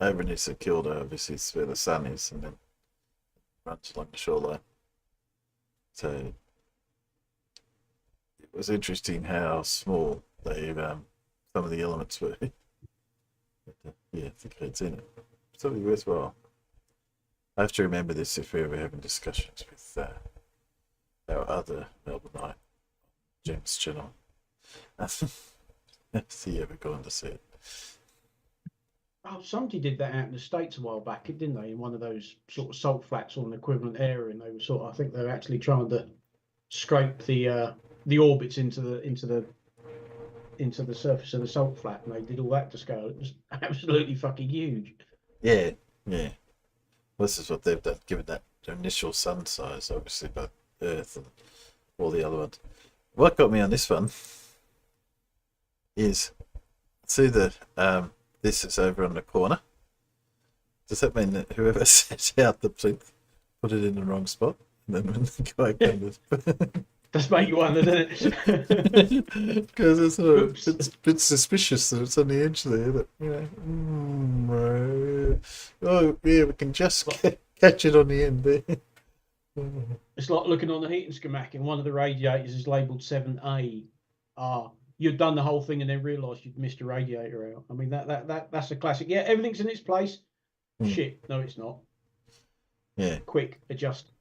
A: over in St Kilda, obviously, is where the sun is, and then runs along the shoreline. So, it was interesting how small they some of the elements were. But, yeah, I think it's in it. It's totally worthwhile. I have to remember this if we're ever having discussions with our other Melbourneite, James channel. See you ever going to see it.
B: Oh, somebody did that out in the States a while back, didn't they? In one of those sort of salt flats or an equivalent area, and they were I think they were actually trying to scrape the orbits into the surface of the salt flat, and they did all that to scale. It was absolutely fucking huge.
A: Yeah. This is what they've done, given that initial sun size, obviously, but Earth and all the other ones. What got me on this one is, see the this is over on the corner. Does that mean that whoever set out the plinth put it in the wrong spot? And then when the guy comes...
B: Does make you wonder, doesn't it?
A: Because it's a bit suspicious that it's on the edge there. But, oh, yeah, we can just catch it on the end there.
B: It's like looking on the heating schematic and one of the radiators is labelled 7A. You'd done the whole thing and then realised you'd missed a radiator out. I mean, that's a classic. Yeah, everything's in its place. Shit, no, it's not.
A: Yeah.
B: Quick, adjust.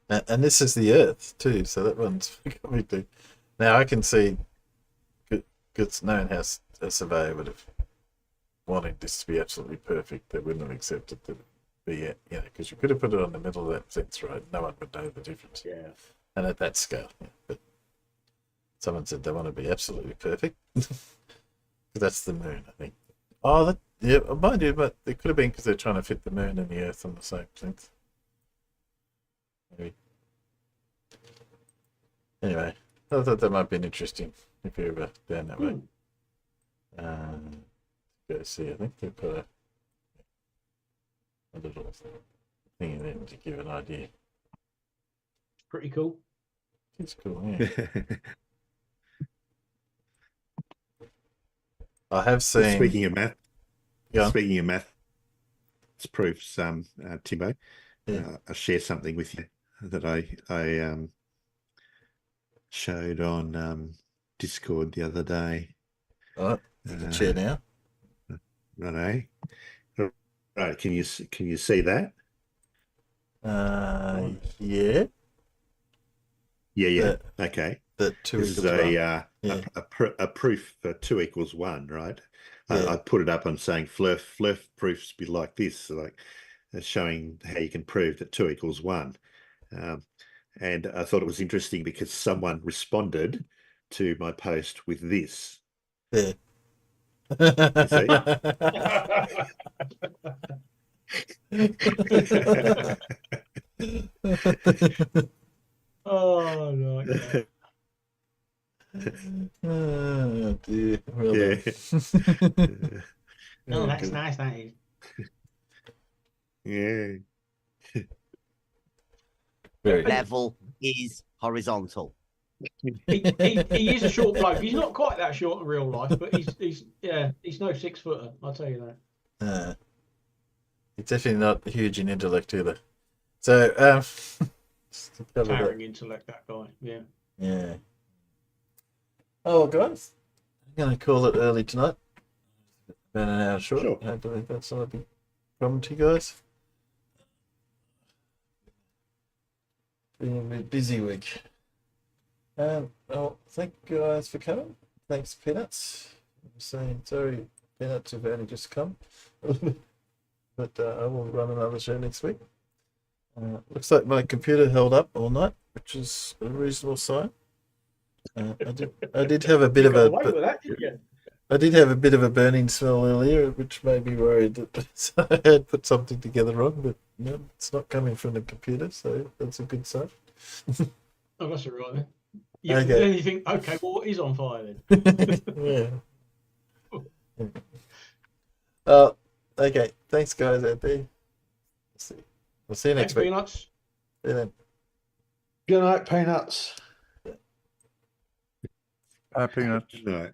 A: And this is the Earth too, so that one's we do. Now I can see, good knowing how a surveyor would have wanted this to be absolutely perfect. They wouldn't have accepted that it be, because you could have put it on the middle of that fence, right? No one would know the difference.
B: Yeah.
A: And at that scale, but someone said they want to be absolutely perfect. That's the moon, I think. Oh, mind you, but it could have been because they're trying to fit the moon and the Earth on the same plinth. Maybe. Anyway, I thought that might be interesting if you're ever down that way. Go see, I think they've got a little thing in it to give an idea.
B: Pretty cool.
A: It's cool, yeah. I have seen.
C: Speaking of math,
A: yeah.
C: It's proofs. Timbo, I'll share something with you that I showed on Discord the other day.
A: Oh, you can share now.
C: Right. Right. Can you see that?
A: Yeah.
C: Yeah. Okay.
A: That 2
C: this is a proof for 2 = 1, right?
A: Yeah.
C: I put it up on saying flirt proofs be like this, like showing how you can prove that 2 = 1. And I thought it was interesting because someone responded to my post with this.
A: Yeah.
C: You see?
B: Oh no.
A: Oh dear. Well
C: done.
B: Oh, that's nice, that is.
C: Yeah.
F: Level is horizontal.
B: He is a short bloke. He's not quite that short in real life, but he's no 6-footer. I'll tell you that.
A: He's definitely not huge in intellect either. So
B: towering intellect, that guy. Yeah.
A: Yeah. Oh, guys, I'm going to call it early tonight. About an hour short.
C: Sure.
A: Hopefully that's not a big problem to you guys. Been a bit busy week. Well, thank you guys for coming. Thanks, Peanuts. I'm saying sorry, Peanuts, have only just come. But I will run another show next week. Looks like my computer held up all night, which is a reasonable sign. I did have a bit of I did have a bit of a burning smell earlier, which made me worried that I had put something together wrong, but no, it's not coming from the computer, so that's a good sign.
B: Oh, that's all right then. Yeah,
A: Okay.
B: Then you think, okay, well, what is on fire then?
A: Yeah. Okay. Thanks, guys, out there. We'll see you next week.
B: Peanuts.
A: See you then.
D: Good night, Peanuts.
E: Peanuts.
C: Right.